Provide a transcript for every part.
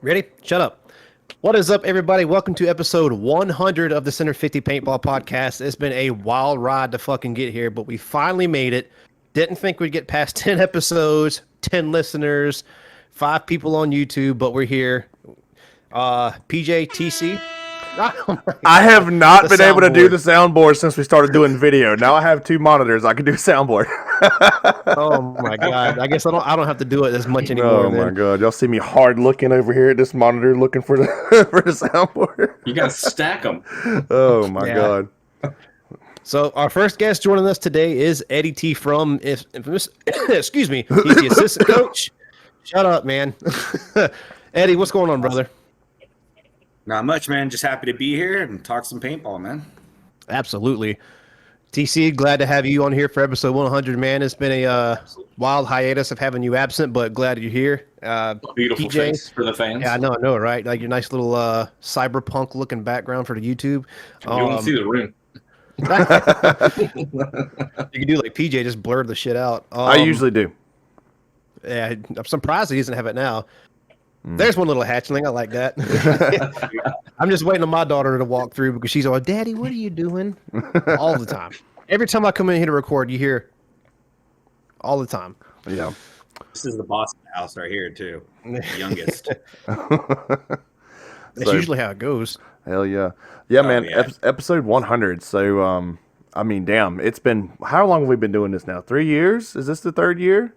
Ready? Shut up. What is up, everybody? Welcome to episode 100 of the Center 50 Paintball Podcast. It's been a wild ride to fucking get here, but we finally made it. Didn't think we'd get past 10 episodes, 10 listeners, 5 people on YouTube, but we're here. PJ, TC. I have not been able to do the soundboard. soundboard since we started doing video. Now I have 2 monitors. I can do soundboard. Oh my god! I guess I don't have to do it as much anymore. Oh my Then. god! Y'all see me hard looking over here at this monitor, looking for the for the soundboard. You gotta stack them. Oh my Yeah. god! So our first guest joining us today is Eddie T from Infamous. Excuse me, he's the assistant coach. Shut up, man. Eddie, what's going on, brother? Not much, man. Just happy to be here and talk some paintball, man. Absolutely. TC, glad to have you on here for episode 100, man. It's been a wild hiatus of having you absent, but glad you're here. Beautiful PJ, face for the fans. Yeah, I know, right? Like your nice little cyberpunk-looking background for the YouTube. You want to see the room. You can do like PJ, just blur the shit out. I usually do. Yeah, I'm surprised he doesn't have it now. There's one little hatchling. I like that. I'm just waiting on my daughter to walk through because she's like, "Daddy, what are you doing?" All the time. Every time I come in here to record, you hear all the time. Yeah. This is the boss house right here, too. The youngest. That's usually how it goes. Hell yeah. Yeah, man. yeah. Episode 100. So, I mean, damn. It's been, how long have we been doing this now? 3 years? Is this the 3rd year?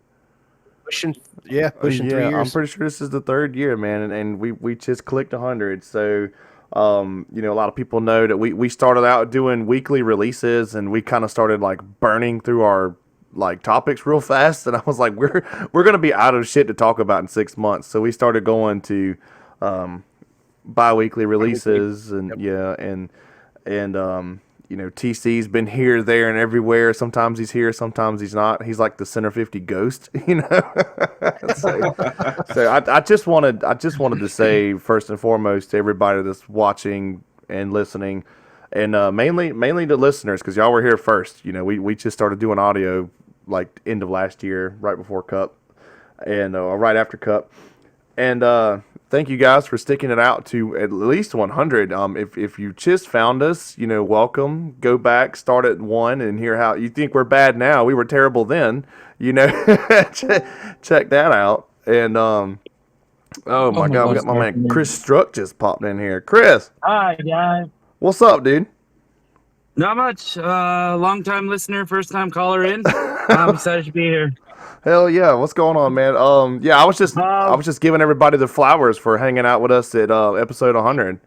Pushing 3 years. I'm pretty sure this is the 3rd year, man, and we just clicked 100. So, you know, a lot of people know that we started out doing weekly releases, and we kind of started like burning through our like topics real fast, and I was like, we're gonna be out of shit to talk about in 6 months, so we started going to bi-weekly releases, and you know, TC's been here, there, and everywhere. Sometimes he's here, sometimes he's not. He's like the Center 50 ghost, you know. so I just wanted to say first and foremost to everybody that's watching and listening, and mainly to listeners, because y'all were here first. You know, we just started doing audio like end of last year, right before Cup, and right after Cup, and thank you guys for sticking it out to at least 100. If you just found us, you know, welcome. Go back, start at 1, and hear how you think we're bad now. We were terrible then, you know. Check that out. And oh my god, we got my man Chris Struck just popped in here. Chris, Hi, guys. what's up, dude? Not much. Long time listener, first time caller in. I'm excited to be here. Hell yeah, what's going on, man? Yeah, I was just giving everybody the flowers for hanging out with us at episode 100.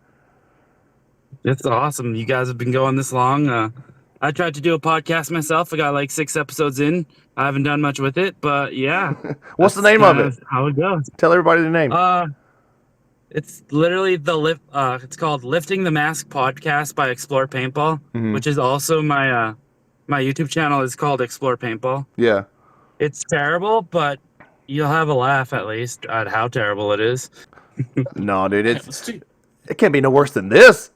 It's awesome. You guys have been going this long. I tried to do a podcast myself. I got like 6 episodes in. I haven't done much with it, but yeah. What's the name of it? How it goes. Tell everybody the name. It's literally it's called Lifting the Mask Podcast by Explore Paintball, which is also my YouTube channel is called Explore Paintball. Yeah. It's terrible, but you'll have a laugh at least at how terrible it is. No, dude, it can't be no worse than this.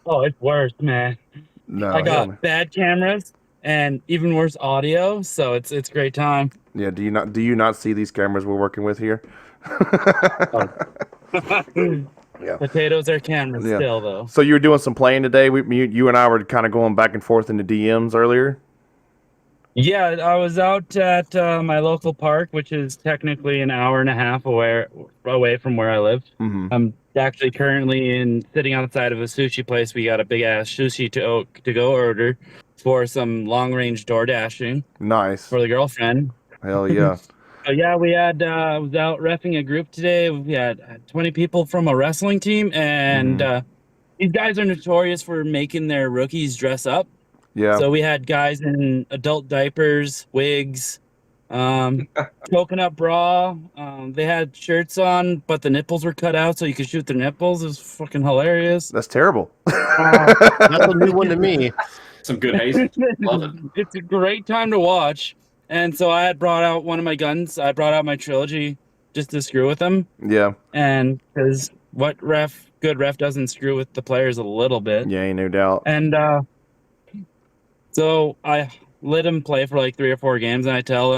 Oh, it's worse, man. No, I got bad cameras and even worse audio, so it's a great time. Yeah, do you not see these cameras we're working with here? Yeah. Potatoes are cameras still, though. So you were doing some playing today. You and I were kind of going back and forth in the DMs earlier. Yeah, I was out at my local park, which is technically an hour and a half away from where I live. Mm-hmm. I'm actually currently sitting outside of a sushi place. We got a big ass sushi to go order for some long range door dashing. Nice. For the girlfriend. Hell yeah. Yeah, we had I was out reffing a group today. We had 20 people from a wrestling team, and these guys are notorious for making their rookies dress up. Yeah. So we had guys in adult diapers, wigs, coconut bra. They had shirts on, but the nipples were cut out so you could shoot their nipples. It was fucking hilarious. That's terrible. That's a new one to me. Some good haze. Love it. It's a great time to watch. And so I had brought out one of my guns. I brought out my trilogy just to screw with them. Yeah. And because good ref doesn't screw with the players a little bit. Yeah, ain't no doubt. And so I let him play for like 3 or 4 games, and I tell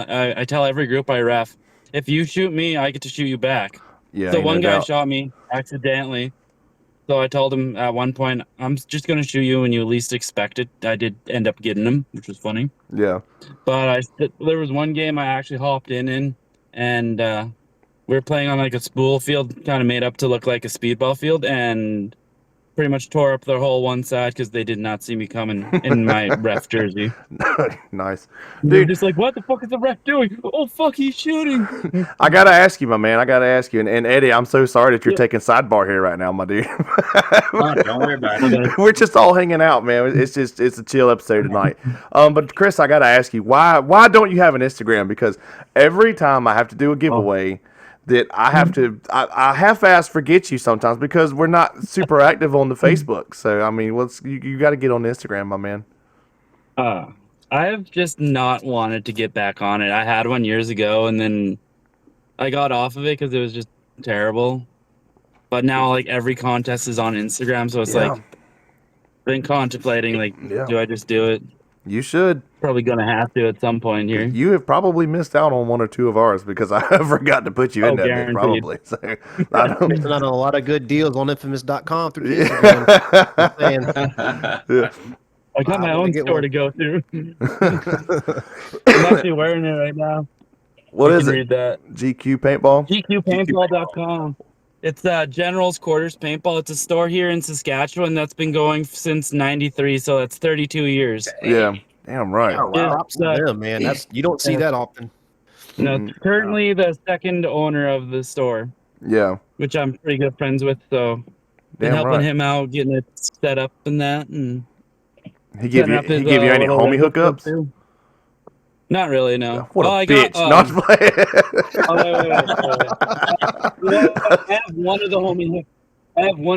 every group I ref, if you shoot me, I get to shoot you back. Yeah. So ain't no one guy doubt. shot me accidentally. So I told him at one point, I'm just going to shoot you when you least expect it. I did end up getting him, which was funny. Yeah. But there was one game I actually hopped in, and we were playing on like a spool field, kind of made up to look like a speedball field, and pretty much tore up their whole one side because they did not see me coming in my ref jersey. Nice, They're dude. just like, what the fuck is the ref doing? Oh, fuck, he's shooting. I gotta ask you, my man. I gotta ask you, and Eddie, I'm so sorry that you're Yeah. taking sidebar here right now, my dude. Oh, don't worry about it. We're just all hanging out, man. It's a chill episode tonight. But Chris, I gotta ask you, why don't you have an Instagram? Because every time I have to do a giveaway, that I have to, I half-ass forget you sometimes because we're not super active on the Facebook. So I mean, you got to get on the Instagram, my man. I have just not wanted to get back on it. I had one years ago, and then I got off of it because it was just terrible. But now, like, every contest is on Instagram, so it's Yeah. like, been contemplating, like, Yeah. do I just do it? You should. Probably gonna have to at some point here. You have probably missed out on one or two of ours because I forgot to put you in that bit, guaranteed. probably. So I don't. Missing out on a lot of good deals on infamous.com through the Instagram. Just saying. Yeah. I got my I wanna own get store one. to go through. I'm actually wearing it right now. What You is can it? read that. GQ Paintball? GQpaintball.com. It's General's Quarters Paintball. It's a store here in Saskatchewan that's been going since '93, so that's 32 years. Yeah. Damn right. Oh, wow. Props to them, man. You don't see that often. No, it's currently the second owner of the store, Yeah. which I'm pretty good friends with. So been Damn helping right. him out, getting it set up and that, and He give setting you up his, he give you any little homie rental hookups? stuff, too. Not really, no. What a I bitch! got, Not playing. Well, I have one of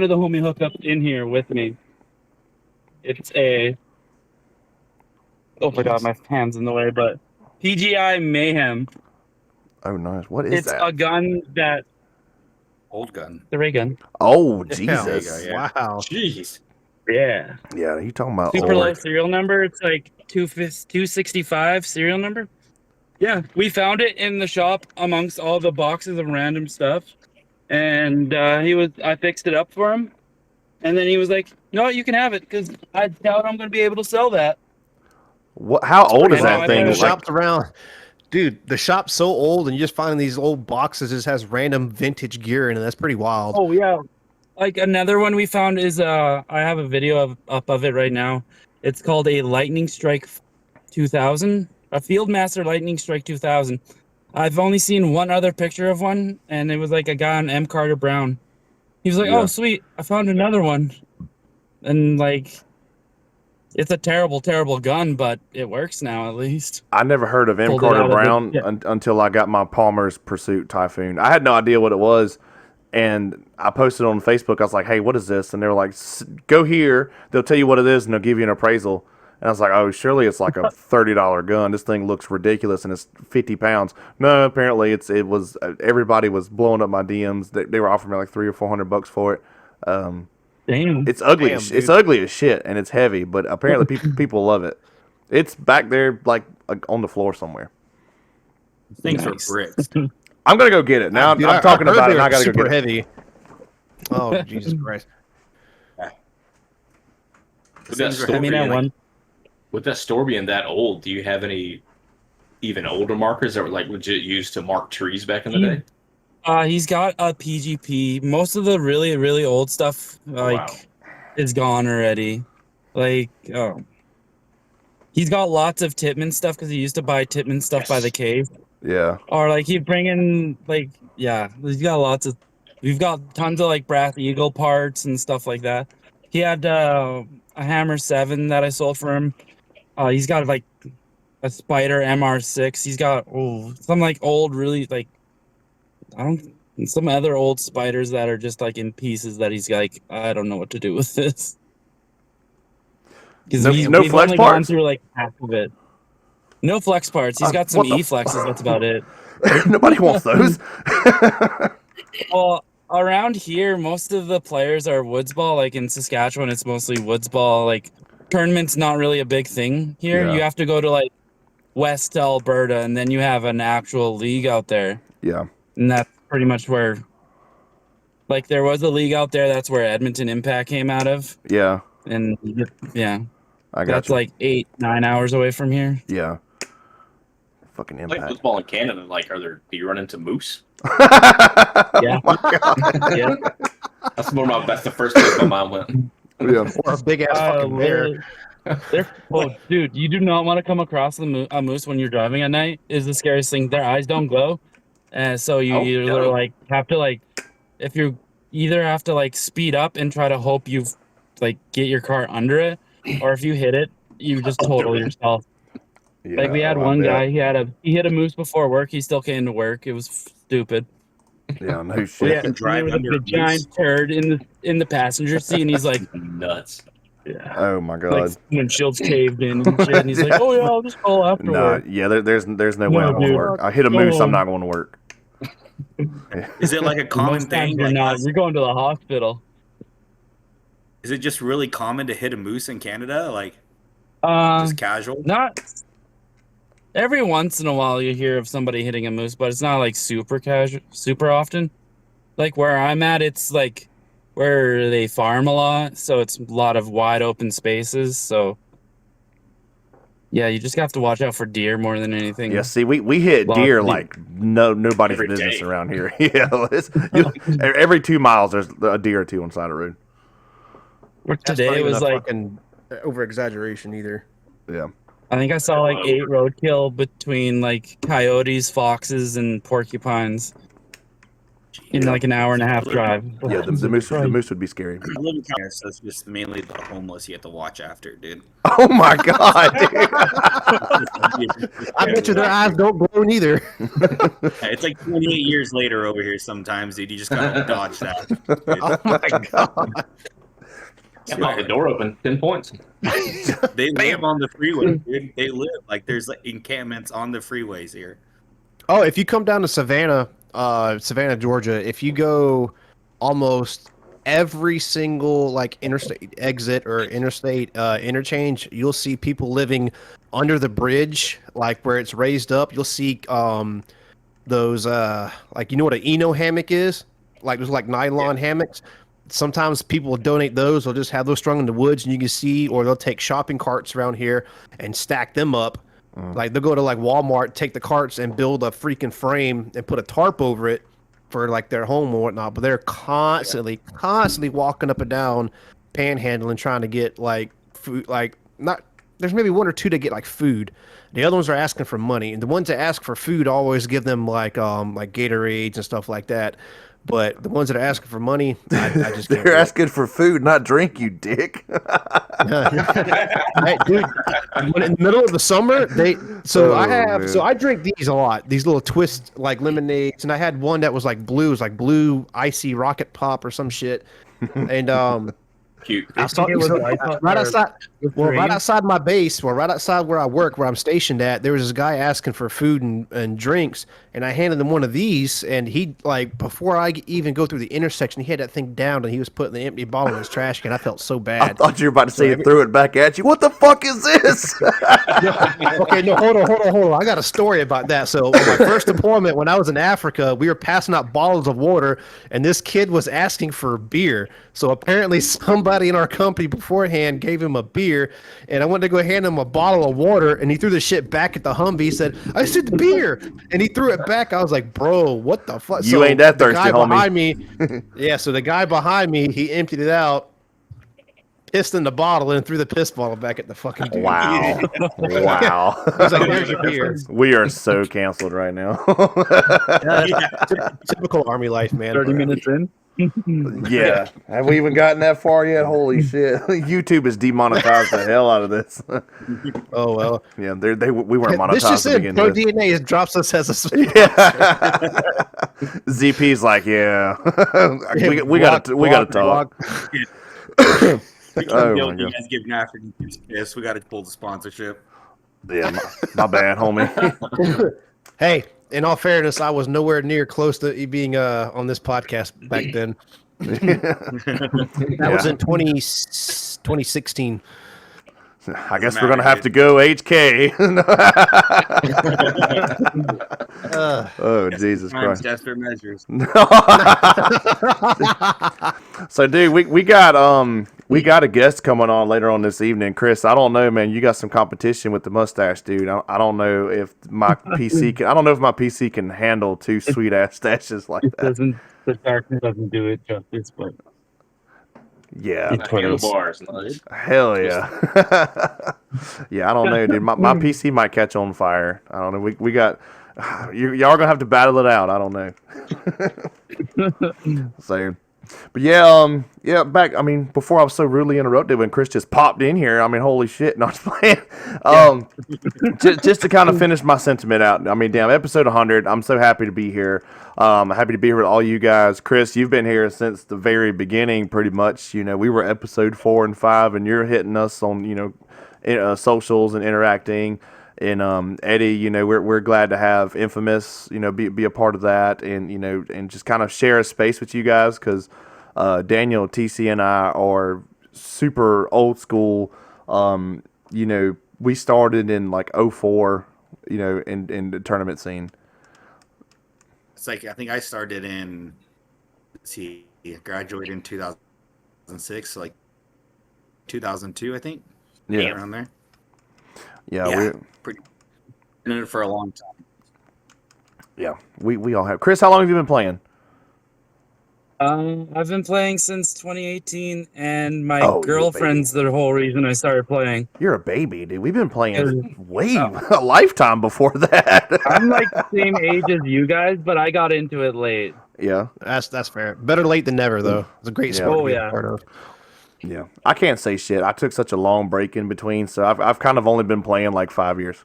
the homie hookups in here with me. It's a. Oh my god, my hand's in the way, but PGI Mayhem. Oh, nice. What is It's that? a gun that Old gun. the ray gun. Oh, Yeah, Jesus. yeah. Wow. Jeez. Yeah. Yeah, you talking about Super old. low serial number. It's like 265 serial number. Yeah, we found it in the shop amongst all the boxes of random stuff, and I fixed it up for him, and then he was like, "No, you can have it because I doubt I'm going to be able to sell that." What? How old is Wow, that I thing? bet The it Like, shop's around. Dude, the shop's so old, and you just find these old boxes that just has random vintage gear in it. That's pretty wild. Oh yeah, like another one we found is I have a video of it right now. It's called a Lightning Strike 2000, a Fieldmaster Lightning Strike 2000. I've only seen one other picture of one, and it was like a guy on M. Carter Brown. He was like, Yeah. "Oh, sweet, I found another one," and like, it's a terrible, terrible gun, but it works now at least. I never heard of M. Pulled it Carter out of the- Brown yeah. until I got my Palmer's Pursuit Typhoon. I had no idea what it was, and I posted on Facebook. I was like, "Hey, what is this?" And they were like, "Go here. They'll tell you what it is, and they'll give you an appraisal." And I was like, "Oh, surely it's like a $30 gun. This thing looks ridiculous, and it's 50 pounds." No, apparently it was. Everybody was blowing up my DMs. They were offering me like $300 or $400 for it. Damn. It's ugly. Damn, It's dude. ugly as shit, and it's heavy. But apparently, people love it. It's back there, like on the floor somewhere. Things Nice. are bricks. I'm gonna go get it now. Dude, I'm talking heard about they it. And I were gotta go super get it. heavy. Oh, Jesus Christ. With that, Things are store I mean, being, I won. with that store being that old, do you have any even older markers that were like legit used to mark trees back in the day? He's got a PGP. Most of the really, really old stuff, like, wow. is gone already. Like, oh. He's got lots of Titman stuff because he used to buy Titman stuff by the cave. Yeah, Or, like, he'd bring in, like, yeah, he's got lots of, we've got tons of, like, Brass Eagle parts and stuff like that. He had a Hammer 7 that I sold for him. He's got, like, a Spider MR6. He's got, some, like, old, really, like, some other old spiders that are just like in pieces that he's like, I don't know what to do with this. Because No we've flex only gone parts? through like half of it. No flex parts. He's got some what the E flexes. That's about it. nobody wants those. Well, around here, most of the players are woods ball. Like in Saskatchewan, it's mostly woods ball. Like tournament's not really a big thing here. Yeah. You have to go to like West Alberta, and then you have an actual league out there, Yeah, and that's pretty much where Like there was a league out there. That's where Edmonton Impact came out of, Yeah, and yeah, I got that's you. like 8-9 hours away from here. Yeah. Fucking Like impact. football in Canada, like, do you run into moose? Yeah. Oh my God. Yeah. That's the first place my mind went. Yeah. Or a big ass fucking bear. Literally. Oh, dude, you do not want to come across a moose when you're driving at night. Is the scariest thing. Their eyes don't glow, and so you Oh, either no. like have to like, if you either have to like speed up and try to hope you like get your car under it, or if you hit it, you just total yourself. Yeah, Like we had I one bet. guy, he hit a moose before work. He still came to work. It was stupid. Yeah, no We shit. had, drive there was under a a giant moose. turd in the passenger seat, and he's like, Nuts. yeah. Oh my Like God. windshield's caved in and shit, and he's like, "Oh yeah, I'll just call Nah, afterward." yeah, there's no way No, I'm going to dude. work. I hit a Go moose, I'm home. not going to work. Is it like a common Most times thing? you're Like, not. You're going to the hospital. is it just really common to hit a moose in Canada? Like, Um, just casual? not every once in a while you hear of somebody hitting a moose, but it's not like super casual, super often. Like where I'm at, it's like where they farm a lot, so it's a lot of wide open spaces. So yeah, you just have to watch out for deer more than anything. Yeah, see, we hit Well, deer the- like nobody's Every business day. around here. Yeah, every 2 miles there's a deer or two on the side of the road. That's Today not it even was a like fucking over exaggeration either. Yeah. I think I saw like 8 roadkill between like coyotes, foxes, and porcupines in like an hour and a half drive. Yeah, the moose would be scary. I live in Canada, so it's just mainly the homeless you have to watch after, dude. Oh my God, dude. I bet you their eyes don't glow neither. It's like 28 years later over here sometimes, dude. You just gotta dodge that. Oh my God. Yeah, the door open. 10 points. They live on the freeway, dude. They live like there's like encampments on the freeways here. Oh, if you come down to Savannah, Georgia, if you go almost every single like interstate exit or interstate interchange, you'll see people living under the bridge, like where it's raised up. You'll see those like, you know what an Eno hammock is? Like those like nylon hammocks. Sometimes people will donate those. They'll just have those strung in the woods, and you can see, or they'll take shopping carts around here and stack them up. Like they'll go to like Walmart, take the carts and build a freaking frame and put a tarp over it for like their home or whatnot. But they're constantly walking up and down, panhandling, trying to get like food. Like not, there's maybe 1 or 2 that get like food. The other ones are asking for money, and the ones that ask for food always give them like Gatorades and stuff like that. But the ones that are asking for money, I just can't. They're asking for food, not drink, you dick. Hey, dude, when in the middle of the summer, I drink these a lot. These little twist like lemonades, and I had one that was like blue, it was like blue icy rocket pop or some shit. And Cute. I saw it was so, White Pop right or outside. Well, green? right outside my base, right outside where I work, where I'm stationed at, there was this guy asking for food and drinks, and I handed him one of these, and he like before I even go through the intersection, he had that thing down, and he was putting the empty bottle in his trash can. I felt so I bad. thought you were about to say he threw it back at you. What the fuck is this? Okay, no, hold on. I got a story about that. So, on my first deployment, when I was in Africa, we were passing out bottles of water, and this kid was asking for beer. So apparently, somebody in our company beforehand gave him a beer, and I went to go hand him a bottle of water, and he threw the shit back at the Humvee. He said, "I said the beer," and he threw it back. I was like, "Bro, what the fuck?" You ain't that thirsty, the guy homie. behind me, yeah. So the guy behind me, he emptied it out, pissed in the bottle, and threw the piss bottle back at the fucking dude. Wow. Wow. I was like, "There's your beer." We are so canceled right now. Typical army life, man. 30 minutes in. Yeah. Have we even gotten that far yet? Holy shit. YouTube has demonetized the hell out of this. Oh well. Yeah, we weren't monetized This just to in. begin Pro with. DNA drops us as a. Yeah. ZP's like, yeah. we gotta talk. We can't Oh, deal my with you God. guys giving African kids piss. We got to pull the sponsorship. Yeah, my bad, homie. Hey, in all fairness, I was nowhere near close to being on this podcast back then. That was in 2016. I guess we're gonna have to go HK. Oh, Jesus Sometimes Christ! desperate measures. So, dude, we got a guest coming on later on this evening, Chris. I don't know, man. You got some competition with the mustache, dude. I don't know if my PC can. I don't know if my PC can handle two sweet ass stashes like It that. doesn't. The darkness doesn't do it justice, but Yeah, It twirls. Handlebars. Nice. hell yeah. Yeah, I don't know, dude. My PC might catch on fire. I don't know. We got y'all are gonna have to battle it out. I don't know. So, but yeah, yeah. Back. I mean, before I was so rudely interrupted when Chris just popped in here. I mean, holy shit! Not playing. Just to kind of finish my sentiment out. I mean, damn, episode 100. I'm so happy to be here. Happy to be here with all you guys. Chris, you've been here since the very beginning, pretty much. You know, we were episode 4 and 5, and you're hitting us on socials and interacting. And Eddie, you know, we're glad to have Infamous, you know, be a part of that, and you know, and just kind of share a space with you guys because Daniel, TC, and I are super old school. You know, we started in like '04, you know, in the tournament scene. It's like I think I started in. Let's see, graduated in 2006, so like 2002, I think. Yeah, Around there. yeah, Pretty. Been in it for a long time. we all have. Chris, how long have you been playing? I've been playing since 2018, and my Oh, you girlfriend's the whole reason I started playing. You're a baby, dude. We've been playing Yeah. way a lifetime before that. I'm like the same age as you guys, but I got into it late. Yeah, That's fair. Better late than never, though. It's a great Yeah. sport to Oh, be a yeah. part of. yeah. I can't say shit. I took such a long break in between, so I've kind of only been playing like 5 years.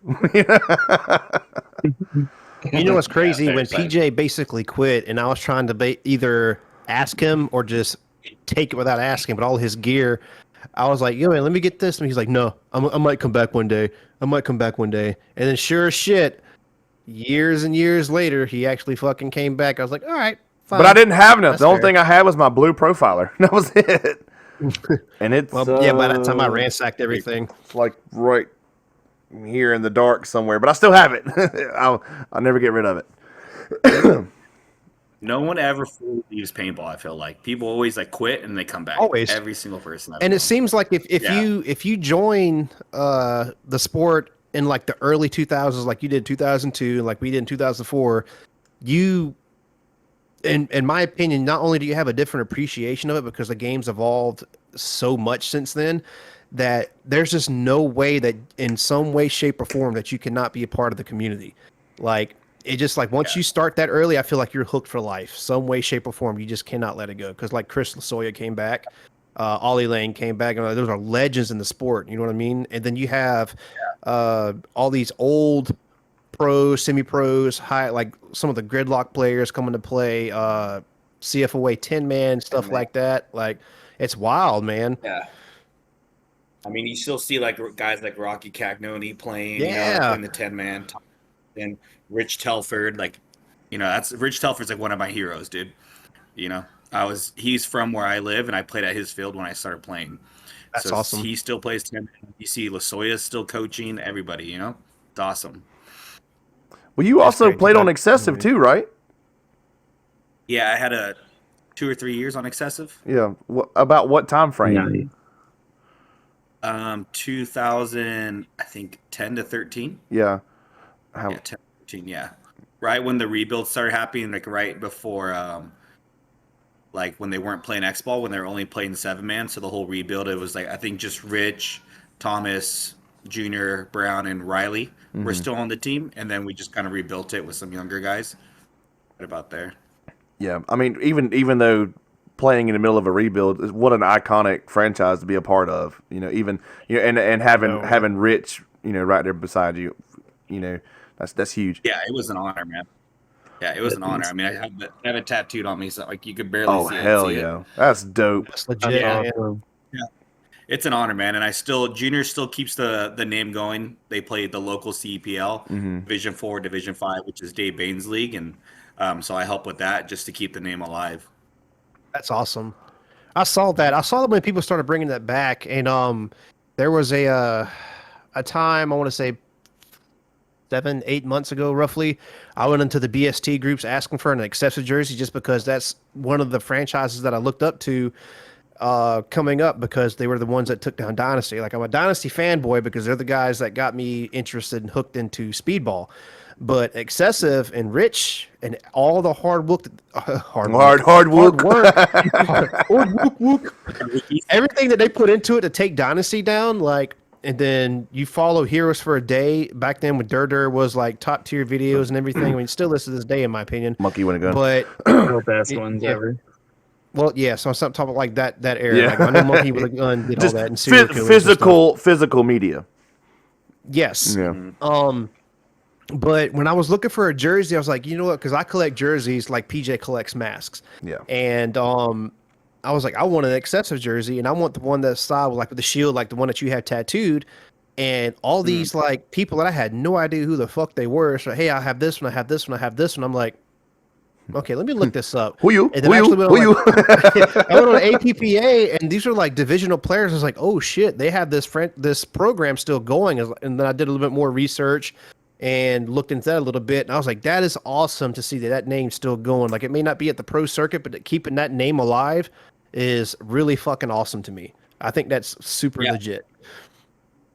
You know what's crazy? fair When to say. PJ basically quit, and I was trying to either ask him or just take it without asking, but all his gear, I was like, yo, man, let me get this. And he's like, no, I might come back one day. I might come back one day. And then sure as shit, years and years later, he actually fucking came back. I was like, all right, fine. But I didn't have enough. That's The only fair. thing I had was my blue profiler. That was it. And it's Well, yeah, by that time I ransacked everything. it's like right here in the dark somewhere, but I still have it. I'll never get rid of it. No one ever fully leaves paintball. I feel like people always like quit and they come back. Always. Every single person. I've And known. it seems like if Yeah. you join the sport in like the early 2000s, like you did 2002, and like we did in 2004, you, in my opinion, not only do you have a different appreciation of it because the game's evolved so much since then, that there's just no way that in some way, shape, or form that you cannot be a part of the community. Like it just like once you start that early, I feel like you're hooked for life. Some way, shape, or form, you just cannot let it go. Because like Chris Lasoya came back, Ollie Lane came back, and those are legends in the sport. You know what I mean? And then you have all these old pros, semi-pros, high like some of the gridlock players coming to play, CFOA 10-man stuff 10-man. like that. Like it's wild, man. Yeah. I mean, you still see like guys like Rocky Cagnoni playing, Yeah. in the 10-man, and Rich Telford. Like, that's Rich Telford's like one of my heroes, dude. He's from where I live, and I played at his field when I started playing. That's So awesome. He still plays 10-man. You see Lasoya's still coaching. Everybody, it's awesome. Well, you That's also great. played on That- excessive too, right? Yeah, I had a 2 or 3 years on excessive. Yeah. About what time frame? 2000, I think 10 to 13. Yeah. Yeah, 10, 13, yeah. Right when the rebuild started happening, like right before, like when they weren't playing X-Ball, when they were only playing 7-man. So the whole rebuild, it was like, I think just Rich, Thomas, Junior, Brown, and Riley were still on the team. And then we just kind of rebuilt it with some younger guys. Right about there. Yeah. I mean, even though playing in the middle of a rebuild is what an iconic franchise to be a part of. And having Rich, right there beside you, that's huge. Yeah, it was an honor, man. Yeah, it was an honor. I mean, I have it tattooed on me, so like you could barely Oh see hell it. yeah, that's dope. That's legit. Yeah. Man. It's an honor, man. And Junior still keeps the name going. They play the local CEPL, Division 4, Division 5, which is Dave Bain's league. And so I help with that just to keep the name alive. That's awesome. I saw that when people started bringing that back, and there was a time, I want to say 7, 8 months ago, roughly. I went into the BST groups asking for an excessive jersey just because that's one of the franchises that I looked up to coming up because they were the ones that took down Dynasty. Like I'm a Dynasty fanboy because they're the guys that got me interested and hooked into Speedball. But excessive and Rich and all the hard work, hard work, everything that they put into it to take Dynasty down, like, and then you follow Heroes for a Day. Back then, when Dur was like top tier videos and everything. I mean, still this to this day, in my opinion. Monkey with a gun, but the best ones yeah. ever. Well, yeah, so something talking like that era. Yeah. Like I know Monkey with a gun did just all that and physical media. Yes. Yeah. But when I was looking for a jersey, I was like, you know what? Because I collect jerseys like PJ collects masks. Yeah. And I was like, I want an excessive jersey, and I want the one that's style like with the shield, like the one that you have tattooed. And all these like people that I had no idea who the fuck they were. So hey, I have this one, I have this one, I have this one. I'm like, okay, let me look this up. Who you? And then I went on APPA, and these are like divisional players. I was like, oh shit, they have this program still going. And then I did a little bit more research and looked into that a little bit. And I was like, that is awesome to see that name's still going. Like it may not be at the pro circuit, but keeping that name alive is really fucking awesome to me. I think that's super legit.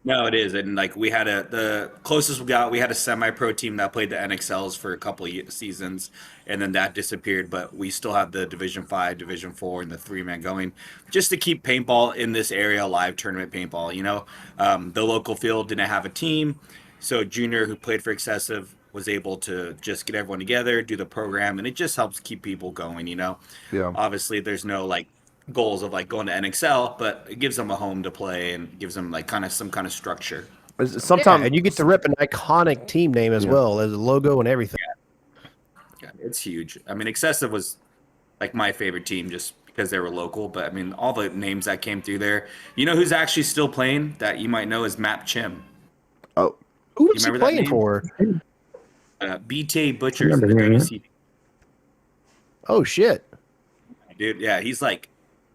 No, it is, and like we had the closest we had a semi-pro team that played the NXLs for a couple of seasons, and then that disappeared. But we still have the Division 5, Division 4, and the 3-man going, just to keep paintball in this area alive. Tournament paintball, you know, the local field didn't have a team, so Junior, who played for Excessive, was able to just get everyone together, do the program, and it just helps keep people going. You know, obviously there's no like goals of like going to NXL, but it gives them a home to play and gives them like kind of some kind of structure. Sometimes and you get to rip an iconic team name as well as a logo and everything. Yeah, it's huge. I mean, Excessive was like my favorite team just because they were local, but I mean, all the names that came through there. You know who's actually still playing that you might know is Map Chim. Oh, who was he playing for? BTA Butchers. The WC. Oh shit, dude! Yeah, he's like.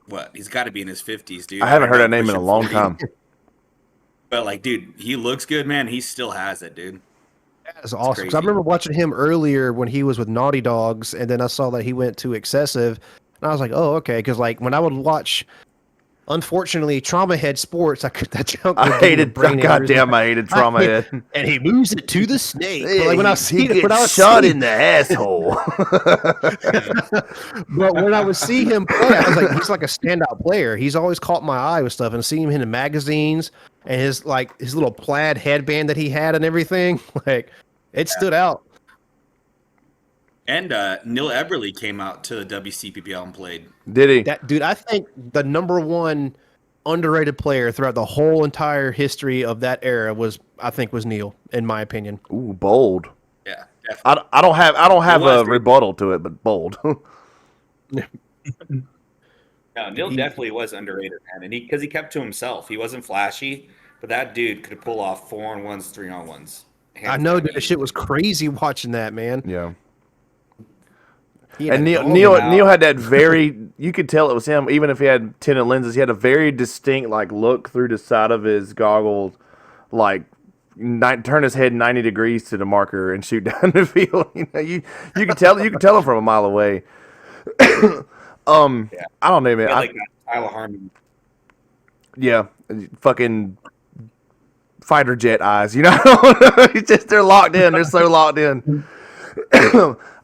What? He's got to be in his 50s, dude. I haven't heard that name in a long time. But like, dude, he looks good, man. He still has it, dude. That's awesome. Because I remember watching him earlier when he was with Naughty Dogs, and then I saw that he went to Excessive, and I was like, oh, okay. Because like when I would watch, unfortunately, Trauma Head Sports, that junk. I hated Trauma Head. And he moves it to the snake. But like when I see it, when I was shot in the asshole. But when I would see him play, I was like, he's like a standout player. He's always caught my eye with stuff, and seeing him in the magazines and his little plaid headband that he had and everything, like it stood out. And Neil Eberle came out to the WCPBL and played. Did he? That dude, I think the number one underrated player throughout the whole entire history of that era was Neil, in my opinion. Ooh, bold. Yeah, definitely. I don't have a rebuttal to it, but bold. No, Neil definitely was underrated, man, and because he kept to himself. He wasn't flashy, but that dude could pull off 4-on-1s, 3-on-1s. I know, dude. The shit was crazy watching that, man. Yeah. And Neil had that very, you could tell it was him, even if he had tinted lenses. He had a very distinct like look through the side of his goggles, like turn his head 90 degrees to the marker and shoot down the field. You know, you could tell him from a mile away. I don't know, man. Like Tyler Harmon. Yeah, fucking fighter jet eyes. You know, it's just they're locked in. They're so locked in.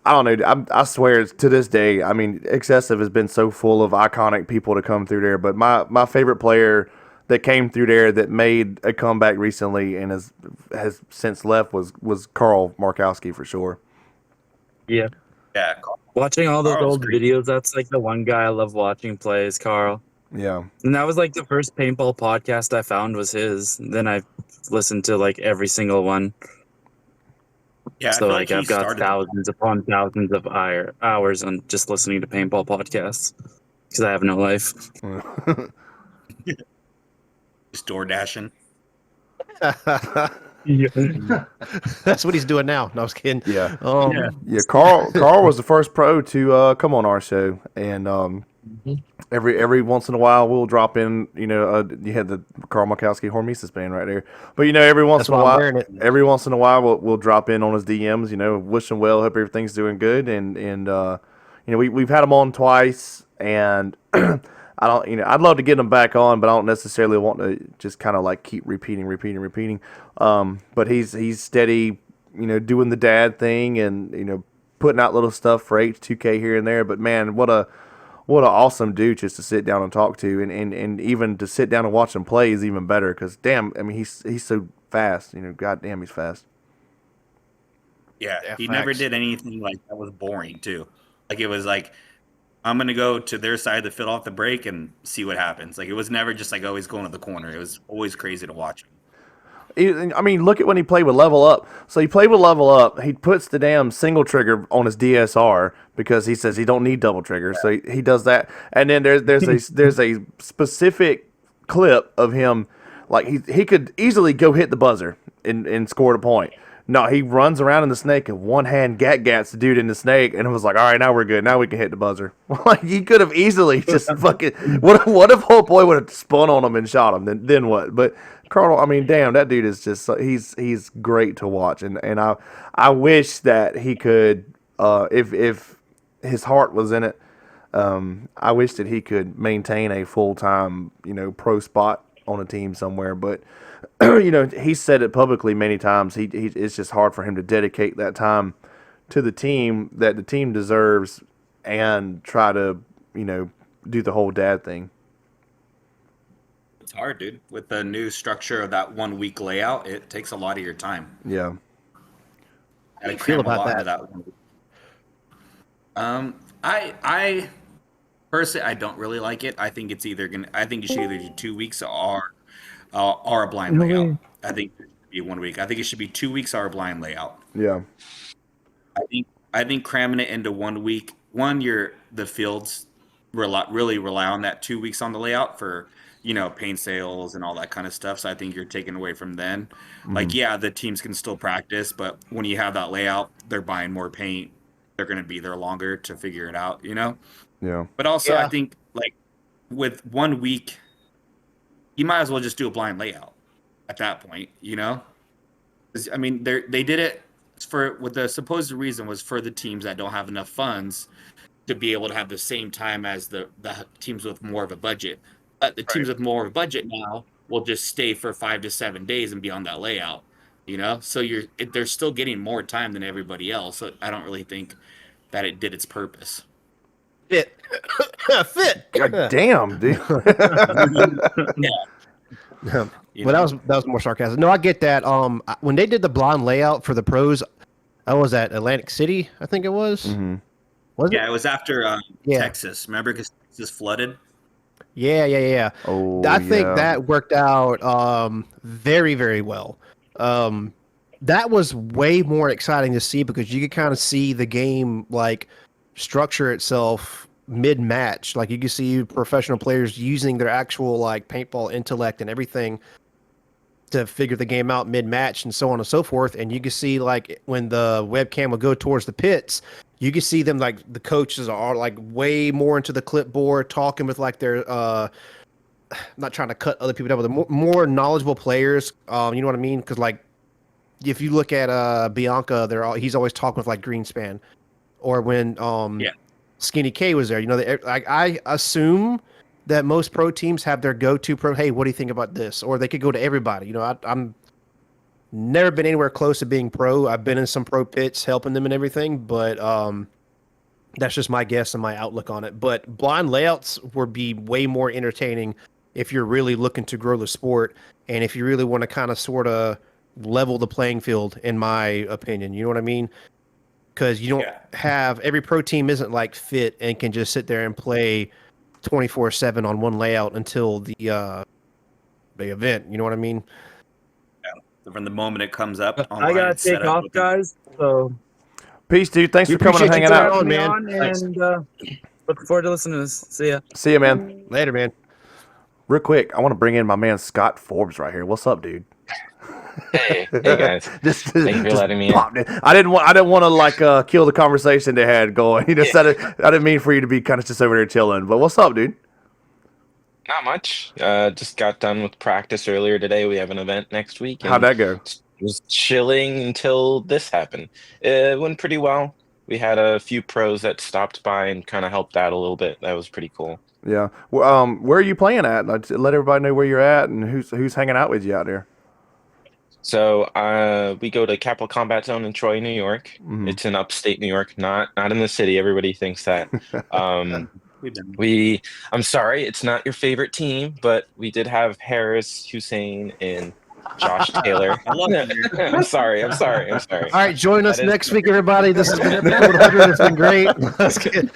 I don't know. I swear to this day, I mean, Excessive has been so full of iconic people to come through there. But my favorite player that came through there that made a comeback recently and has since left was Carl Markowski for sure. Yeah. Yeah. Watching all those old videos, that's like the one guy I love watching play is Carl. Yeah. And that was like the first paintball podcast I found was his. Then I listened to like every single one. Yeah, so like I've got thousands upon thousands of hours on just listening to paintball podcasts because I have no life. Just door dashing. That's what he's doing now. No, I was kidding. Yeah. Yeah. Carl was the first pro to come on our show, and Every once in a while, we'll drop in. You had the Carl Makowski Hormesis band right there, but every once That's in a why I'm while, wearing it. we'll drop in on his DMs. Wish him well, hope everything's doing good, and we've had him on twice, and I don't, I'd love to get him back on, but I don't necessarily want to just kind of like keep repeating. But he's steady, doing the dad thing, and putting out little stuff for H2K here and there. But man, what an awesome dude just to sit down and talk to, and even to sit down and watch him play is even better. Because damn, I mean he's so fast. God damn, he's fast. Yeah, Yeah, he never facts. did anything like that was boring too. Like it was like I'm gonna go to their side of the field off the break and see what happens. Like it was never just like always going to the corner. It was always crazy to watch him. I mean, look at when he played with Level Up. So he played with Level Up. He puts the damn single trigger on his DSR because he says he don't need double trigger. So he does that. And then there's a specific clip of him, like he could easily go hit the buzzer and score a point. No, he runs around in the snake and one hand gats the dude in the snake, and it was like, all right, now we're good. Now we can hit the buzzer. Like he could have easily just fucking. What if Whole Boy would have spun on him and shot him? Then what? But Carl, I mean, damn, that dude is just he's great to watch, and I wish that he could, if his heart was in it, I wish that he could maintain a full time pro spot on a team somewhere, but. He said it publicly many times. It's just hard for him to dedicate that time to the team that the team deserves and try to, do the whole dad thing. It's hard, dude. With the new structure of that 1 week layout, it takes a lot of your time. Yeah. How do you feel about that? Into that 1 week. I personally I don't really like it. I think it's either gonna. I think you should either do 2 weeks or a blind layout. I think it should be 1 week. I think it should be 2 weeks or a blind layout. Yeah. I think cramming it into 1 week. The fields really rely on that 2 weeks on the layout for paint sales and all that kind of stuff. So I think you're taking away from then. Like the teams can still practice, but when you have that layout, they're buying more paint. They're going to be there longer to figure it out. Yeah. But also Yeah. I think like with 1 week. You might as well just do a blind layout at that point, 'Cause, I mean, they did it for what the supposed reason was for the teams that don't have enough funds to be able to have the same time as the teams with more of a budget. But the teams with more of a budget now will just stay for 5 to 7 days and be on that layout, So they're still getting more time than everybody else. So I don't really think that it did its purpose. Fit. Fit. God damn, dude. Well, that was more sarcasm. No, I get that. When they did the blind layout for the pros, I was at Atlantic City, I think it was. Mm-hmm. Was it? Yeah, it was after Yeah. Texas. Remember, because Texas flooded. Yeah. Oh, I think yeah. that worked out very, very well. That was way more exciting to see because you could kind of see the game like structure itself mid-match. Like you can see professional players using their actual like paintball intellect and everything to figure the game out mid-match and so on and so forth. And you can see like when the webcam would go towards the pits, you can see them like the coaches are like way more into the clipboard talking with like their not trying to cut other people down, but the more knowledgeable players. You know what I mean? Because like if you look at Bianca, he's always talking with like Greenspan, or when Skinny K was there. I assume that most pro teams have their go-to pro. Hey, what do you think about this? Or they could go to everybody. I'm never been anywhere close to being pro. I've been in some pro pits helping them and everything, but that's just my guess and my outlook on it. But blind layouts would be way more entertaining if you're really looking to grow the sport and if you really want to kind of sort of level the playing field, in my opinion. You know what I mean? Because you don't have every pro team isn't like fit and can just sit there and play 24/7 on one layout until the event. You know what I mean? Yeah. From the moment it comes up, I gotta take off, guys. So Peace, dude. Thanks We for coming and appreciate hanging you out. on, man. And looking forward to listening to this. See ya. See you, man. Later, man. Real quick, I want to bring in my man Scott Forbes right here. What's up, dude? Hey guys. just Thank you for letting me in. popped in. I didn't want to like kill the conversation they had going. You know, I didn't mean for you to be kind of just over there chilling. But what's up, dude? Not much. Just got done with practice earlier today. We have an event next week, How'd and that go? was chilling until this happened. It went pretty well. We had a few pros that stopped by and kind of helped out a little bit. That was pretty cool. Yeah. Well, where are you playing at? Like, let everybody know where you're at and who's hanging out with you out there. So we go to Capital Combat Zone in Troy, New York. Mhm. It's in upstate New York, not in the city. Everybody thinks that. We've been. I'm sorry, it's not your favorite team, but we did have Harris, Hussein, and Josh Taylor. I love it here. I'm sorry. All right, join us That is- next week, everybody. This has been episode 100. It's been great. Let's get.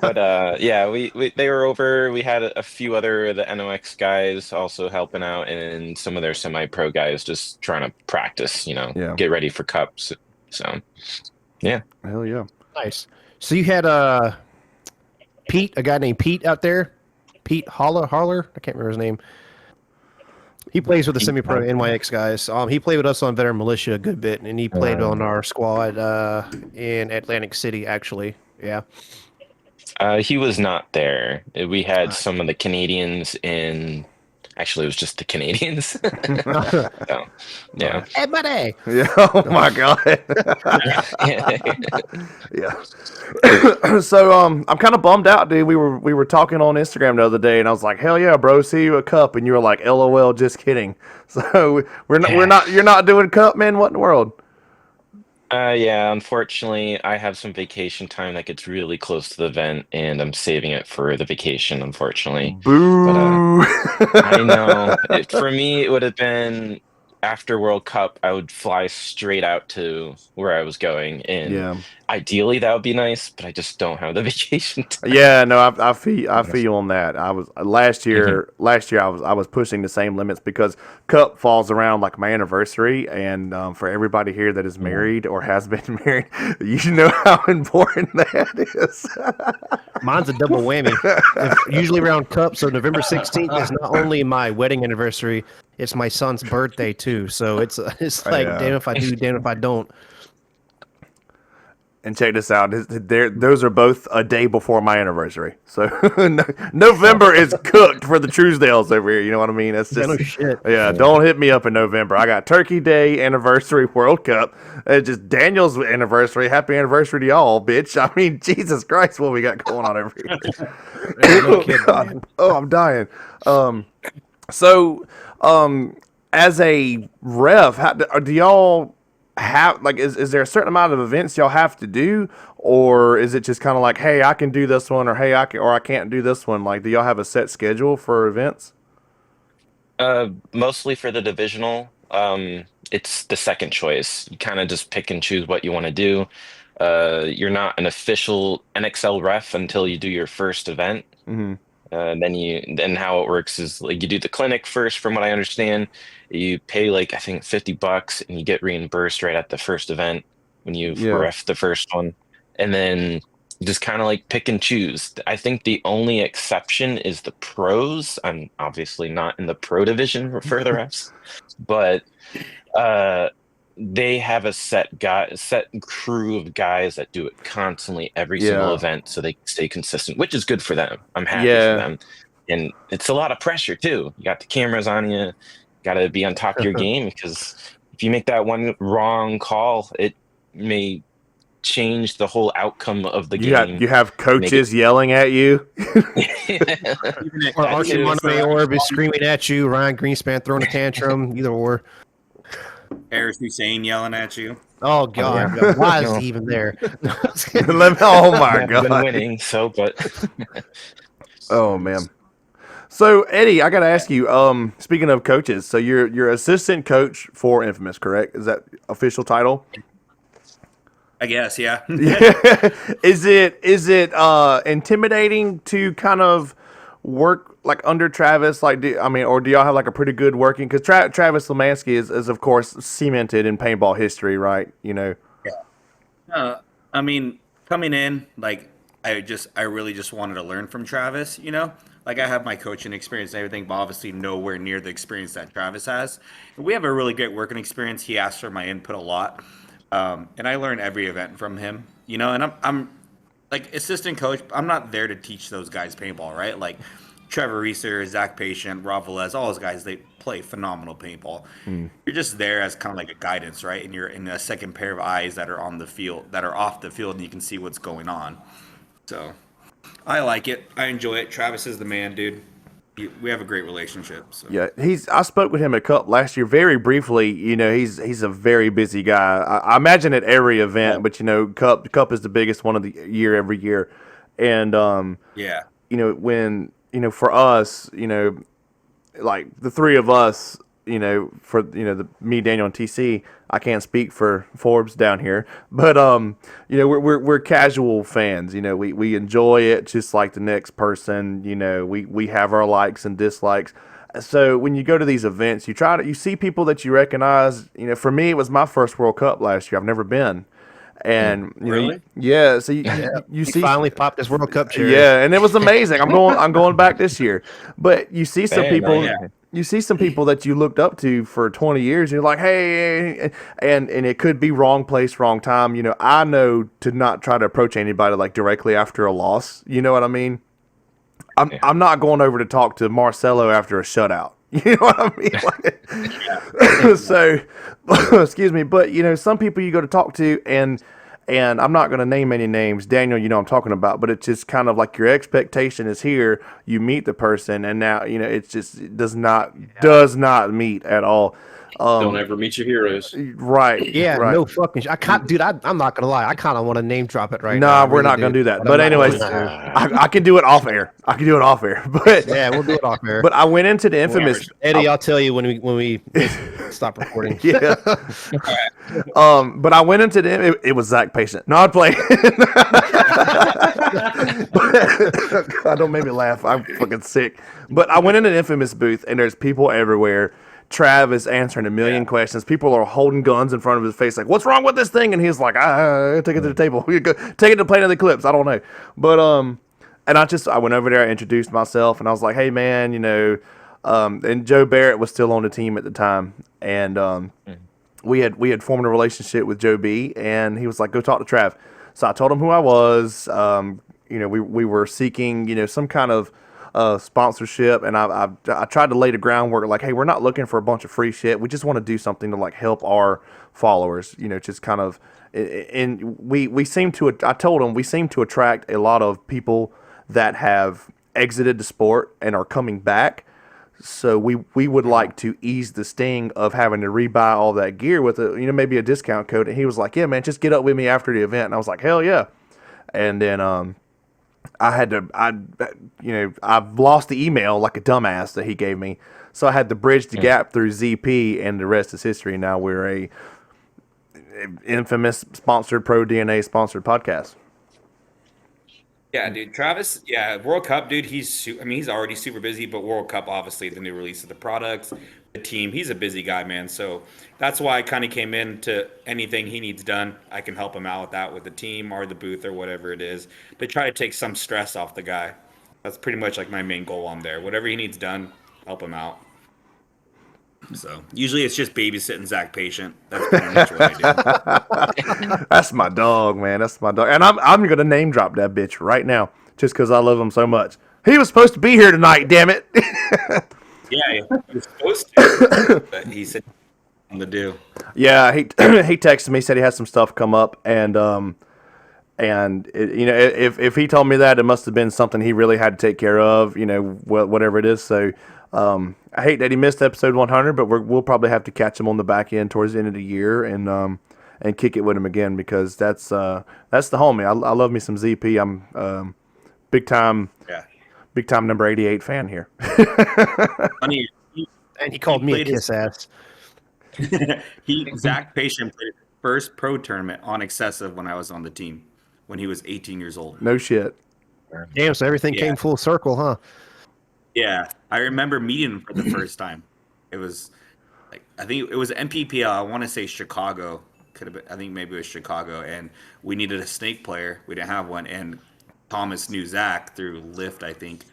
But yeah, we they were over. We had a few other of the NOX guys also helping out, and some of their semi-pro guys just trying to practice. Yeah. Get ready for cups. So, yeah. Hell yeah. Nice. So you had Pete, a guy named Pete out there. Pete Harler. I can't remember his name. He plays with the semi-pro NYX guys. He played with us on Veteran Militia a good bit, and he played on our squad in Atlantic City, actually. Yeah. He was not there. We had some of the Canadians in. Actually, it was just the Canadians. So, yeah. Hey, buddy. Yeah. Oh my god. Yeah. So I'm kind of bummed out, dude. We were talking on Instagram the other day, and I was like, "Hell yeah, bro, see you a cup," and you were like, "LOL, just kidding." So we're not. You're not doing cup, man. What in the world? Yeah, unfortunately, I have some vacation time that gets really close to the event, and I'm saving it for the vacation, unfortunately. Boo. I know. For me, it would have been after World Cup, I would fly straight out to where I was going, and Yeah. ideally that would be nice, but I just don't have the vacation time. Yeah, no, I feel you on that. I was last year. Last year, I was pushing the same limits because Cup falls around like my anniversary, and for everybody here that is married or has been married, you know how important that is. Mine's a double whammy. Usually around Cup, so November 16th is not only my wedding anniversary, it's my son's birthday too. So it's like, Yeah. damn if I do, damn if I don't. And check this out. Those are both a day before my anniversary. So November is cooked for the Truesdales over here. You know what I mean? That's Yeah, no just shit. yeah. Don't hit me up in November. I got Turkey Day, anniversary, World Cup. It's just Daniel's anniversary. Happy anniversary to y'all, bitch. I mean, Jesus Christ, what we got going on over here? No kidding, man. Oh, I'm dying. So, as a ref, do y'all have like is there a certain amount of events y'all have to do, or is it just kind of like, hey, I can do this one, or hey, I can't do this one? Like, do y'all have a set schedule for events? Mostly for the divisional, it's the second choice. You kind of just pick and choose what you want to do. You're not an official NXL ref until you do your first event. Mm-hmm. Then how it works is like you do the clinic first, from what I understand. You pay like I think $50 and you get reimbursed right at the first event when you ref the first one. And then you just kind of like pick and choose. I think the only exception is the pros. I'm obviously not in the pro division for the refs, but they have a set crew of guys that do it constantly every single event, so they can stay consistent, which is good for them. I'm happy for them, and it's a lot of pressure too. You got the cameras on you, got to be on top of your game, because if you make that one wrong call, it may change the whole outcome of the game. You have coaches yelling at you. Or Archie Montemayor is screaming at you. Ryan Greenspan throwing a tantrum. Either or. Harris Hussein yelling at you. Oh God! Why is he even there? Oh my I've God! been winning, so but Oh man. So Eddie, I gotta ask you. Speaking of coaches, so you're assistant coach for Infamous, correct? Is that official title? I guess, yeah. Yeah. Is it intimidating to kind of work like under Travis? Like, or do y'all have like a pretty good working? Because Travis Lemansky is of course cemented in paintball history, right? You know. I mean, coming in, like I really just wanted to learn from Travis, like I have my coaching experience and everything, but obviously nowhere near the experience that Travis has. And we have a really great working experience. He asks for my input a lot, and I learn every event from him. You know, and I'm like assistant coach. I'm not there to teach those guys paintball, right? Like Trevor Reeser, Zach Patient, Rob Velez, all those guys, they play phenomenal paintball. You're just there as kind of like a guidance, right? And you're in a second pair of eyes that are on the field, that are off the field, and you can see what's going on. So I like it. I enjoy it. Travis is the man, dude. We have a great relationship. So. Yeah, I spoke with him at Cup last year very briefly. You know, he's a very busy guy. I imagine at every event, but you know, Cup is the biggest one of the year every year, and Yeah. you know, when you know, for us, you know, like the three of us, you know, for you know, me, Daniel, and TC. I can't speak for Forbes down here, but you know, we're casual fans. You know, we enjoy it just like the next person. You know, we have our likes and dislikes. So when you go to these events, you see people that you recognize. You know, for me, it was my first World Cup last year. I've never been. And you know, Really? yeah. So you He see, finally popped his World Cup cherry. yeah, and it was amazing. I'm going back this year. But you see some Man, people, yeah. you see some people that you looked up to for 20 years. And you're like, hey, and it could be wrong place, wrong time. You know, I know to not try to approach anybody like directly after a loss. You know what I mean? I'm not going over to talk to Marcelo after a shutout. You know what I mean? Like, so, excuse me, but you know, some people you go to talk to, and I'm not going to name any names. Daniel, you know what I'm talking about, but it's just kind of like your expectation is here. You meet the person, and now you know it does not meet at all. Don't ever meet your heroes. Right. Yeah, right. no fucking. I can't, dude. I'm not gonna lie. I kind of want to name drop it right now. Nah, I we're really not gonna do that. I'm But not anyways, going to. I can do it off air. But Yeah, we'll do it off air. but I went into the infamous. Eddie, I'll tell you when we stop recording. Yeah. But I went into it was Zach Patient. No, I'd play. God, don't make me laugh. I'm fucking sick. But I went into the infamous booth, and there's people everywhere. Trav is answering a million questions. People are holding guns in front of his face, like, "What's wrong with this thing?" And he's like, take it to the table. We go take it to Planet of the Eclipse. I don't know, but and I went over there. I introduced myself, and I was like, "Hey, man, you know," and Joe Barrett was still on the team at the time, and we had formed a relationship with Joe B, and he was like, "Go talk to Trav." So I told him who I was. You know, we were seeking, you know, some kind of sponsorship, and I tried to lay the groundwork like, hey, we're not looking for a bunch of free shit. We just want to do something to like help our followers, you know, just kind of. And we seem to. I told them we seem to attract a lot of people that have exited the sport and are coming back. So we would like to ease the sting of having to rebuy all that gear with a, you know, maybe a discount code. And he was like, yeah, man, just get up with me after the event. And I was like, hell yeah. And then I've lost the email like a dumbass that he gave me. So I had to bridge the gap through ZP, and the rest is history. Now we're a infamous sponsored Pro DNA sponsored podcast. Yeah, dude, Travis. Yeah, World Cup, dude. He's already super busy, but World Cup, obviously, the new release of the products, the team. He's a busy guy, man. So that's why I kind of came in to anything he needs done. I can help him out with that, with the team or the booth or whatever it is, to try to take some stress off the guy. That's pretty much like my main goal on there. Whatever he needs done, help him out. So usually it's just babysitting Zach Patient. That's pretty much what I do. That's my dog, man. That's my dog. And I'm gonna name drop that bitch right now, just because I love him so much. He was supposed to be here tonight, damn it. Yeah, he was supposed to, but he said to do. Yeah, he he texted me, said he had some stuff come up, and you know, if he told me that, it must have been something he really had to take care of, you know, whatever it is. So I hate that he missed episode 100, but we'll probably have to catch him on the back end towards the end of the year and kick it with him again, because that's the homie. I love me some ZP. I'm big time number 88 fan here. Funny, And he called me a kiss ass. Zach Patient played his first pro tournament on excessive when I was on the team, when he was 18 years old. No shit. Damn, so everything came full circle, huh? Yeah, I remember meeting him for the first time. It was like, I think it was MPPL. I want to say Chicago. Could have been. I think maybe it was Chicago, and we needed a snake player. We didn't have one, and Thomas knew Zach through Lyft, I think.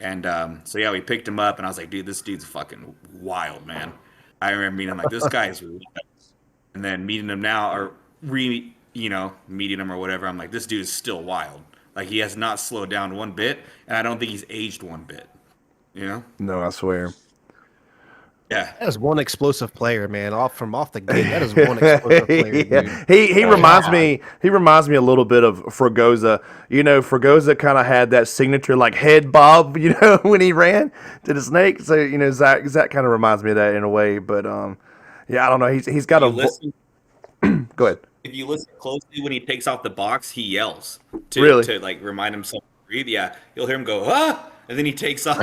And so yeah, we picked him up, and I was like, dude, this dude's fucking wild, man. I remember meeting him like, this guy's wild. And then meeting him now, or meeting him or whatever, I'm like, this dude is still wild. Like, he has not slowed down one bit, and I don't think he's aged one bit. You know? No, I swear. Yeah. That is one explosive player, man. Off the gate, that is one explosive player. Yeah. Dude. He reminds me. He reminds me a little bit of Fragoza. You know, Fragoza kind of had that signature like head bob. You know, when he ran to the snake. So you know, Zach kind of reminds me of that in a way. But yeah, I don't know. He's got a. Go ahead. If you listen closely when he takes off the box, he yells to like remind himself to breathe. Yeah, you'll hear him go ah, and then he takes off.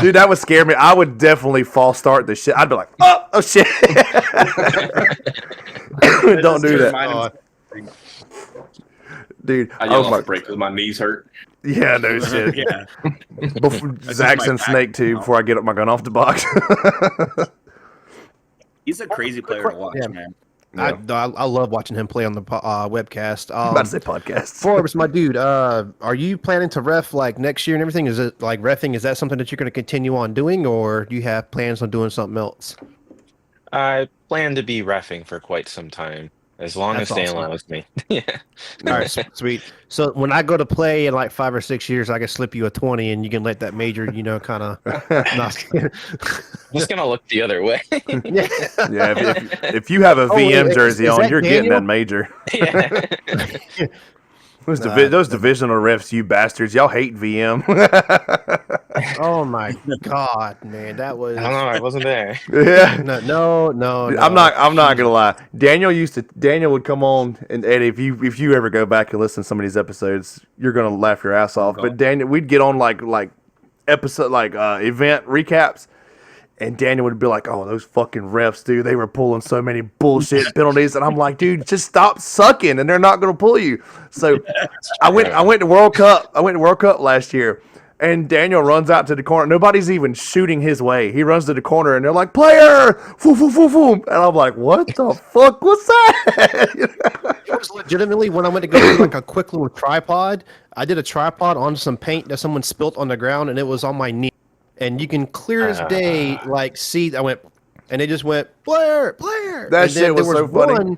Dude, that would scare me. I would definitely false start the shit. I'd be like, oh shit. Don't do that. Dude, I yell off break because my knees hurt. Yeah, no shit. Yeah. Zach's in Snake too before I get up my gun off the box. He's a crazy player to watch, man. I love watching him play on the webcast. I'm about to say podcast. Forbes, my dude, are you planning to ref like next year and everything? Is it like refing? Is that something that you're going to continue on doing, or do you have plans on doing something else? I plan to be reffing for quite some time, as long That's as they awesome. allows me. Yeah. All right, sweet. So when I go to play in like 5 or 6 years, I can slip you a 20, and you can let that major, kind of. Just gonna look the other way. Yeah. Yeah, if you have a VM jersey is on, that you're getting Daniel? that major. Yeah. Those divisional refs, you bastards, y'all hate VM. Oh my God, man, that was. I don't know. I wasn't there. Yeah. No. I'm not gonna lie. Daniel would come on, and Eddie, if you ever go back and listen to some of these episodes, you're gonna laugh your ass off. But Daniel, we'd get on like episode event recaps, and Daniel would be like, "Oh, those fucking refs, dude, they were pulling so many bullshit penalties," and I'm like, "Dude, just stop sucking, and they're not gonna pull you." So I went to World Cup. I went to World Cup last year. And Daniel runs out to the corner. Nobody's even shooting his way. He runs to the corner, and they're like, "Player!" Foo, foo, foo, foo. And I'm like, "What the fuck was that?" It was legitimately when I went to go do like a quick little tripod. I did a tripod on some paint that someone spilt on the ground, and it was on my knee. And you can clear as day like see. I went, and it just went player. That and shit was so funny.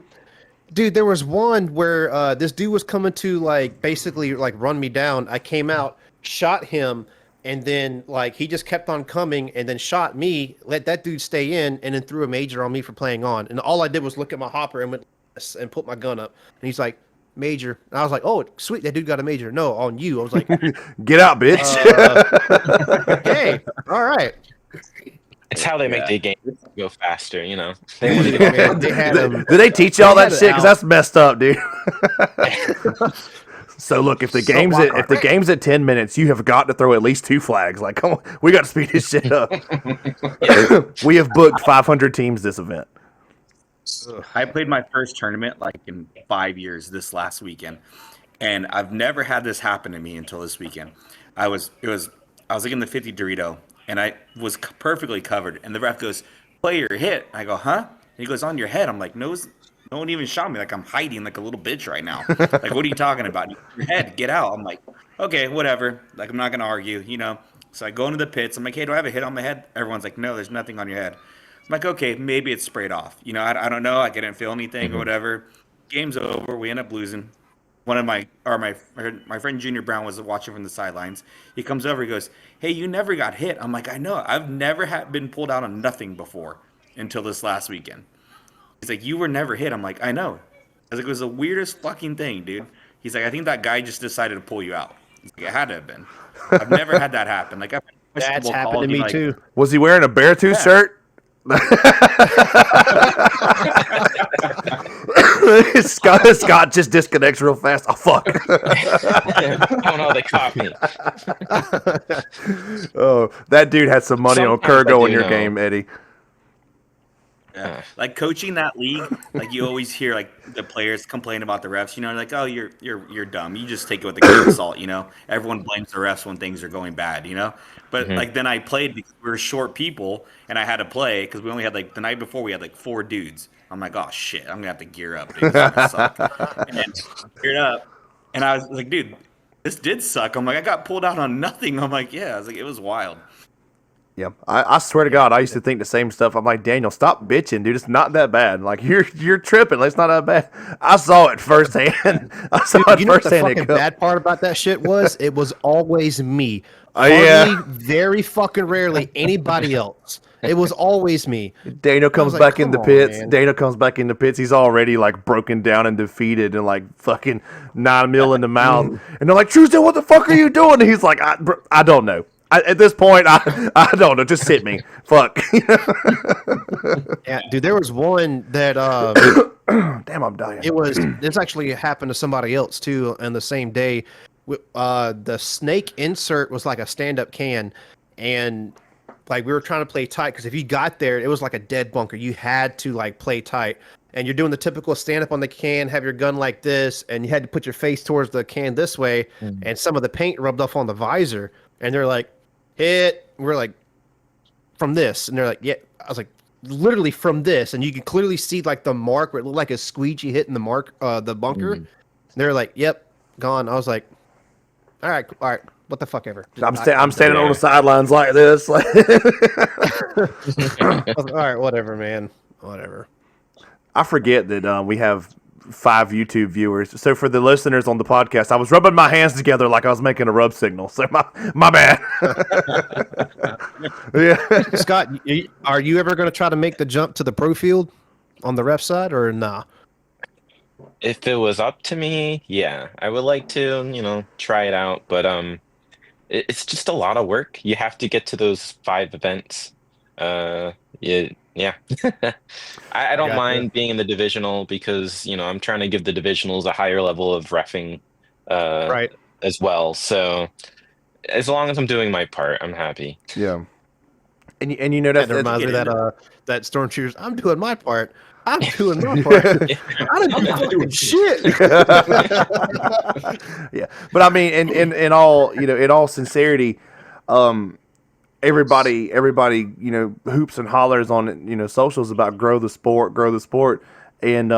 Dude, there was one where this dude was coming to like basically like run me down. I came out, shot him, and then like he just kept on coming and then shot me, let that dude stay in, and then threw a major on me for playing on. And all I did was look at my hopper and went and put my gun up. And he's like, major. And I was like, oh sweet, that dude got a major. No, on you. I was like, "Get out, bitch." okay, all right. It's how they make the game go faster, They Man, want to get they had him. Did they teach y'all They that had shit? it Because out. that's messed up, dude. So look, if the game's at 10 minutes, you have got to throw at least 2 flags. Like, come on, we got to speed this shit up. We have booked 500 teams this event. I played my first tournament like in 5 years this last weekend, and I've never had this happen to me until this weekend. I was like in the 50 Dorito, and I was perfectly covered, and the ref goes, "Player hit." I go, "Huh?" And he goes, "On your head." I'm like, "No one even shot me. Like, I'm hiding like a little bitch right now. Like, what are you talking about? Your head, get out." I'm like, "Okay, whatever." Like, I'm not gonna argue, So I go into the pits. I'm like, "Hey, do I have a hit on my head?" Everyone's like, "No, there's nothing on your head." I'm like, "Okay, maybe it's sprayed off." I don't know. Like, I didn't feel anything or whatever. Game's over. We end up losing. One of my friend Junior Brown was watching from the sidelines. He comes over. He goes, "Hey, you never got hit." I'm like, "I know. I've never been pulled out on nothing before until this last weekend." He's like, "You were never hit." I'm like, "I know." I was like, "It was the weirdest fucking thing, dude." He's like, "I think that guy just decided to pull you out." He's like, "It had to have been." I've never had that happen. Like, I've That's happened to me too. Was he wearing a Beartooth shirt? Scott just disconnects real fast. Oh, fuck. oh no, they caught me. Oh, that dude had some money on Sometimes I Kurgo in do your know. game, Eddie. Yeah. Like coaching that league, like you always hear like the players complain about the refs. Like, "Oh, you're dumb. You just take it with a grain of salt." Everyone blames the refs when things are going bad. But like then I played because we were short people and I had to play because we only had like the night before we had like 4 dudes. I'm like, "Oh shit, I'm gonna have to gear up, dude. It's gonna suck." And geared up. And I was like, dude, this did suck. I'm like, I got pulled out on nothing. I'm like, yeah. I was like, it was wild. Yeah, I swear to God, I used to think the same stuff. I'm like, Daniel, stop bitching, dude. It's not that bad. Like you're tripping. Like, it's not that bad. I saw it firsthand. I saw it You know what the firsthand. fucking bad part about that shit was? It was always me. Yeah. Hardly, very fucking rarely anybody else. It was always me. Daniel comes like, back in the come on, pits. man. Daniel comes back in the pits. He's already like broken down and defeated and like fucking 9 mil in the mouth. And they're like, Truesdale, what the fuck are you doing? And he's like, I don't know. At this point, I don't know. Just hit me. Fuck. Yeah, dude, there was one that Damn, I'm dying. this actually happened to somebody else too on the same day. The snake insert was like a stand-up can, and like we were trying to play tight because if you got there, it was like a dead bunker. You had to like play tight, and you're doing the typical stand-up on the can, have your gun like this, and you had to put your face towards the can this way, and some of the paint rubbed off on the visor, and they're like, hit. We're like, from this, and they're like, yeah. I was like, literally from this, and you can clearly see like the mark where it looked like a squeegee hitting the mark, the bunker. And they're like, yep, gone. I was like, all right, what the fuck ever. I'm standing on the sidelines like this. Like, I was like, all right, whatever, man, whatever. I forget that we have 5 YouTube viewers. So for the listeners on the podcast, I was rubbing my hands together like I was making a rub signal. So my bad. Yeah. Scott, are you ever going to try to make the jump to the pro field on the ref side or nah? If it was up to me, yeah, I would like to, try it out. But it's just a lot of work. You have to get to those 5 events. Yeah. I don't mind being in the divisional because, I'm trying to give the divisionals a higher level of reffing Right. as well. So as long as I'm doing my part, I'm happy. Yeah. And you know that reminds me that Stormtroopers, I'm doing my part. I'm doing my part. I didn't do fucking shit. Yeah. But I mean in all sincerity, everybody, hoops and hollers on socials about grow the sport, and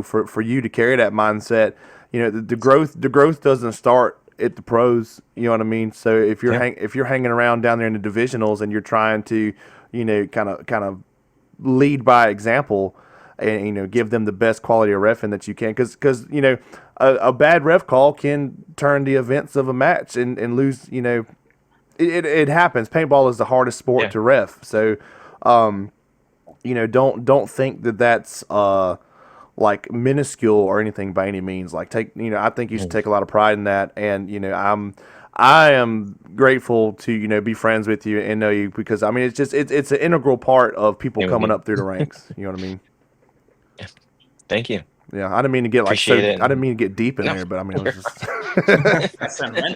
for you to carry that mindset, the growth doesn't start at the pros. You know what I mean? So if you're if you're hanging around down there in the divisionals and you're trying to kind of lead by example and give them the best quality of reffing that you can, because a bad ref call can turn the events of a match and lose. It happens. Paintball is the hardest sport to ref. So, don't think that that's like minuscule or anything by any means. Like I think you should take a lot of pride in that. And I am grateful to be friends with you and know you because I mean it's an integral part of people coming up through the ranks. You know what I mean? Thank you. Yeah, I didn't mean to get I didn't mean to get deep in there, but I mean, it was just.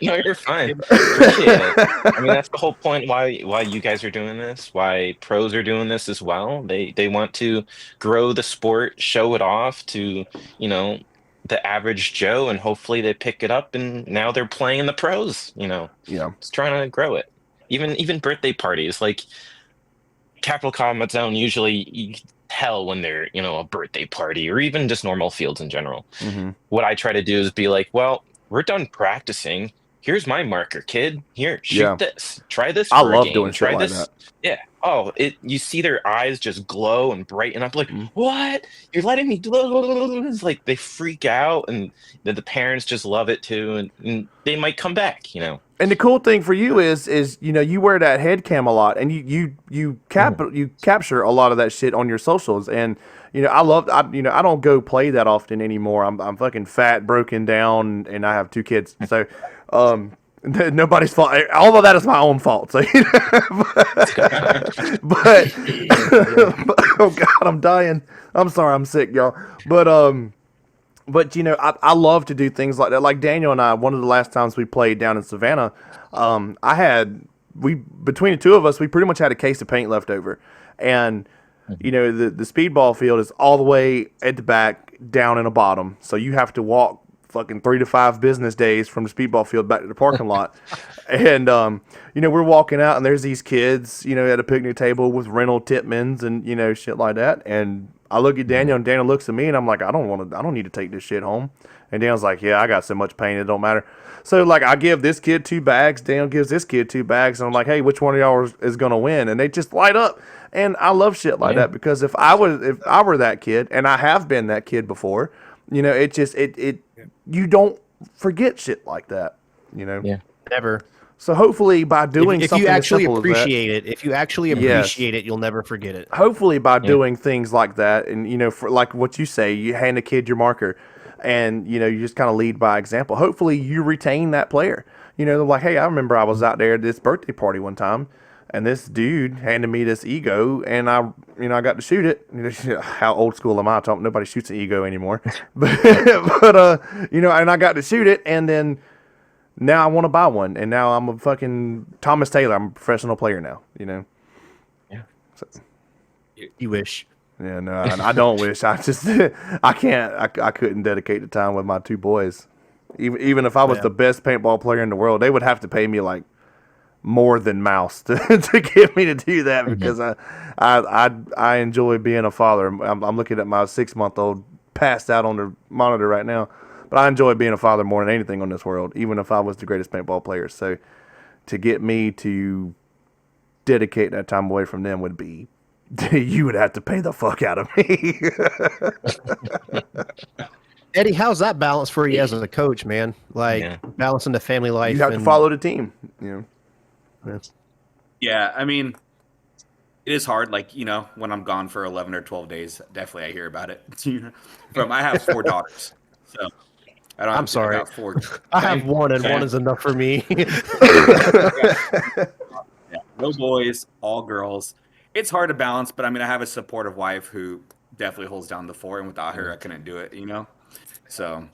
No, you're fine. Appreciate it. I mean, that's the whole point why you guys are doing this, why pros are doing this as well. They want to grow the sport, show it off to the average Joe, and hopefully they pick it up, and now they're playing in the pros. Yeah, it's trying to grow it. Even birthday parties like Capital Combat Zone usually. You tell when they're a birthday party or even just normal fields in general. What I try to do is be like, well, we're done practicing, here's my marker, kid, here, shoot this, try this for I love game. doing try shit this like that. You see their eyes just glow and brighten up like what, you're letting me do it's like they freak out, and the parents just love it too, and they might come back. And the cool thing for you is you wear that head cam a lot, and you capture a lot of that shit on your socials, and I don't go play that often anymore. I'm fucking fat, broken down, and I have 2 kids, so nobody's fault. All of that is my own fault. So, but oh god, I'm dying. I'm sorry, I'm sick, y'all. But I love to do things like that. Like Daniel and I, one of the last times we played down in Savannah, between the 2 of us, we pretty much had a case of paint left over. And, the speedball field is all the way at the back, down in the bottom. So you have to walk fucking 3 to 5 business days from the speedball field back to the parking lot. And, we're walking out and there's these kids, at a picnic table with rental Titmans and, shit like that. And I look at Daniel, and Daniel looks at me, and I'm like, I don't need to take this shit home. And Daniel's like, yeah, I got so much pain, it don't matter. So like, I give this kid 2 bags, Daniel gives this kid 2 bags, and I'm like, hey, which one of y'all is gonna win? And they just light up. And I love shit like that, because if I were that kid, and I have been that kid before, you know, you don't forget shit like that, you know. Yeah. Never. So hopefully by doing If something you actually as simple appreciate as that, it, if you actually appreciate it, you'll never forget it. hopefully by doing things like that, and you know, for like what you say, you hand a kid your marker, and you know, you just kind of lead by example. Hopefully you retain that player. You know, like, hey, I remember I was out there at this birthday party one time, and this dude handed me this ego, and I got to shoot it. You know, how old school am I? Nobody shoots an ego anymore, but you know, and I got to shoot it, and then now I want to buy one, and now I'm a fucking Thomas Taylor. I'm a professional player now. You know. Yeah. So, You wish. yeah, no, I don't wish. I just, I can't. I couldn't dedicate the time with my 2 boys. Even if I was the best paintball player in the world, they would have to pay me like more than Mouse to get me to do that, because I enjoy being a father. I'm looking at my 6-month-old passed out on the monitor right now, but I enjoy being a father more than anything on this world, even if I was the greatest paintball player. So to get me to dedicate that time away from them would be, you would have to pay the fuck out of me. Eddie, how's that balance for you as a coach, man? Like balancing the family life. You have to follow the team, you know. Yeah, I mean, it is hard. Like, you know, when I'm gone for 11 or 12 days, definitely I hear about it. I have 4 daughters, so I don't. I'm sorry. I got 4. I have 1, and 1 is enough for me. Yeah, no boys, all girls. It's hard to balance, but I mean, I have a supportive wife who definitely holds down the fort, and without her, I couldn't do it. You know, so.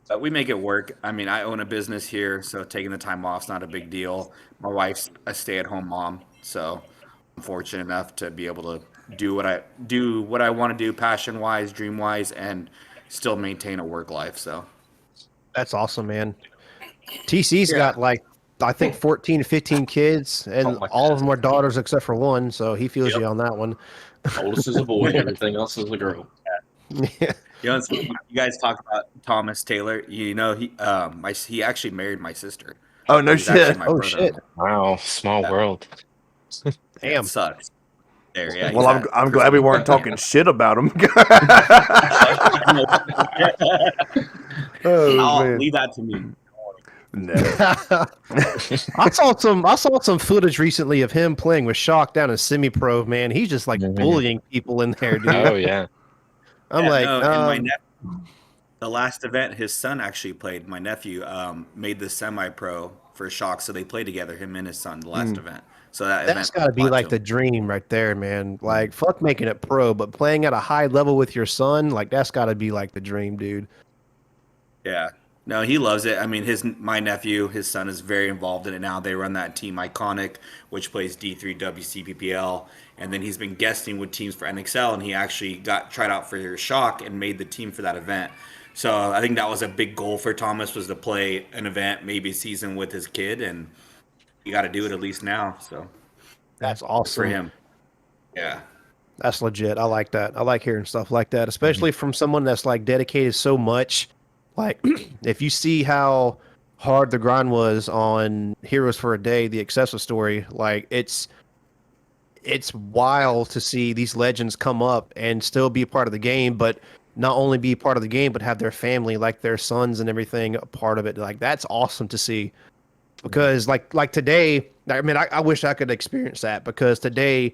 But we make it work. I mean, I own a business here, so taking the time off is not a big deal. My wife's a stay-at-home mom, so I'm fortunate enough to be able to do what I want to do, passion-wise, dream-wise, and still maintain a work life. So That's awesome, man. TC's got like, I think 14, 15 kids, and like all that. of them are daughters except for 1, so he feels you on that one. Oldest is a boy, everything else is a girl. Yeah. you know, you guys talk about Thomas Taylor. You know, he actually married my sister. Oh, no He's actually shit. my Oh, brother-in-law. shit. Wow, small world. Damn. It sucks. There, yeah. Well, I'm glad we weren't talking shit about him. Oh, I'll man. leave that to me. No. I saw some footage recently of him playing with Shock down in semi-pro. Man, he's just like bullying people in there, dude. Oh yeah. I'm like, no, and my nephew, the last event, his son actually played. My nephew made the semi-pro for Shock, so they played together, him and his son, the last event. So that's got to be like the dream right there, man. Like, fuck making it pro, but playing at a high level with your son, like that's got to be like the dream, dude. Yeah. No, he loves it. I mean, my nephew, his son is very involved in it now. They run that team Iconic, which plays D3 WCPPL, and then he's been guesting with teams for NXL, and he actually got tried out for Shock and made the team for that event. So I think that was a big goal for Thomas, was to play an event, maybe a season with his kid, and you got to do it at least now. So That's awesome for him. Yeah. That's legit. I like that. I like hearing stuff like that, especially from someone that's like dedicated so much. Like, if you see how hard the grind was on Heroes for a Day, the excessive story, like it's wild to see these legends come up and still be a part of the game, but not only be part of the game, but have their family, like their sons and everything, a part of it. Like, that's awesome to see. Because like today, I mean, I wish I could experience that, because today,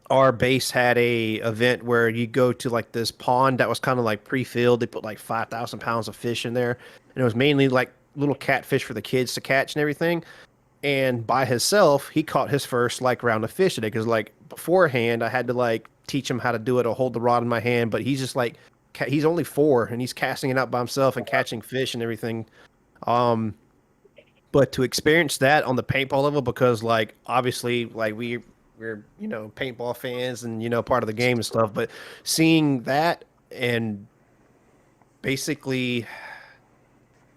our base had a event where you go to like this pond that was kind of like pre-filled. They put like 5,000 pounds of fish in there, and it was mainly like little catfish for the kids to catch and everything. And by himself, he caught his first like round of fish today, because like beforehand I had to like teach him how to do it or hold the rod in my hand, but he's just like, he's only 4 and he's casting it out by himself and catching fish and everything. But to experience that on the paintball level, because like obviously like we're paintball fans and part of the game and stuff, but seeing that and basically,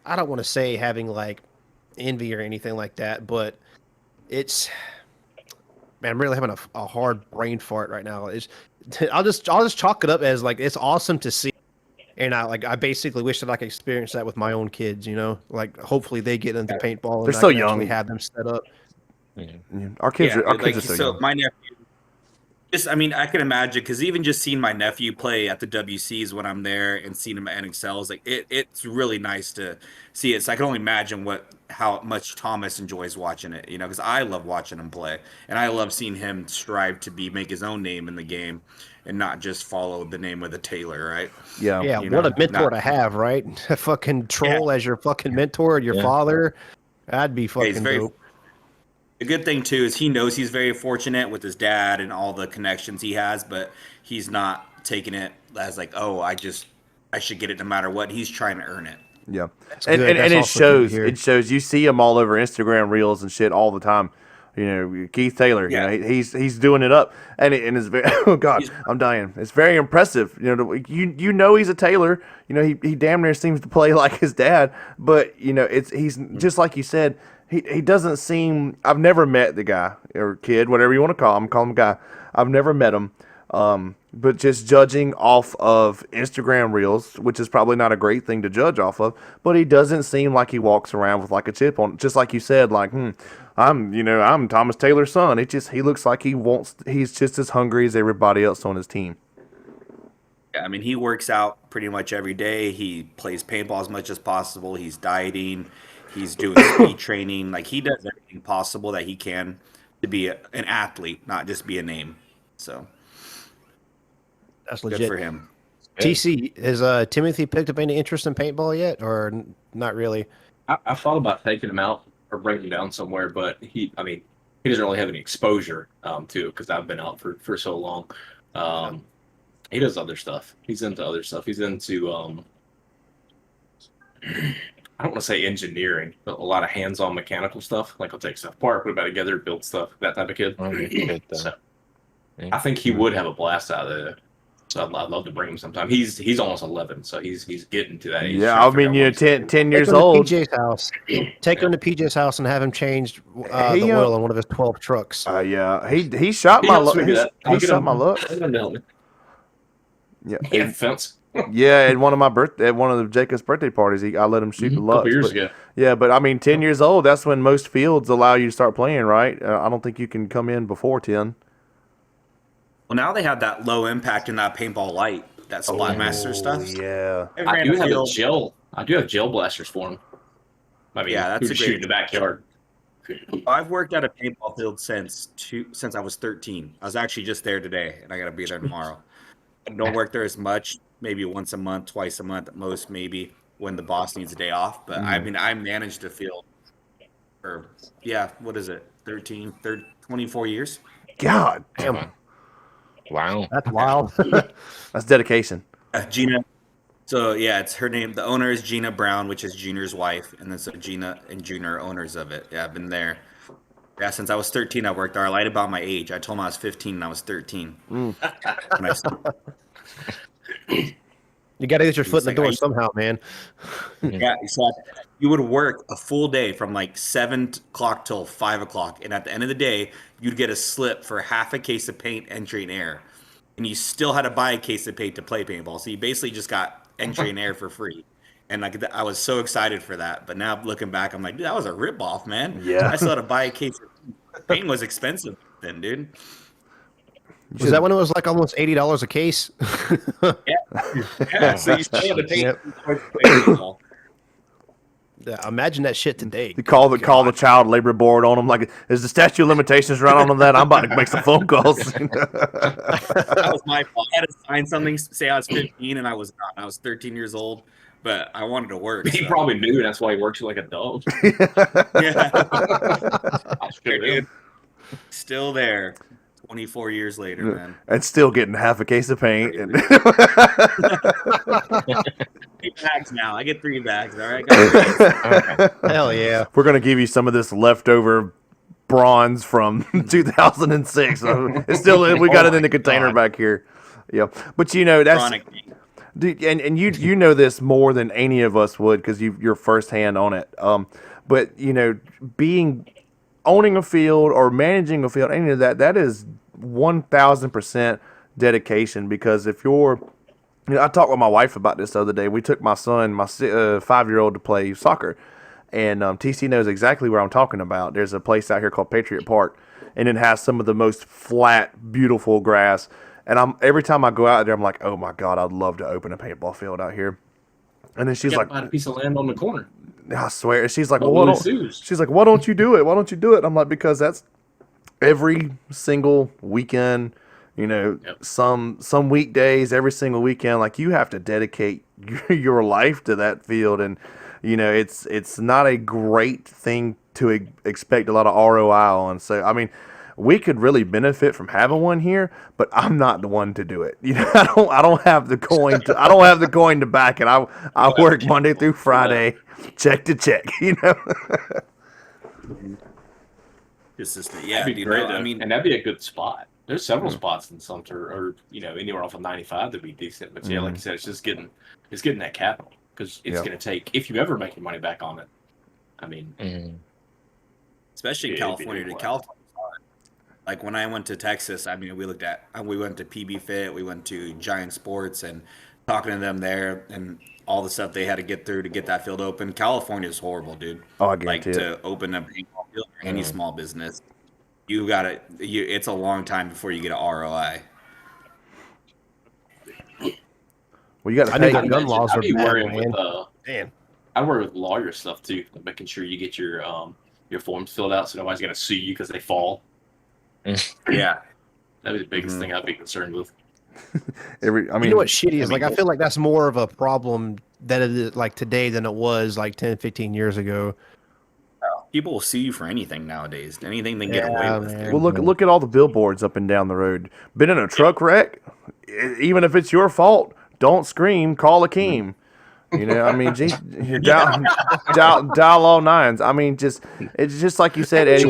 I don't want to say having like envy or anything like that, but it's man, I'm really having a hard brain fart right now. I'll just chalk it up as like it's awesome to see, and I basically wish that I could experience that with my own kids. You know, like hopefully they get into paintball and They're I so can actually young. have them set up. Yeah. Yeah, our kids Yeah, are dude, so so young. my nephew. Just, I mean, I can imagine because even just seeing my nephew play at the WCs when I'm there and seeing him at NXL is like it's really nice to see it. So I can only imagine how much Thomas enjoys watching it, you know, because I love watching him play and I love seeing him strive to make his own name in the game and not just follow the name of the Taylor, right? Yeah. Yeah, You what a know, mentor not to have, right? A fucking troll as your fucking mentor, your Yeah. father. That'd be yeah, he's fucking very. dope. The good thing too is he knows he's very fortunate with his dad and all the connections he has, but he's not taking it as like, oh, I should get it no matter what. He's trying to earn it. Yeah, That's and good. and, That's and it also good to shows. hear. It shows. You see him all over Instagram reels and shit all the time. You know, Keith Taylor. Yeah. You know, he's doing it up, and it's very. Oh God, I'm dying. It's very impressive. You know, you know he's a Taylor. You know, he damn near seems to play like his dad. But you know, he's just like you said. He doesn't seem. I've never met the guy or kid, whatever you want to call him. Call him guy. I've never met him. But just judging off of Instagram reels, which is probably not a great thing to judge off of, but he doesn't seem like he walks around with like a chip on. Just like you said, like, I'm Thomas Taylor's son. He looks like he's just as hungry as everybody else on his team. Yeah, I mean, he works out pretty much every day. He plays paintball as much as possible. He's dieting. He's doing speed training. Like he does everything possible that he can to be an athlete, not just be a name. So That's good legit. for him. TC, has Timothy picked up any interest in paintball yet, or not really? I thought about taking him out or bringing him down somewhere, but he doesn't really have any exposure to it because I've been out for so long. He does other stuff. He's into other stuff. He's into I don't want to say engineering, but a lot of hands-on mechanical stuff. Like he'll take stuff apart, put it back together, build stuff. That type of kid. Good, So, I think he would have a blast out of it. So I'd love to bring him sometime. He's almost 11, so he's getting to that age. Yeah, I mean, you know, 10 years Take him to old. PJ's house. Take him to PJ's house and have him change the He, oil on one of his 12 trucks. Yeah, he shot He my helps luck. me do that. He shot my luck. Yeah, Yeah, fence. yeah. At one of Jacob's birthday parties, I let him shoot the A luck. couple years ago. Yeah, but I mean, 10 years old. That's when most fields allow you to start playing, right? I don't think you can come in before 10. Well, now they have that low impact in that paintball light, that Splatmaster stuff. Yeah. I ran a field. I do have gel blasters for him. I mean, Yeah, that's we a shoot great- in the backyard. I've worked at a paintball field since I was 13. I was actually just there today, and I got to be there tomorrow. I don't work there as much, maybe once a month, twice a month at most, maybe when the boss needs a day off. But I mean, I managed the field for, what is it, 24 years? God, Damn, Wow. that's wild. that's dedication. Gina. So yeah, it's her name. The owner is Gina Brown, which is Junior's wife, and then so Gina and Junior are owners of it. Yeah, I've been there. Yeah, since I was 13, I worked there. I lied about my age. I told them I was 15 and I was 13. When You got to get your foot in the like, door I- somehow, man. Yeah, so you would work a full day from like 7 o'clock till 5 o'clock, and at the end of the day, you'd get a slip for half a case of paint, entry, and air, and you still had to buy a case of paint to play paintball. So you basically just got entry and air for free, and like I was so excited for that. But now looking back, I'm like, dude, that was a ripoff, man. Yeah. I still had to buy a case. Paint was expensive then, dude. Was that when it was like almost $80 a case? Yeah, so you still had to pay. Yep. Paintball. Yeah, imagine that shit today. You call the child labor board on them. Like, is the statute of limitations right on that? I'm about to make some phone calls. That was my fault. I had to sign something, say I was 15, and I was not. I was 13 years old, but I wanted to work. He so. probably knew. That's why he works you like a dog. Yeah. I sure Dude, still there 24 years later, man. And still getting half a case of paint. And 3 bags now. I get 3 bags. All right. Got Hell yeah. We're gonna give you some of this leftover bronze from 2006. It's still we got it in the container back here. Yeah, but you know that's chronic. dude, and you know this more than any of us would because you're firsthand on it. But you know, being owning a field or managing a field, any of that, that is 1,000% dedication. Because if you're, I talked with my wife about this the other day. We took my son, my 5-year-old, to play soccer, and TC knows exactly where I'm talking about. There's a place out here called Patriot Park, and it has some of the most flat, beautiful grass. And every time I go out there, I'm like, oh my God, I'd love to open a paintball field out here. And then she's like, buy a piece of land on the corner. I swear. She's like, Well, she's like, why don't you do it? Why don't you do it? I'm like, because that's every single weekend, some weekdays, every single weekend, like you have to dedicate your life to that field. And, it's not a great thing to expect a lot of ROI on. So, I mean, we could really benefit from having one here, but I'm not the one to do it. I don't have the coin to back it. I work Monday through Friday, check to check, Consistent. Yeah, that'd be great. I mean, and that'd be a good spot. There's several spots in Sumter, or anywhere off of 95 that'd be decent. But yeah, like you said, it's getting that capital, because it's going to take, if you ever make your money back on it. I mean, especially in California. California, like when I went to Texas, I mean, we went to PB Fit, we went to Giant Sports, and talking to them there, and all the stuff they had to get through to get that field open. California is horrible, dude. Oh, I guarantee it. To open a paintball field or any small business, it's a long time before you get an ROI. Well, you got to pay. Their gun laws are bad, man. Damn. I worry with lawyer stuff too, making sure you get your forms filled out so nobody's gonna sue you because they fall. Yeah, that'd be the biggest thing I'd be concerned with. You know what's shitty is, I feel like that's more of a problem that it is like today than it was like 10, 15 years ago. People will sue you for anything nowadays. Anything they get away with. Well, look at all the billboards up and down the road. Been in a truck wreck? Even if it's your fault, don't scream. Call Akeem. I mean, dial all nines. I mean, it's just like you said, Eddie.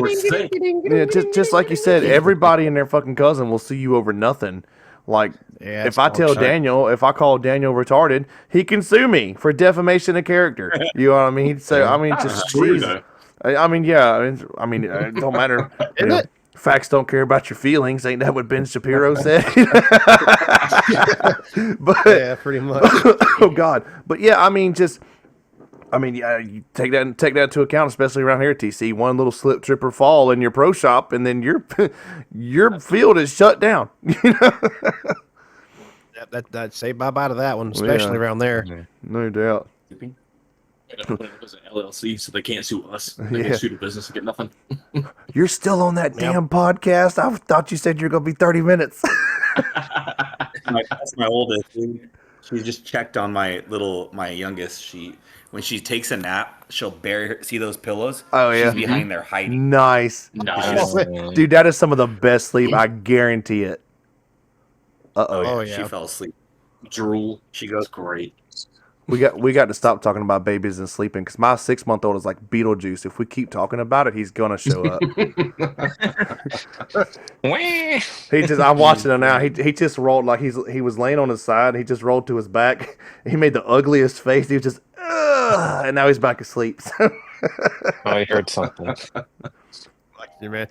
Just like you said, everybody and their fucking cousin will sue you over nothing. Like, if I call Daniel retarded, he can sue me for defamation of character. You know what I mean? So, I mean, just true, though. I mean, yeah. I mean, it don't matter. Facts don't care about your feelings. Ain't that what Ben Shapiro said? But yeah, pretty much. Oh God. But yeah, I mean, yeah, you take that into account, especially around here at TC. One little slip, trip, or fall in your pro shop, and then your field is shut down. That say bye-bye to that one, especially around there. No doubt. It was an LLC, so they can't sue us. They can sue the business and get nothing. You're still on that damn podcast? I thought you said you're going to be 30 minutes. That's my oldest. She just checked on my youngest. When she takes a nap, she'll see those pillows? Oh, yeah. She's behind there hiding. Nice. Dude, that is some of the best sleep. I guarantee it. Oh, yeah. She fell asleep. Drool. She goes, great. We got to stop talking about babies and sleeping, because my 6-month-old is like Beetlejuice. If we keep talking about it, he's gonna show up. I'm watching him now. He just rolled like he was laying on his side. He just rolled to his back. He made the ugliest face. He was just, and now he's back asleep. I heard something. You man.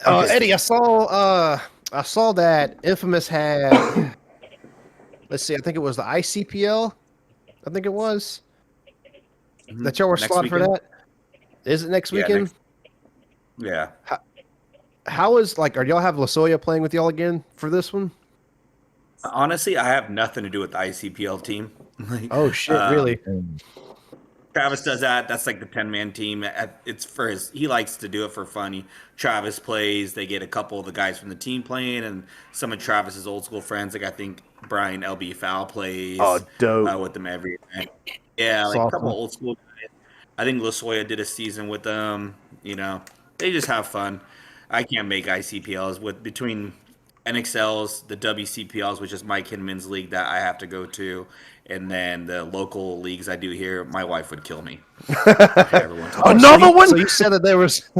Eddie, I saw that Infamous had. Let's see. I think it was the ICPL. I think it was. That y'all were slotted for that. Is it next weekend? Yeah. How is are y'all have Lasoya playing with y'all again for this one? Honestly, I have nothing to do with the ICPL team. Oh shit! Really? Travis does that. That's like the 10-man team. It's for he likes to do it for fun. Travis plays. They get a couple of the guys from the team playing, and some of Travis's old school friends. Like I think Brian LB Fowl plays. Oh, dope. With them every event. Yeah, like a couple of old school guys. I think Lasoya did a season with them. They just have fun. I can't make ICPLs between NXLs, the WCPLs, which is Mike Hinman's league that I have to go to, and then the local leagues I do here. My wife would kill me. Another one. So you said that there was.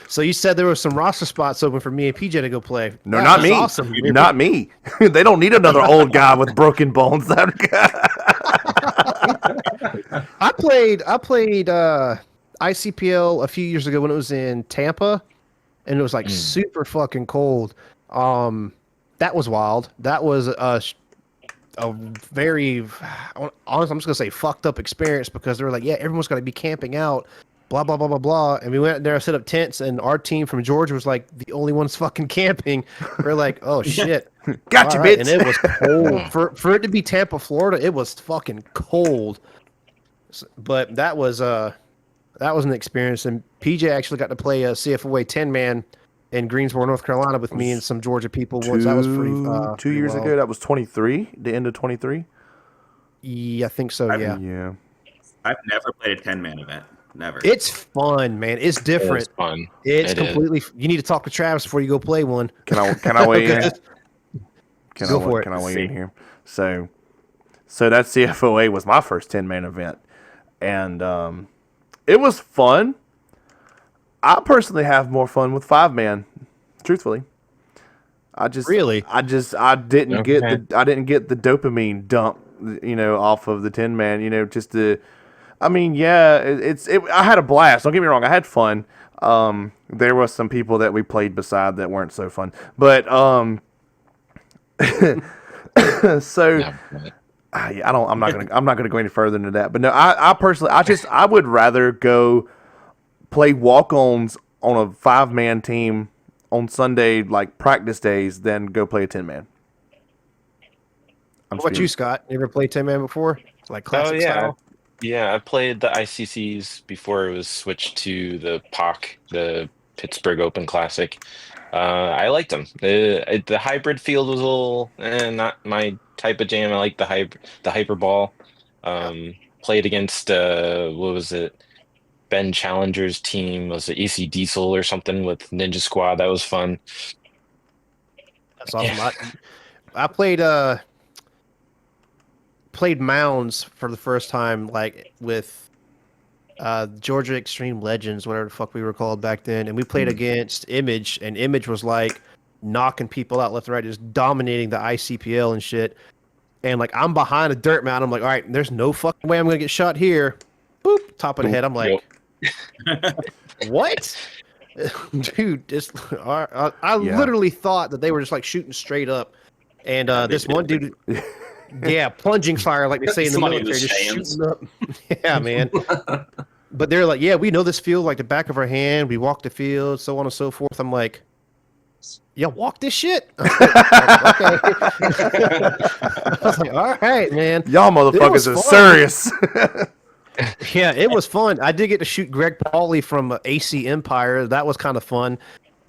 So you said there was some roster spots open for me and PJ to go play. No, not me. Awesome. Not me. They don't need another old guy with broken bones. ICPL a few years ago when it was in Tampa, and it was like super fucking cold. That was wild. That was a very honest. I'm just gonna say fucked up experience because they were like, yeah, everyone's gonna be camping out, blah blah blah blah blah. And we went there, set up tents, and our team from Georgia was like the only ones fucking camping. We're like, oh shit, Gotcha, all right. bitch. And it was cold for it to be Tampa, Florida. It was fucking cold. But that was an experience, and PJ actually got to play a CFOA 10-man in Greensboro, North Carolina, with me and some Georgia people once. That was pretty. 2 years wild. ago. That was 23. The end of 23. Yeah, I think so. Yeah. Yeah. I've never played a 10-man event. Never. It's fun, man. It's different. It's fun. It's It is. completely. You need to talk to Travis before you go play one. Can I weigh in? Go for it. Can I weigh in here? So that CFOA was my first 10-man event, and it was fun. I personally have more fun with 5-man, truthfully. I didn't Okay. get the dopamine dump, off of the 10-man, just the. I mean, yeah, I had a blast. Don't get me wrong, I had fun. There was some people that we played beside that weren't so fun, but so. Yeah, but- I'm not gonna go any further into that. But no, I personally, I would rather go play walk-ons on a 5-man team on Sunday, like practice days, than go play a 10-man. What about you, Scott? You ever played 10-man before? Like classic style? Yeah, I played the ICCs before it was switched to the POC, the Pittsburgh Open Classic. I liked them. The hybrid field was a little not my type of jam. I like the hyper ball. Played against what was it? Ben Challenger's team. Was it AC Diesel or something with Ninja Squad? That was fun. That's awesome. Yeah. I played Mounds for the first time, like with Georgia Extreme Legends, whatever the fuck we were called back then, and we played against Image, and Image was like knocking people out left and right, just dominating the ICPL and shit. And like I'm behind a dirt mound, I'm like, all right, there's no fucking way I'm gonna get shot here. Boop, top of the head. I'm like, what? Dude, I literally thought that they were just like shooting straight up. And this one dude, yeah, plunging fire, like they say in the Somebody in the military, just stands. shooting up. Yeah, man. But they're like, yeah, we know this field like the back of our hand. We walk the field, so on and so forth. I'm like, yeah, walk this shit. Okay. I was like, all right, man. Y'all motherfuckers are serious. Yeah, it was fun. I did get to shoot Greg Pauly from AC Empire. That was kind of fun.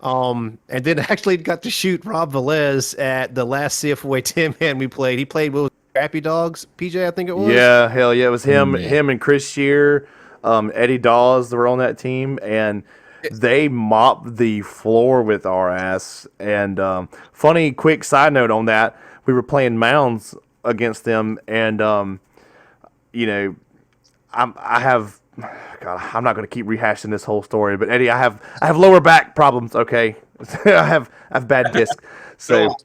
And then actually got to shoot Rob Velez at the last CFOA 10-man we played. He played, what was it, Crappy Dogs, PJ, I think it was? Yeah, hell yeah. It was him and Chris Shear, Eddie Dawes were on that team, and they mopped the floor with our ass. And funny quick side note on that, we were playing Mounds against them, and I'm not going to keep rehashing this whole story, but Eddie, I have lower back problems. Okay, I have bad disc. So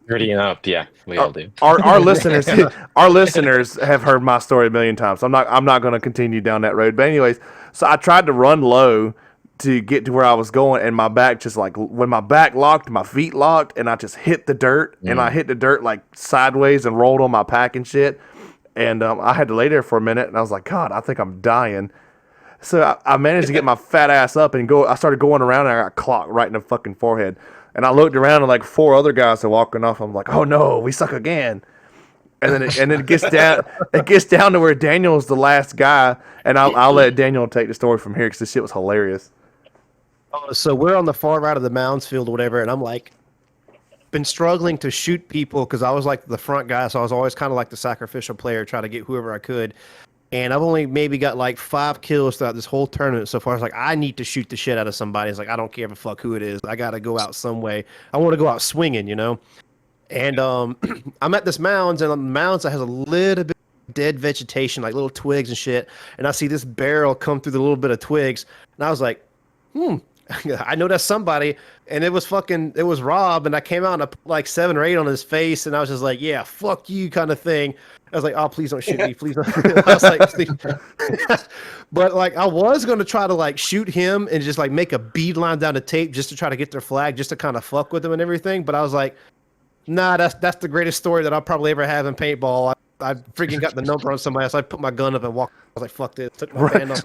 Dirty and up, yeah, we all do. our listeners have heard my story a million times. So I'm not going to continue down that road. But anyways, so I tried to run low to get to where I was going, and my back just like when my back locked, my feet locked, and I just hit the dirt, and I hit the dirt like sideways and rolled on my pack and shit. And I had to lay there for a minute, and I was like, God, I think I'm dying. So I managed to get my fat ass up and go. I started going around, and I got clocked right in the fucking forehead. And I looked around, and like 4 other guys are walking off. I'm like, oh no, we suck again. And then it gets down. It gets down to where Daniel's the last guy, and I'll let Daniel take the story from here because this shit was hilarious. So we're on the far right of the Mounds field or whatever, and I'm like, been struggling to shoot people because I was like the front guy, so I was always kind of like the sacrificial player, trying to get whoever I could. And I've only maybe got like 5 kills throughout this whole tournament so far. It's like, I need to shoot the shit out of somebody. It's like, I don't care a fuck who it is. I got to go out some way. I want to go out swinging, And I'm at this Mounds, and on the Mounds, it has a little bit of dead vegetation, like little twigs and shit. And I see this barrel come through the little bit of twigs. And I was like, I know that's somebody, and it was Rob, and I came out and I put like 7 or 8 on his face, and I was just like, yeah, fuck you kind of thing. I was like, oh, please don't shoot me, please don't. I was like, but like I was gonna try to like shoot him and just like make a beeline down the tape just to try to get their flag, just to kind of fuck with them and everything. But I was like, nah, that's the greatest story that I'll probably ever have in paintball. I freaking got the number on somebody else. I put my gun up and walked. I was like, fuck this. Took my band off.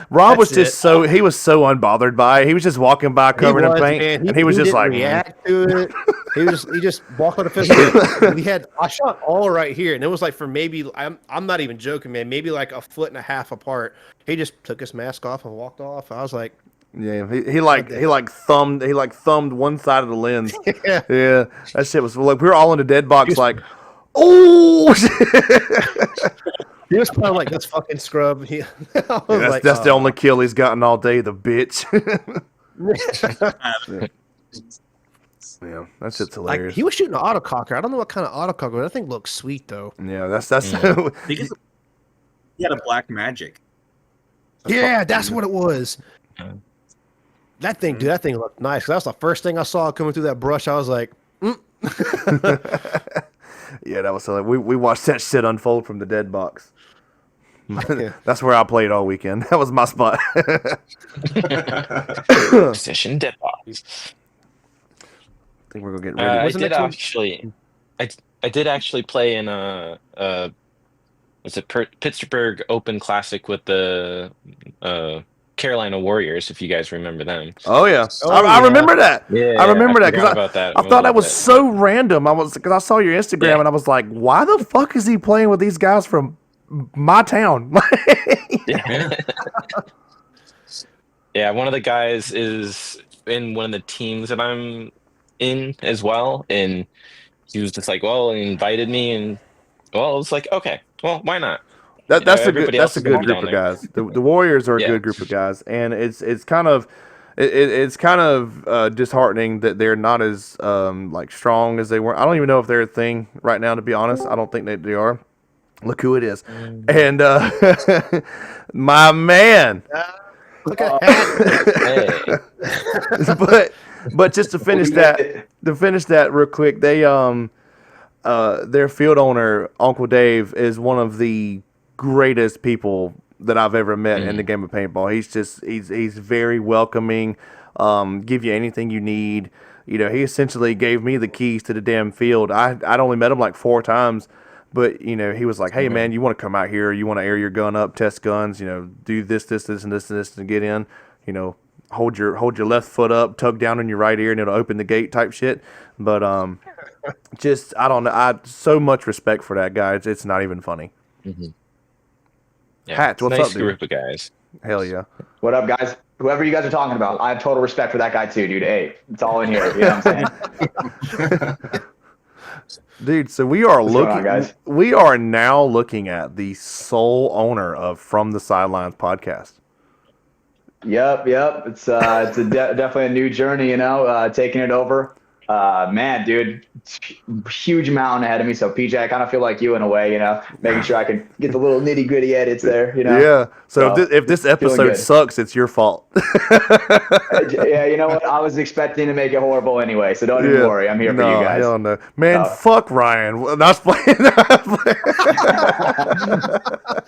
Rob was just he was so unbothered by it. He was just walking by covered in paint, and he was just like, react to it. He just walked on the fence. I shot all right here, and it was like for maybe I'm not even joking, man. Maybe like a foot and a half apart. He just took his mask off and walked off. I was like, yeah, he thumbed one side of the lens. Yeah, that shit was like we were all in the dead box, like, oh. He was probably like, "That's fucking scrub." That's the only kill he's gotten all day, the bitch. Yeah, that shit's hilarious. Like, he was shooting an autococker. I don't know what kind of autococker, but that thing looks sweet though. Yeah, that's. Because he had a black magic. That's what it was. That thing, dude, that thing looked nice. 'Cause that was the first thing I saw coming through that brush. I was like, yeah, that was so. We watched that shit unfold from the dead box. That's where I played all weekend. That was my spot. Session dead box. I think we're gonna get ready. I did actually play in was it Pittsburgh Open Classic with the Carolina Warriors, if you guys remember them. Oh yeah, I remember that. Yeah, I remember that because I thought that was bit. so random. Because I saw your Instagram and I was like, why the fuck is he playing with these guys from my town? Yeah, one of the guys is in one of the teams that I'm in as well, and he was just like, well, he invited me, and well, it's like, okay, well, why not? That's a good group of guys. The Warriors are a good group of guys, and it's kind of disheartening that they're not as like strong as they were. I don't even know if they're a thing right now, to be honest. I don't think they are. Look who it is, and my man. Look at that. But just to finish that real quick, they their field owner, Uncle Dave, is one of the greatest people that I've ever met in the game of paintball. He's very welcoming, give you anything you need. You know, he essentially gave me the keys to the damn field. I'd only met him like 4 times, but you know, he was like, "Hey man, you want to come out here? You want to air your gun up, test guns? You know, do this, and this to get in. You know, hold your left foot up, tug down on your right ear, and it'll open the gate type shit." But just I don't know. I so much respect for that guy. It's not even funny. Mm-hmm. Yeah, Hatch, what's nice up, dude? group of guys. Hell yeah. What up, guys? Whoever you guys are talking about, I have total respect for that guy too, dude. Hey, it's all in here. You know what I'm saying? Dude, so we are What's going on, guys? We are now looking at the sole owner of From the Sidelines podcast. Yep. It's definitely a new journey, you know, taking it over. Man, dude, huge mountain ahead of me. So PJ, I kind of feel like you in a way, you know, making sure I can get the little nitty gritty edits there, you know? Yeah. So if this episode sucks, it's your fault. Yeah. You know what? I was expecting to make it horrible anyway. So don't even worry. I'm here for you guys. Hell no. Man, fuck Ryan. Not playing.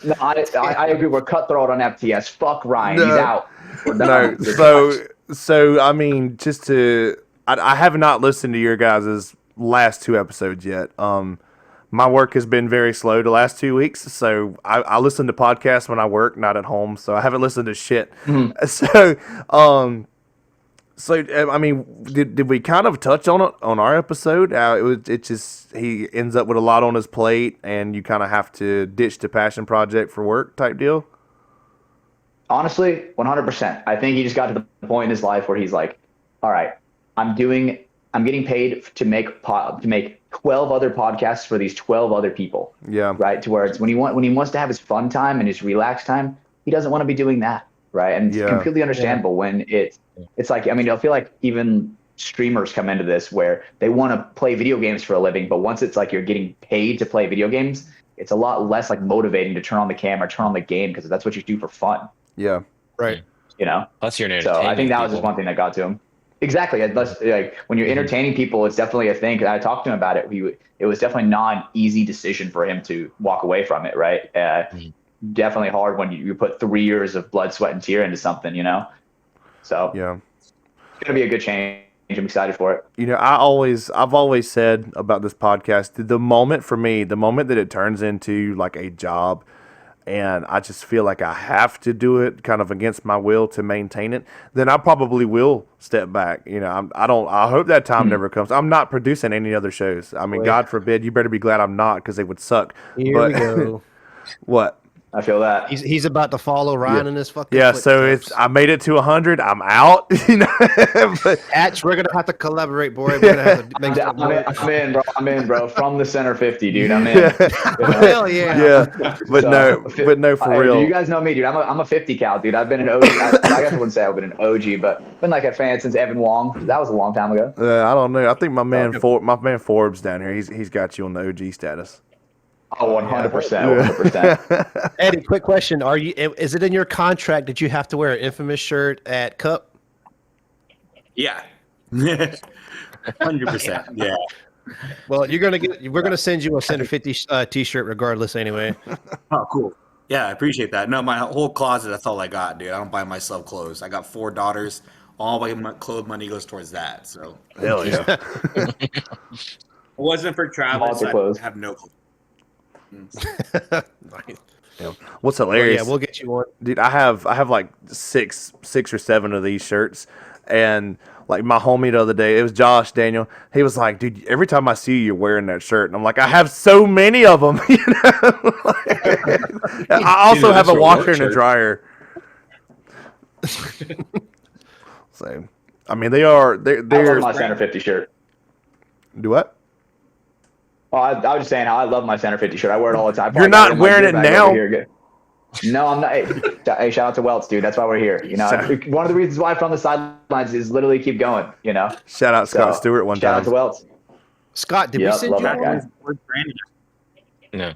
No, I agree. We're cutthroat on FTS. Fuck Ryan. He's out. We're done. So I mean, just to, I have not listened to your guys' last 2 episodes yet. My work has been very slow the last 2 weeks, so I listen to podcasts when I work, not at home. So I haven't listened to shit. Mm-hmm. So I mean, did we kind of touch on it on our episode? He ends up with a lot on his plate, and you kind of have to ditch the passion project for work type deal. Honestly, 100%. I think he just got to the point in his life where he's like, all right, I'm getting paid to make 12 other podcasts for these 12 other people. Yeah. Right. To where it's when he wants to have his fun time and his relaxed time, he doesn't want to be doing that. Right. And it's completely understandable when it's like, I mean, I feel like even streamers come into this where they want to play video games for a living, but once it's like you're getting paid to play video games, it's a lot less like motivating to turn on the camera, turn on the game, because that's what you do for fun. Yeah. Right. you know. Plus, you're So I think that was people. just one thing that got to him. Exactly. Like when you're entertaining people, it's definitely a thing. I talked to him about it. It was definitely not an easy decision for him to walk away from it. Right. Definitely hard when you put 3 years of blood, sweat, and tear into something, you know. So yeah, it's gonna be a good change. I'm excited for it. You know, I've always said about this podcast, the moment for me, the moment that it turns into like a job, and I just feel like I have to do it kind of against my will to maintain it, then I probably will step back. You know, I hope that time never comes. I'm not producing any other shows. I mean, God forbid, you better be glad I'm not, because they would suck. Here we go. What? I feel that. He's about to follow Ryan in his fucking Yeah, so I made it to 100. I'm out. You know, but Hatch, we're gonna have to collaborate, boy. We're gonna have to make some I'm in, bro. From the center 50, dude. I'm in. Hell yeah. Yeah, but no, for real. You guys know me, dude. I'm a 50 cal, dude. I've been an OG. I guess I wouldn't say I've been an OG, but been like a fan since Evan Wong. That was a long time ago. I don't know. I think my man Forbes down here. He's got you on the OG status. Oh, 100%, 100%. Eddie, quick question: is it in your contract that you have to wear an Infamous shirt at Cup? Yeah. 100%. Yeah. Well, we're gonna send you a Center 50 t-shirt regardless, anyway. Oh, cool. Yeah, I appreciate that. No, my whole closet, that's all I got, dude. I don't buy myself clothes. I got 4 daughters. All my clothes money goes towards that. So Hell yeah. If it wasn't for Travis, I'd have no clothes. Nice. Yeah. What's hilarious? Yeah, we'll get you one, dude. I have like six or seven of these shirts, and like my homie the other day, it was Josh Daniel. He was like, "Dude, every time I see you, you're wearing that shirt," and I'm like, "I have so many of them." You know? I also have a washer and a dryer. So, I mean, they're. I love my Center 50 shirt. Do what? Oh, I was just saying how I love my Center 50 shirt. I wear it all the time. You're not wearing it now? No, I'm not. Hey, shout out to Welts, dude. That's why we're here. You know, one of the reasons why I'm on the sidelines is literally keep going. You know. Shout out Scott Stewart one time. Shout out to Welts. Scott, did we send you one? No.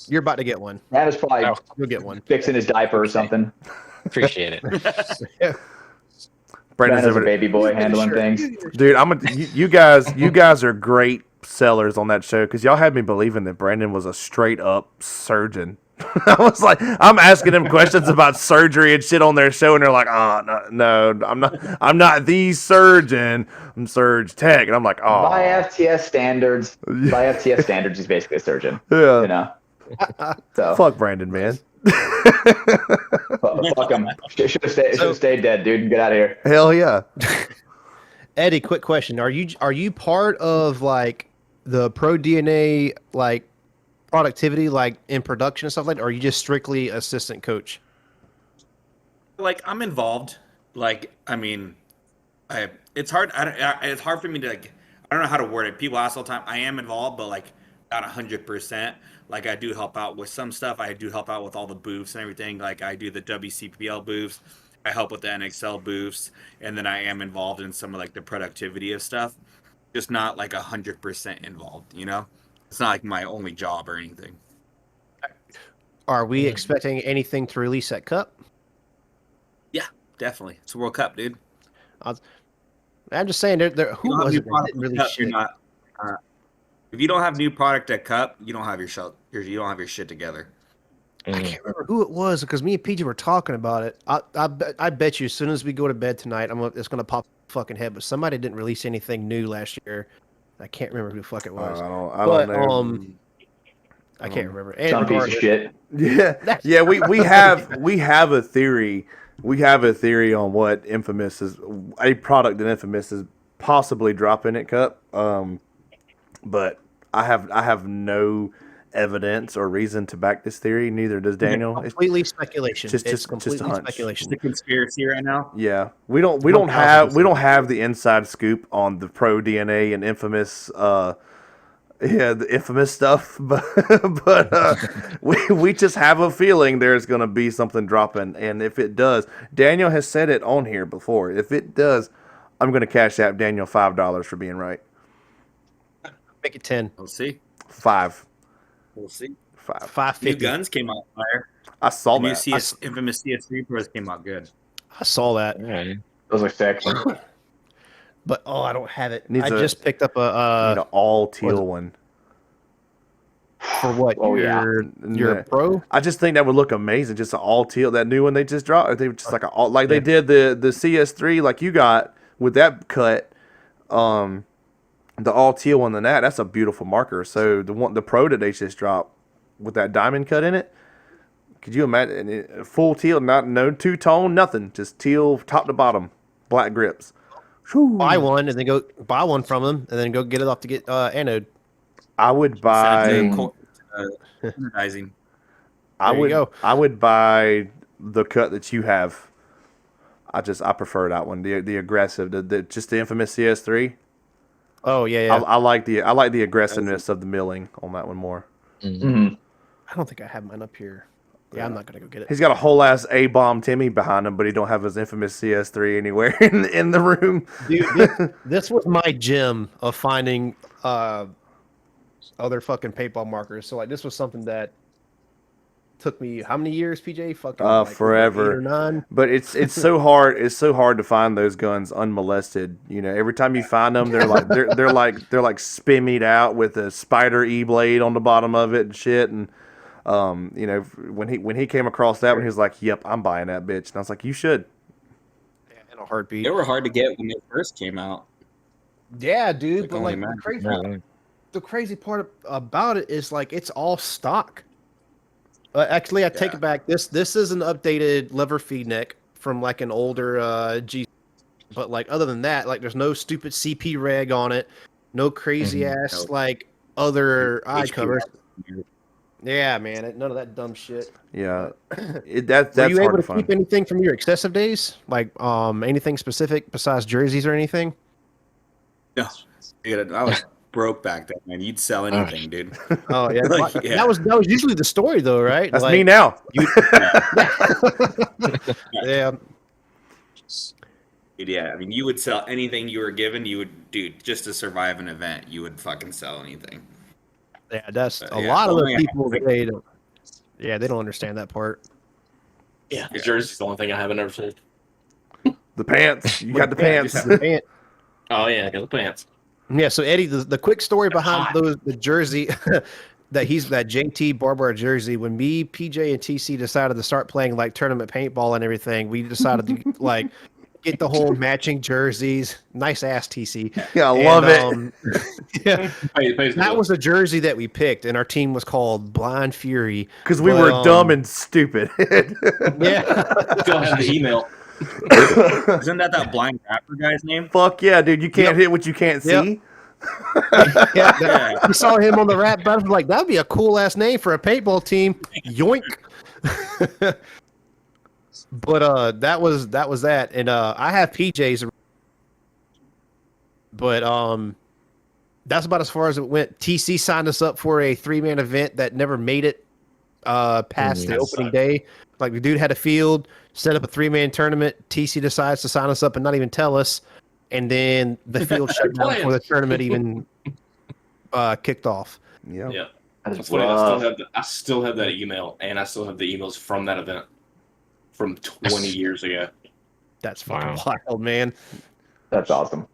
You're about to get one. That is probably you'll get one. Fixing his diaper or something. Appreciate it. Yeah. Brandon's a baby boy handling things. Dude, you guys are great sellers on that show, because y'all had me believing that Brandon was a straight up surgeon. I was like, I'm asking him questions about surgery and shit on their show, and they're like, "Oh no, I'm not the surgeon. I'm Surge Tech," and I'm like, "Oh." By FTS standards, he's basically a surgeon. Yeah, you know. So fuck Brandon, man. Fuck him. Should have stayed dead, dude. Get out of here. Hell yeah. Eddie, quick question: Are you part of like the Pro DNA like productivity, like in production and stuff like that, or are you just strictly assistant coach? Like, I'm involved. Like, I mean, it's hard. It's hard for me to, like, I don't know how to word it. People ask all the time. I am involved, but like not 100%. Like, I do help out with some stuff. I do help out with all the booths and everything. Like, I do the WCPL booths. I help with the NXL booths, and then I am involved in some of like the productivity of stuff. Just not like 100% involved. You know, it's not like my only job or anything. Are we expecting anything to release at Cup? Yeah, definitely. It's a World Cup, dude. I'm just saying, who was it that didn't really shit? If you don't have new product at Cup, you don't have your shit together. I can't remember who it was, because me and PJ were talking about it. I bet you as soon as we go to bed tonight, it's gonna pop fucking head. But somebody didn't release anything new last year. I can't remember who the fuck it was. I don't know. I can't remember. Some piece of shit. Yeah. We have a theory. We have a theory on what Infamous is, a product that Infamous is possibly dropping at Cup. But I have no evidence or reason to back this theory. Neither does Daniel. It's completely speculation. It's completely a hunch. speculation. It's a conspiracy right now. Yeah, we don't have the inside scoop on the Pro DNA and Infamous. The Infamous stuff, but we just have a feeling there's gonna be something dropping, and if it does, Daniel has said it on here before. If it does, I'm gonna cash out Daniel $5 for being right. Make it 10. We'll see. 5. We'll see. 5. 550. New guns came out fire. I saw the that. New Infamous CS3 Pros came out good. I saw that, All right. Those are sick. but I don't have it. Needs I a- just picked up Need an a all teal one. for what? Oh, yeah. Your Nah. pro? I just think that would look amazing. Just an all teal. That new one they just dropped. They were just like they Yeah. did the CS3 like you got with that cut. The all teal one than that. That's a beautiful marker. So the pro that they just dropped with that diamond cut in it. Could you imagine full teal? No two tone, nothing. Just teal top to bottom, black grips. Whew. Buy one and then go buy one from them, and then go get it off to get anode. I would buy. Advertising. I There you would. go. I would buy the cut that you have. I prefer that one. The aggressive. Just the infamous CS3. Oh yeah. I like the aggressiveness of the milling on that one more. Mhm. I don't think I have mine up here. Yeah, I'm not gonna go get it. He's got a whole ass A-bomb Timmy behind him, but he don't have his infamous CS3 anywhere in the room. Dude, this was my gem of finding other fucking paintball markers. So like this was something that took me how many years, PJ? Fucking like, Forever. 8 or 9. But it's so hard. It's so hard to find those guns unmolested. You know, every time you find them, they're like they're like spimmied out with a spider E-blade on the bottom of it and shit. And you know, when he came across that one, he was like, "Yep, I'm buying that bitch." And I was like, "You should." Yeah, in a heartbeat. They were hard to get when they first came out. Yeah, dude. Like, But only like imagine. the crazy part about it is like it's all stock. Actually, I take it back. This is an updated lever feed neck from like an older G. But like other than that, like there's no stupid CP reg on it, no crazy ass Nope. like other eye HP. covers. Yeah, man, none of that dumb shit. Yeah, Were that's you hard able to to find. keep anything from your excessive days, like anything specific besides jerseys or anything? No, dude, I was broke back then, man. You'd sell anything, dude. Oh yeah, Like, yeah. that was usually the story though, right? That's Like, me now. Yeah. Dude, yeah, I mean, you would sell anything you were given. You would, dude, just to survive an event, you would fucking sell anything. Yeah, that's a Yeah, lot of only those people. They don't. Yeah, they don't understand that part. Yeah, the jersey's the only thing I haven't ever sold. The pants. You got the Yeah, pants. just the pant. Oh yeah, I got the pants. Yeah, so Eddie, the quick story behind hot. the jersey that JT barbed wire jersey. When me, PJ, and TC decided to start playing like tournament paintball and everything, we decided to like get the whole matching jerseys. Nice ass TC. Yeah, I love it. Yeah, It pays the that bill. was a jersey that we picked, and our team was called Blind Fury. Because we But, were dumb and stupid. Yeah. Still have the email. Isn't that blind rapper guy's name? Fuck yeah, dude. You can't hit what you can't Yep. see. Yeah, we saw him on the rap battle. Like that'd be a cool ass name for a paintball team. Yoink. But that was that, and I have PJs, but that's about as far as it went. TC signed us up for a 3-man event that never made it past the that opening sucked. day. Like the dude had a field, set up a 3-man tournament. TC decides to sign us up and not even tell us, and then the field shut down before the tournament even kicked off. Yeah. Yeah, That's that's funny. rough. I still have that email, and I still have the emails from that event from 20 years ago. That's fucking Wow. wild, man. That's awesome.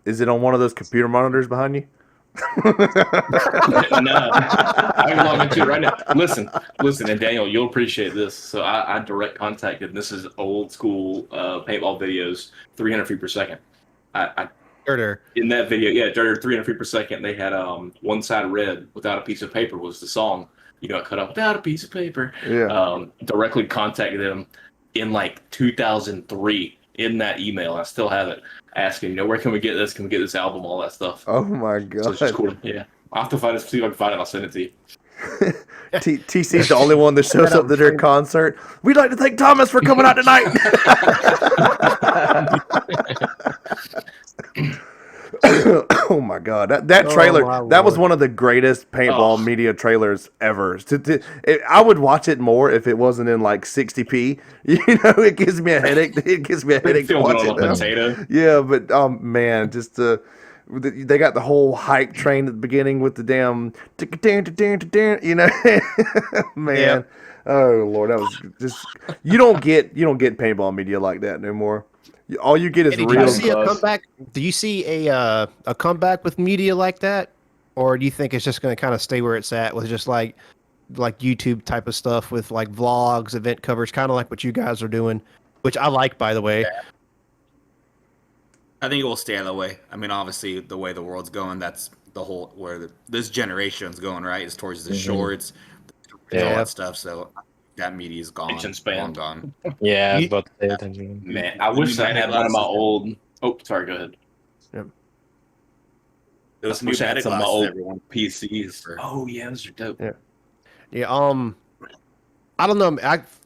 Is it on one of those computer monitors behind you? No, I can log into it right now. Listen, and Daniel, you'll appreciate this. So I direct contacted. And this is old school paintball videos, 300 feet per second. I Murder. in that video, yeah, 300 feet per second. They had one side red without a piece of paper was the song. You got cut off without a piece of paper. Yeah. Directly contacted them in like 2003 in that email. I still have it. Asking, where can we get this? Can we get this album? All that stuff. Oh my So god. it's just cool. Yeah, I'll have to find it. See if I can find it. I'll send it to you. TC's the only one that shows up to their concert. We'd like to thank Thomas for coming out tonight. Oh my god, that trailer, my that was Lord. one of the greatest paintball Oh. media trailers ever. I would watch it more if it wasn't in like 60p. You know, it gives me a headache. It gives me a headache to Feels watch on it a now. potato. Yeah, but man, just they got the whole hype train at the beginning with the damn, you know, man. Yep. Oh Lord, that was just you don't get paintball media like that no more. All you get is Eddie, do real. you see a close. comeback? Do you see a comeback with media like that, or do you think it's just going to kind of stay where it's at with just like YouTube type of stuff with like vlogs, event coverage, kind of like what you guys are doing, which I like, by the way. I think it will stay that way. I mean, obviously, the way the world's going, that's the whole where this generation's going, right? Is towards the shorts, all Yeah. that stuff. So that media is gone, Attention span. long gone. Yeah, I was You- about to say attention. Man, I wish I had one of my old. Oh, sorry. Go ahead. Those I new wish I had meta some of my glasses, old everyone. PCs. Oh yeah, those are dope. Yeah. I don't know.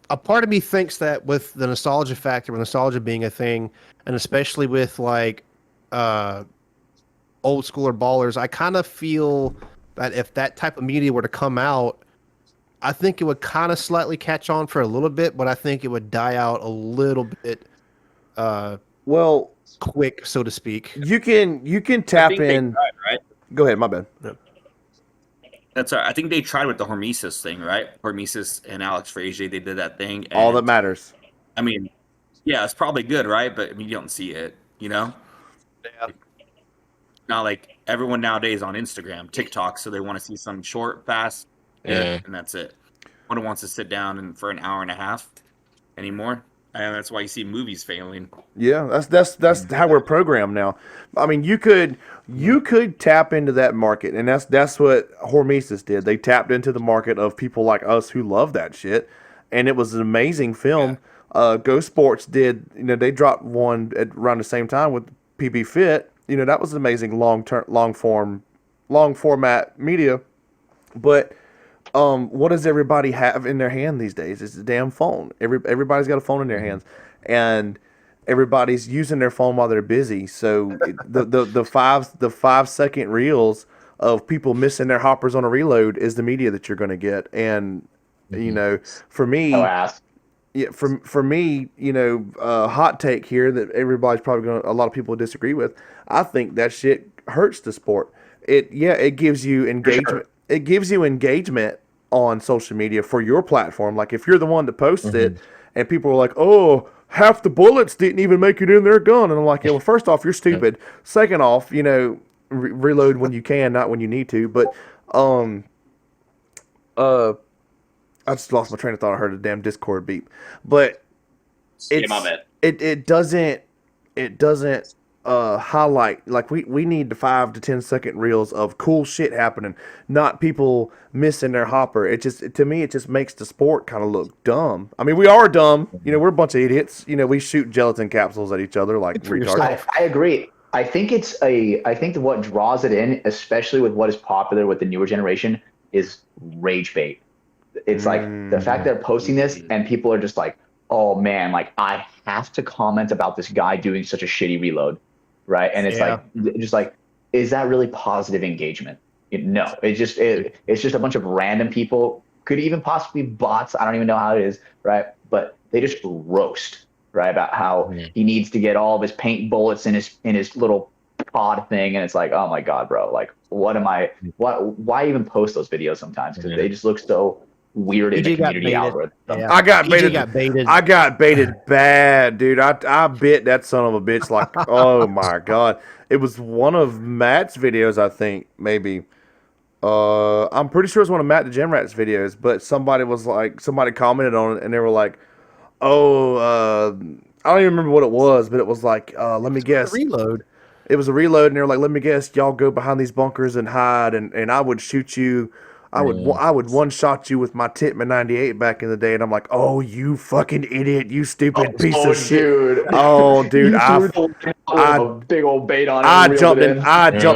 A part of me thinks that with the nostalgia factor, with nostalgia being a thing, and especially with like old schooler ballers, I kind of feel that if that type of media were to come out, I think it would kind of slightly catch on for a little bit, but I think it would die out a little bit Well, quick, so to speak. you can I tap think they in. tried, right? Go ahead, my bad. That's I think they tried with the Hormesis thing, right? Hormesis and Alex Frazier, they did that thing. All that and, matters. I mean, yeah, it's probably good, right? But I mean, you don't see it, you know? Yeah. Not like everyone nowadays on Instagram, TikTok, so they want to see some short, fast, Yeah. and that's it. No one wants to sit down and for an hour and a half anymore, and that's why you see movies failing. Yeah, that's how we're programmed now. I mean, you could tap into that market, and that's what Hormesis did. They tapped into the market of people like us who love that shit, and it was an amazing film. Go Sports did, they dropped one at around the same time with PB Fit. That was an amazing long format media. But what does everybody have in their hand these days? It's a damn phone. Everybody's got a phone in their hands, and everybody's using their phone while they're busy. So the 5-second reels of people missing their hoppers on a reload is the media that you're going to get. And for me, yeah, for me, hot take here that everybody's probably a lot of people disagree with. I think that shit hurts the sport. It gives you engagement. Sure. It gives you engagement on social media for your platform. Like if you're the one that posts it, and people are like, "Oh, half the bullets didn't even make it in their gun," and I'm like, "Yeah, well, first off, you're stupid. Second off, reload when you can, not when you need to." But I just lost my train of thought. I heard a damn Discord beep. But Yeah, my bad. it doesn't highlight, like we need the 5 to 10 second reels of cool shit happening, not people missing their hopper. To me it just makes the sport kind of look dumb. I mean, we are dumb. We're a bunch of idiots. We shoot gelatin capsules at each other like retards. I agree. I think that what draws it in, especially with what is popular with the newer generation, is rage bait. It's like the fact that they're posting this and people are just like, "Oh man, like I have to comment about this guy doing such a shitty reload," right? And it's like, is that really positive engagement? No, it's just a bunch of random people, could even possibly bots. I don't even know how it is, right? But they just roast, right, about how he needs to get all of his paint bullets in his little pod thing, and it's like, oh my god, bro, like why even post those videos sometimes? Because they just look so weird in the community algorithm. Yeah. I got baited. baited. I got baited bad, dude. I bit that son of a bitch like, oh my god. It was one of Matt's videos, I think, maybe. I'm pretty sure it was one of Matt the Gym Rats videos, but somebody commented on it and they were like, "Oh, I don't even remember what it was, but it was like, let me guess." Reload. It was a reload, and they were like, "Let me guess, y'all go behind these bunkers and hide, and I would shoot you. I would one shot you with my Titman 98 back in the day." And I'm like, "Oh, you fucking idiot, you stupid piece of shit." Dude. Oh, dude, I big old bait on it. I jumped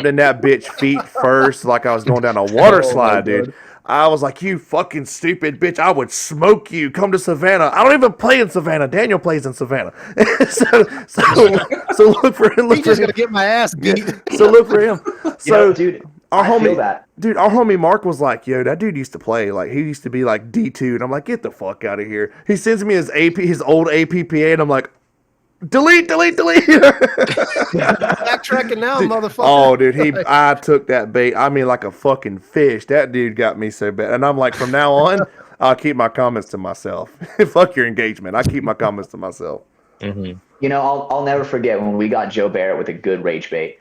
in that bitch feet first, like I was going down a water slide, dude. I was like, "You fucking stupid bitch! I would smoke you. Come to Savannah. I don't even play in Savannah. Daniel plays in Savannah." so look for him. He's just gonna get my ass beat. So look for him. So dude, our I feel that. Dude, our homie Mark was like, "Yo, that dude used to play. Like, he used to be like D2." And I'm like, "Get the fuck out of here." He sends me his old APPA, and I'm like, delete. Backtracking now, Dude, motherfucker. Oh, dude, I took that bait. I mean, like a fucking fish. That dude got me so bad. And I'm like, from now on, I'll keep my comments to myself. Fuck your engagement. I keep my comments to myself. Mm-hmm. You know, I'll never forget when we got Joe Barrett with a good rage bait.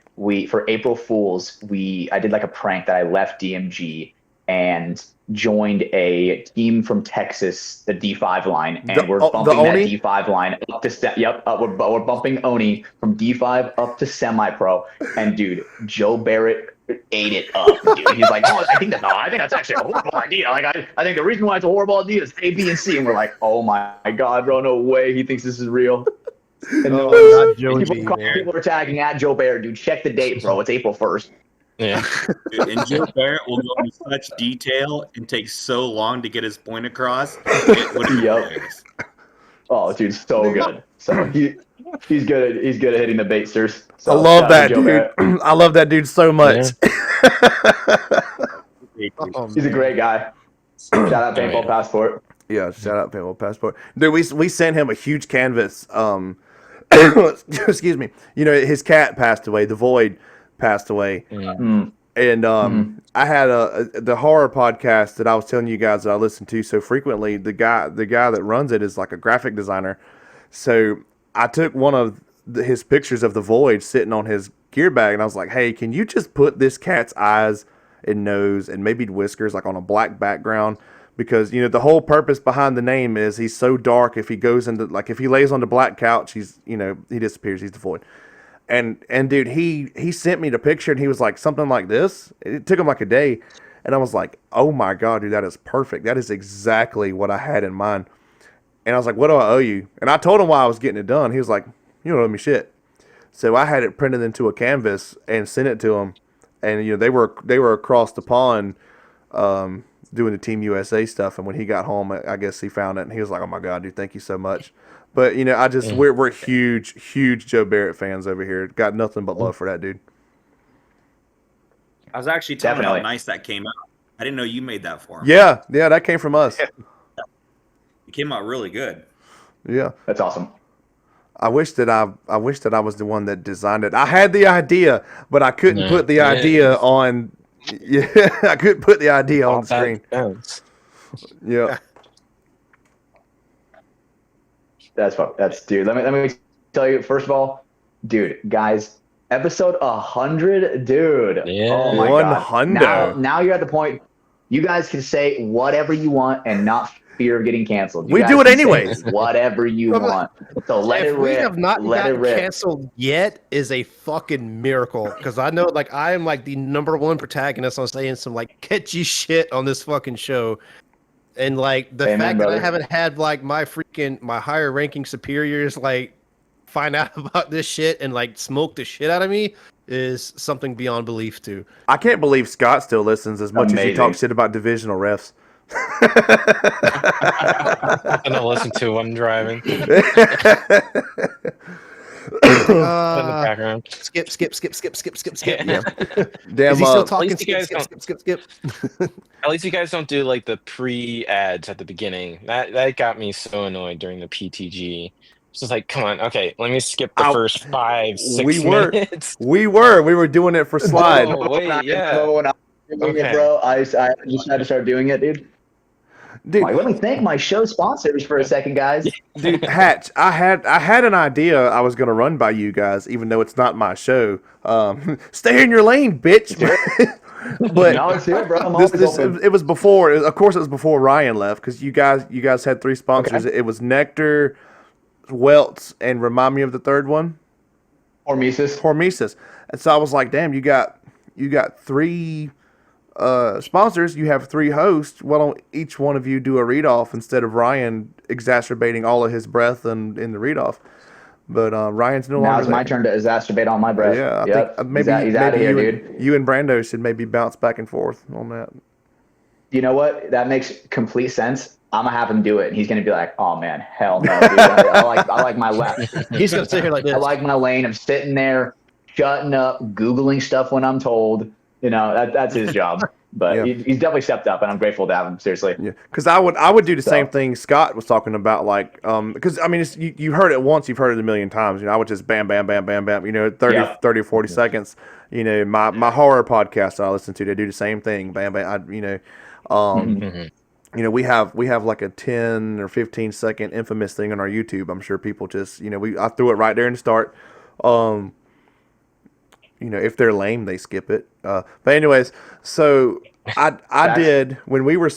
For April Fools, I did like a prank that I left DMG and joined a team from Texas, the D5 line, and we're bumping that D5 line up to we're bumping Oni from D5 up to semi-pro. And dude, Joe Barrett ate it up, dude. He's like, oh, I think that's actually a horrible idea. Like, I think the reason why it's a horrible idea is A, B, and C. And we're like, oh my god, bro, no way, he thinks this is real. And not Joe people are tagging at Joe Barrett, dude. Check the date, bro. It's April 1st. Yeah. Dude, and Joe Barrett will go into such detail and take so long to get his point across. It would have been Oh, dude, so good. So he's good at hitting the baitsters. So I love that dude. I love that dude so much. Oh, he's a great guy. Shout out Paintball Passport. Yeah, shout out Paintball Passport. Dude, we sent him a huge canvas. Excuse me. You know, his cat passed away. The Void passed away. Mm. And I had the horror podcast that I was telling you guys that I listen to so frequently. The guy that runs it is like a graphic designer. So I took one of his pictures of the Void sitting on his gear bag, and I was like, "Hey, can you just put this cat's eyes and nose and maybe whiskers like on a black background?" Because, you know, the whole purpose behind the name is he's so dark. If he goes into, like, if he lays on the black couch, he's, you know, he disappears. He's the Void. And dude, he sent me the picture, and he was like, something like this. It took him like a day. And I was like, oh my God, dude, that is perfect. That is exactly what I had in mind. And I was like, what do I owe you? And I told him why I was getting it done. He was like, you don't owe me shit. So I had it printed into a canvas and sent it to him. And, you know, they were across the pond, doing the Team USA stuff, and when he got home, I guess he found it, and he was like, "Oh my God, dude, thank you so much." But you know, we're huge Joe Barrett fans over here. Got nothing but love for that dude. I was actually telling him how nice that came out. I didn't know you made that for him. Yeah, that came from us. It came out really good. Yeah, that's awesome. I wish that I was the one that designed it. I had the idea, but I couldn't put the idea on. Yeah, I couldn't put the idea on the screen. Yeah. That's dude. Let me tell you, first of all, dude, guys, episode 100, dude. Yeah. Oh my 100. God. Now you're at the point you guys can say whatever you want and not fear of getting canceled. We do it anyways. Whatever you want. So let it rip. We have not gotten rip. canceled yet is a fucking miracle. Because I know, like, I am like the number 1 protagonist on saying some like catchy shit on this fucking show. And like the fact that I haven't had like my higher ranking superiors like find out about this shit and like smoke the shit out of me is something beyond belief too. I can't believe Scott still listens as much as he talks shit about divisional refs. I don't listen to when I'm driving. In the background. Skip. Yeah. Damn, is he still talking? Skip. At least you guys don't do like the pre-ads at the beginning. That got me so annoyed during the PTG. It's just like, come on, okay, let me skip the first 5-6 minutes. We were doing it for slide. Oh, wait, yeah. Bro, I just had to start doing it, dude. Dude, let me thank my show sponsors for a second, guys. Dude, Hatch, I had an idea I was gonna run by you guys, even though it's not my show. Stay in your lane, bitch. But no, it's here, bro. It was before. Of course, it was before Ryan left because you guys had 3 sponsors. Okay. It was Nectar, Welts, and remind me of the third one. Hormesis. And so I was like, damn, you got 3 sponsors. You have 3 hosts. Why don't each one of you do a read off instead of Ryan exacerbating all of his breath in the read off? But Ryan's no longer. Now it's my turn to exacerbate all my breath. Yeah, I think maybe he's out of here, dude. You and Brando should maybe bounce back and forth on that. You know what? That makes complete sense. I'm gonna have him do it, and he's gonna be like, "Oh man, hell no, dude. I like my lane." He's gonna sit here like this. I like my lane. I'm sitting there, shutting up, googling stuff when I'm told. You know, that's his job. But Yeah. he's definitely stepped up, and I'm grateful to have him. Seriously. Yeah, because I would do the So- same thing Scott was talking about, like, because I mean, you heard it once, you've heard it a million times. I would just bam, bam, bam, bam, bam. 30, Yeah. 30 or 40 seconds. My horror podcast that I listen to, they do the same thing. Bam, bam. Mhm. We have like a 10 or 15-second infamous thing on our YouTube. I'm sure people just, I threw it right there in the start. If they're lame, they skip it. But anyways, so I did when we were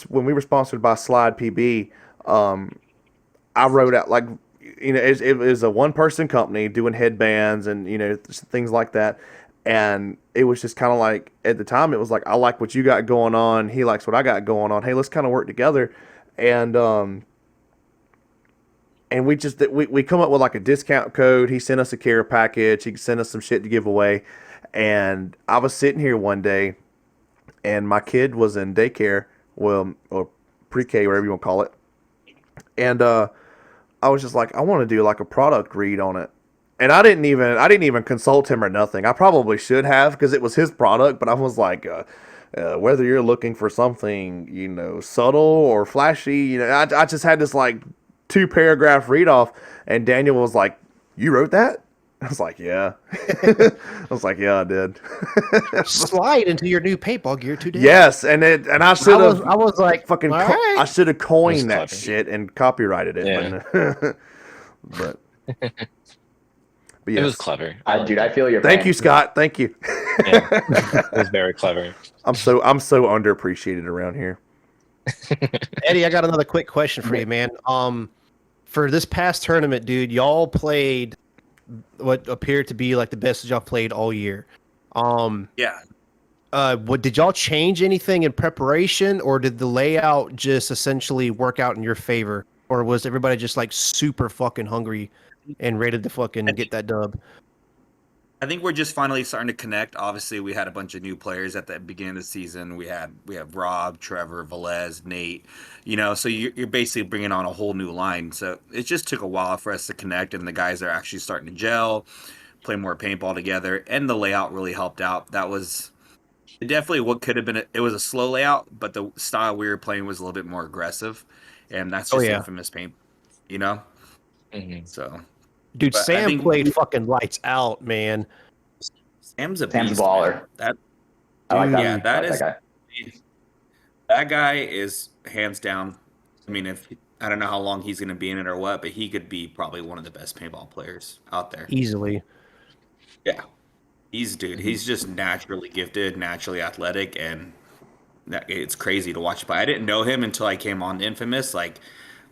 sponsored by Slide PB. I wrote out, like, it was a 1-person company doing headbands and things like that. And it was just kind of like, at the time, it was like, I like what you got going on. He likes what I got going on. Hey, let's kind of work together. And we just we come up with like a discount code. He sent us a care package. He sent us some shit to give away. And I was sitting here one day, and my kid was in daycare, or pre-K, whatever you want to call it. And I was just like, I want to do like a product read on it. And I didn't even consult him or nothing. I probably should have, because it was his product. But I was like, whether you're looking for something, subtle or flashy, I just had this like 2-paragraph read off, and Daniel was like, "You wrote that?" I was like, "Yeah." I was like, "Yeah, I did." Slide into your new paintball gear today. Yes, and I should have. I was like, fucking. all right. I should have coined that clever. shit and copyrighted it. Yeah. But It yes. was clever. Dude, I feel your Thank pain. you, Scott. Thank you. Yeah. It was very clever. I'm so underappreciated around here. Eddie, I got another quick question for you, man. For this past tournament, dude, y'all played what appeared to be like the best y'all played all year. Yeah. What did y'all change anything in preparation, or did the layout just essentially work out in your favor, or was everybody just like super fucking hungry and ready to fucking get that dub? I think we're just finally starting to connect. Obviously, we had a bunch of new players at the beginning of the season. We have Rob, Trevor, Velez, Nate. So you're basically bringing on a whole new line. So it just took a while for us to connect, and the guys are actually starting to gel, play more paintball together, and the layout really helped out. That was definitely what could have been. It was a slow layout, but the style we were playing was a little bit more aggressive, and that's just infamous paint. Mhm. So. Dude, But I Sam think played fucking lights out, man. Sam's a Sam's a beast, baller. man. That I like that. yeah, that I like is that guy. that guy is hands down. I mean, I don't know how long he's going to be in it or what, but he could be probably one of the best paintball players out there. Easily. Yeah, he's just naturally gifted, naturally athletic, and it's crazy to watch. But I didn't know him until I came on Infamous. Like,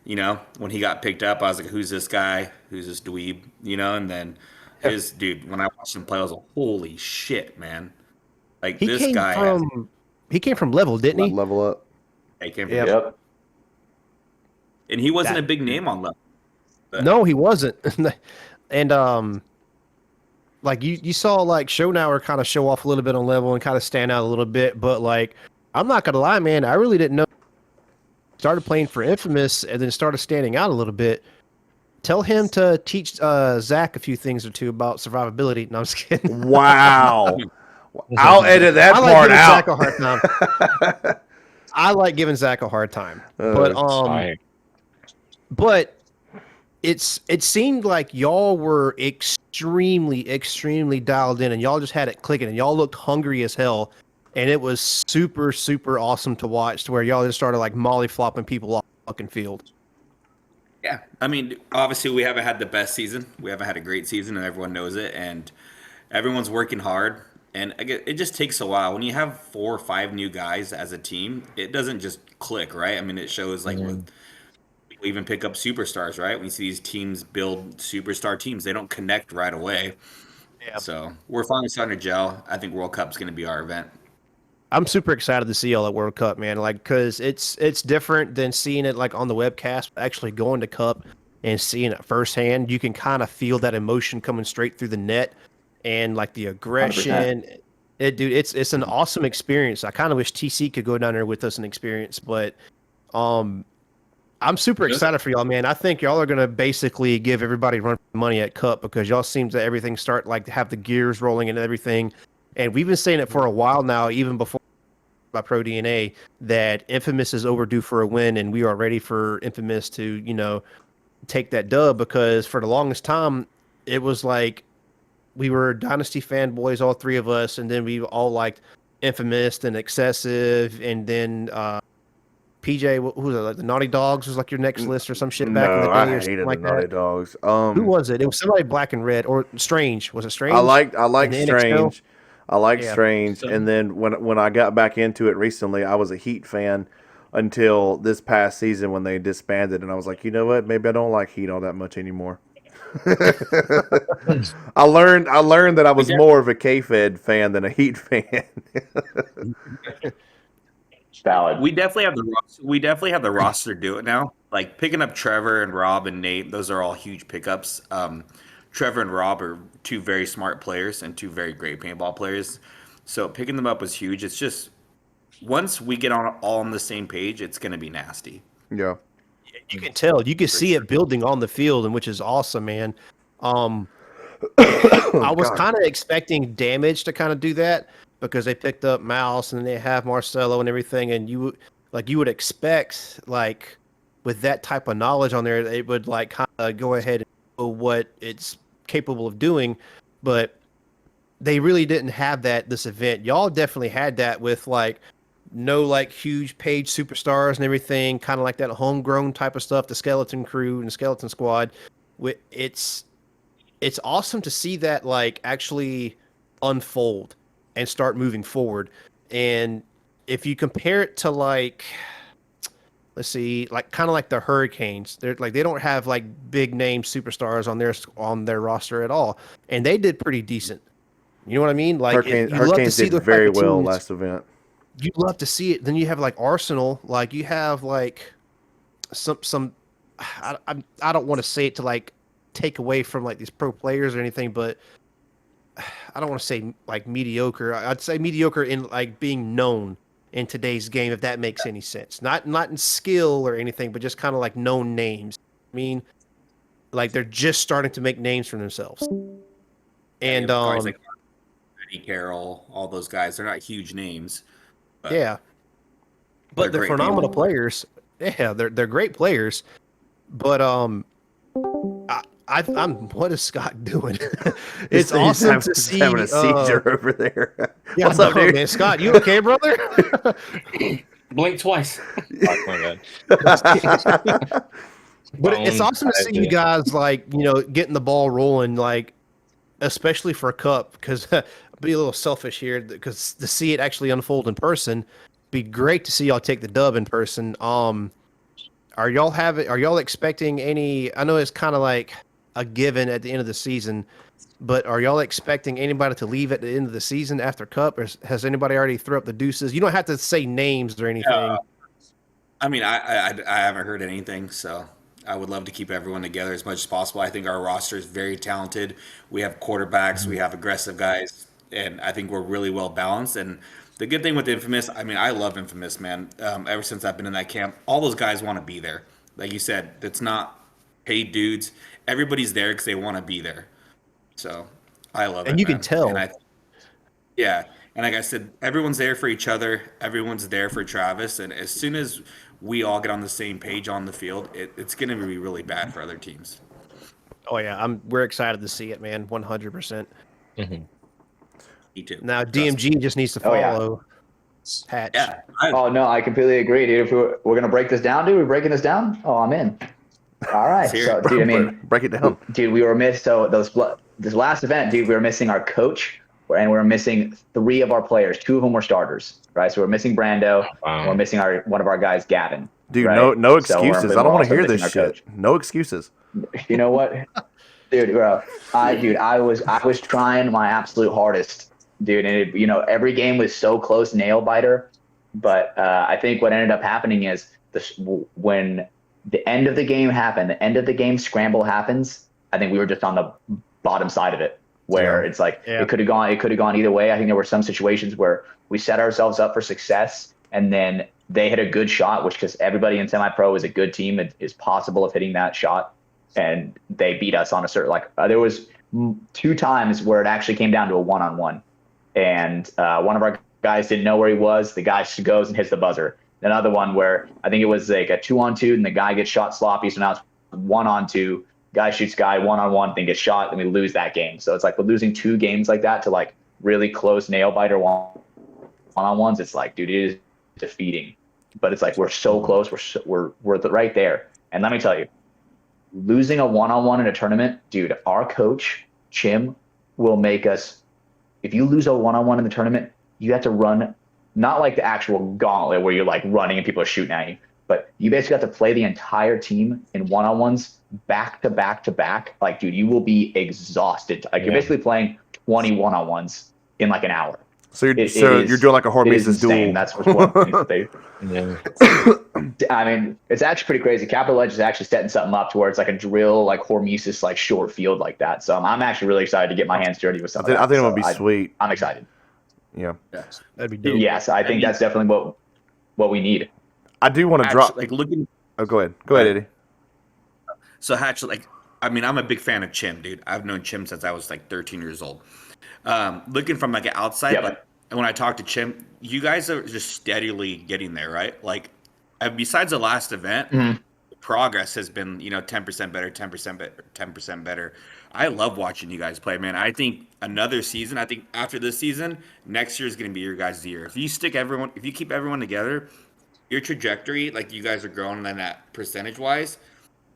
when he got picked up, I was like, "Who's this guy? Who's this dweeb?" And then when I watched him play, I was like, "Holy shit, man!" Like He this came guy. from Level, didn't he? Level up. He came from Yep. Yep. and he wasn't a big name on Level. But No, he wasn't. And like you saw like Shonauer kind of show off a little bit on Level and kind of stand out a little bit, but like I'm not gonna lie, man, I really didn't know. Started playing for Infamous and then started standing out a little bit. Tell him to teach Zach a few things or two about survivability. No, I'm just kidding. Wow. I'll edit that I like part giving out. Zach a hard time. I like giving Zach a hard time, but Fire. but it seemed like y'all were extremely dialed in, and y'all just had it clicking, and y'all looked hungry as hell, and it was super awesome to watch. To where y'all just started like molly flopping people off the fucking field. Yeah, I mean, obviously we haven't had the best season. We haven't had a great season, and everyone knows it. And everyone's working hard, and it just takes a while. When you have 4 or 5 new guys as a team, it doesn't just click, right? I mean, it shows like we even pick up superstars, right? We see these teams build superstar teams; they don't connect right away. Yeah. So we're finally starting to gel. I think World Cup's going to be our event. I'm super excited to see y'all at World Cup, man. Like, cause it's different than seeing it like on the webcast. Actually going to Cup and seeing it firsthand, you can kind of feel that emotion coming straight through the net, and like the aggression. 100%. Dude, it's an awesome experience. I kind of wish TC could go down there with us and experience, but I'm super excited for y'all, man. I think y'all are gonna basically give everybody run for money at Cup because y'all seem to everything start like to have the gears rolling and everything. And we've been saying it for a while now, even before by Pro DNA that Infamous is overdue for a win, and we are ready for Infamous to, you know, take that dub, because for the longest time it was like we were Dynasty fanboys, all three of us, and then we all liked Infamous and Excessive, and then PJ, who was it, like the Naughty Dogs was like your next list or some shit back in the No, day, I or hated something like the Naughty that. Dogs. Who was it? It was somebody Black and Red, or Strange. Was it Strange? I liked in the NXL? Strange. I liked Yeah. Strange, and then when I got back into it recently, I was a Heat fan until this past season when they disbanded, and I was like, you know what? Maybe I don't like Heat all that much anymore. I learned that I was more of a K-Fed fan than a Heat fan. Valid. We definitely have the roster to do it now. Like picking up Trevor and Rob and Nate, those are all huge pickups. Trevor and Rob are two very smart players and two very great paintball players. So picking them up was huge. It's just once we get all on the same page, it's going to be nasty. Yeah. You can tell. You can see it building on the field, and which is awesome, man. I was kind of expecting Damage to kind of do that because they picked up Mouse and they have Marcelo and everything, and you would expect, like, with that type of knowledge on there, it would like kind of go ahead and know what it's capable of doing, but they really didn't have that this event. Y'all definitely had that with like no like huge page superstars and everything, kind of like that homegrown type of stuff, the Skeleton Crew and the Skeleton Squad. It's awesome to see that like actually unfold and start moving forward. And if you compare it to like, let's see, like kind of like the Hurricanes, they're like, they don't have like big name superstars on their roster at all, and they did pretty decent. You know what I mean? Like Hurricanes did very well last event. You'd love to see it. Then you have like Arsenal, like you have like some. I don't want to say it to like take away from like these pro players or anything, but I don't want to say like mediocre. I'd say mediocre in like being known in today's game, if that makes any sense. Not in skill or anything, but just kind of like known names. I mean, like they're just starting to make names for themselves. And guys like Eddie Carroll, all those guys, they're not huge names. But yeah, but they're phenomenal players. Yeah, they're great players. But I'm what is Scott doing? It's awesome to see having a seizure over there. Yeah, what's up, dude? Man, Scott, you okay, brother? Blink twice. Oh my God. But it's awesome to see you guys like, you know, getting the ball rolling, like especially for a cup, because be a little selfish here, because to see it actually unfold in person, be great to see y'all take the dub in person. Are y'all expecting any? I know it's kind of like a given at the end of the season, but are y'all expecting anybody to leave at the end of the season after Cup, or has anybody already threw up the deuces? You don't have to say names or anything. I mean, I haven't heard anything, so I would love to keep everyone together as much as possible. I think our roster is very talented. We have quarterbacks, we have aggressive guys, and I think we're really well balanced. And the good thing with Infamous, I mean, I love Infamous, man. Ever since I've been in that camp, all those guys want to be there. Like you said, it's not paid dudes. Everybody's there because they want to be there. So I love it. And you man. can tell. And yeah. And like I said, everyone's there for each other. Everyone's there for Travis. And as soon as we all get on the same page on the field, it's going to be really bad for other teams. Oh yeah, we're excited to see it, man. 100%. Mm-hmm. Me too. Now DMG just needs to follow Hatch. Yeah. No, I completely agree, dude. If we're gonna break this down, dude, we're breaking this down. Oh, I'm in. All right, so dude, I mean, break it down, dude. We were missed. So this last event, dude, we were missing our coach, and we were missing 3 of our players. 2 of them were starters, right? So we're missing Brando. And we're missing one of our guys, Gavin. Dude, right? no excuses. So I don't want to hear this shit. Coach. No excuses. You know what, dude, bro? I was trying my absolute hardest, dude, and every game was so close, nail biter. But I think what ended up happening is when the end of the game happened, the end of the game scramble happens. I think we were just on the bottom side of it, where it's like it could have gone either way. I think there were some situations where we set ourselves up for success, and then they hit a good shot, which, because everybody in semi-pro is a good team, it is possible of hitting that shot, and they beat us on a certain there was 2 times where it actually came down to a 1-on-1, and one of our guys didn't know where he was. The guy goes and hits the buzzer. Another one where I think it was like a 2-on-2, and the guy gets shot sloppy. So now it's 1-on-2. Guy shoots guy 1-on-1, then gets shot, and we lose that game. So it's like we're losing 2 games like that to like really close nail biter one-on-ones. It's like, dude, it is defeating. But it's like we're so close. We're right there. And let me tell you, losing a 1-on-1 in a tournament, dude, our coach Chim will make us. If you lose a 1-on-1 in the tournament, you have to run. Not like the actual gauntlet where you're like running and people are shooting at you, but you basically have to play the entire team in 1-on-1s back to back to back. Like, dude, you will be exhausted. Like you're basically playing 20 1-on-1s in like an hour. So you're doing like a Hormesis duel. That's what they. Yeah. I mean, it's actually pretty crazy. Capital Edge is actually setting something up to where it's like a drill, like Hormesis, like short field like that. So I'm actually really excited to get my hands dirty with something. I think it would be sweet. I'm excited. Yeah. Yes. That'd be dope. Yes, I think that's definitely what we need. I do want to drop. Like looking. Oh, go ahead. Go ahead, Eddie. So Hatch, like, I mean, I'm a big fan of Chim, dude. I've known Chim since I was like 13 years old. Looking from like an outside, like, and when I talk to Chim, you guys are just steadily getting there, right? Like, besides the last event, progress has been, 10% better, 10% better, 10% better. I love watching you guys play, man. I think another season, I think after this season, next year is going to be your guys' year. If you keep everyone together, your trajectory, like you guys are growing in that percentage-wise,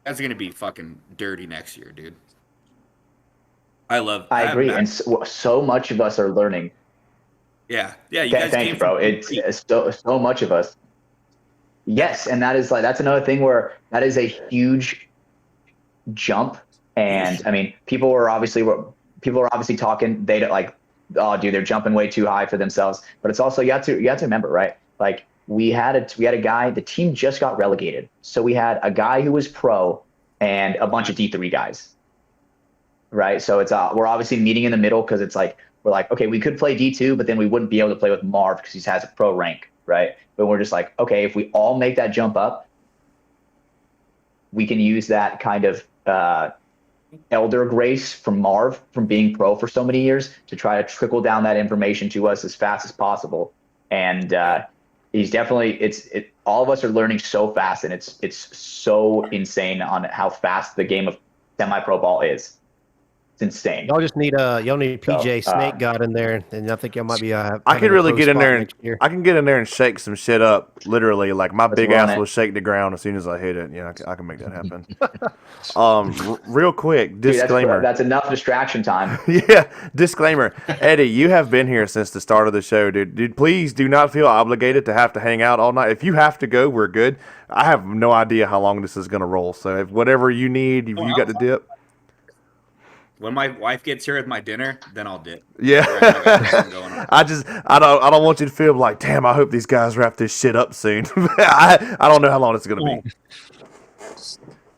that's going to be fucking dirty next year, dude. I agree, and so much of us are learning. Yeah, you guys. Thank you, bro. It's so much of us. Yes, and that's another thing where that is a huge jump. And I mean, people are obviously talking. They don't like, oh, dude, they're jumping way too high for themselves. But it's also you have to remember, right? Like we had a guy. The team just got relegated, so we had a guy who was pro and a bunch of D3 guys, right? So it's we're obviously meeting in the middle because it's like we're like, okay, we could play D2, but then we wouldn't be able to play with Marv because he has a pro rank, right? But we're just like, okay, if we all make that jump up, we can use that kind of elder grace from Marv from being pro for so many years to try to trickle down that information to us as fast as possible. And he's definitely all of us are learning so fast, and it's so insane on how fast the game of semi-pro ball is. It's insane. Y'all just need PJ Snake God in there, and I think y'all might be. I can really get in there I can get in there and shake some shit up. Literally, like my big ass will shake the ground as soon as I hit it. Yeah, I can make that happen. Real quick, disclaimer. Dude, that's enough distraction time. Yeah, disclaimer. Eddie, you have been here since the start of the show, dude. Dude, please do not feel obligated to have to hang out all night. If you have to go, we're good. I have no idea how long this is gonna roll. So if whatever you need, if you got to dip. When my wife gets here with my dinner, then I'll dip. Yeah. I don't want you to feel like, damn, I hope these guys wrap this shit up soon. I don't know how long it's gonna be.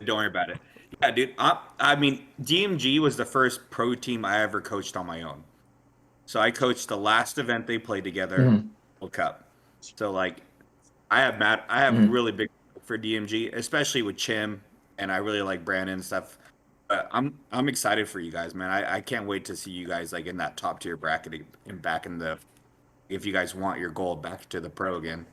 Don't worry about it. Yeah, dude. I mean, DMG was the first pro team I ever coached on my own. So I coached the last event they played together, World Cup. So like, I have really big for DMG, especially with Chim, and I really like Brandon and stuff. But I'm excited for you guys, man. I can't wait to see you guys like in that top tier bracket and back in the, if you guys want your goal back to the pro again.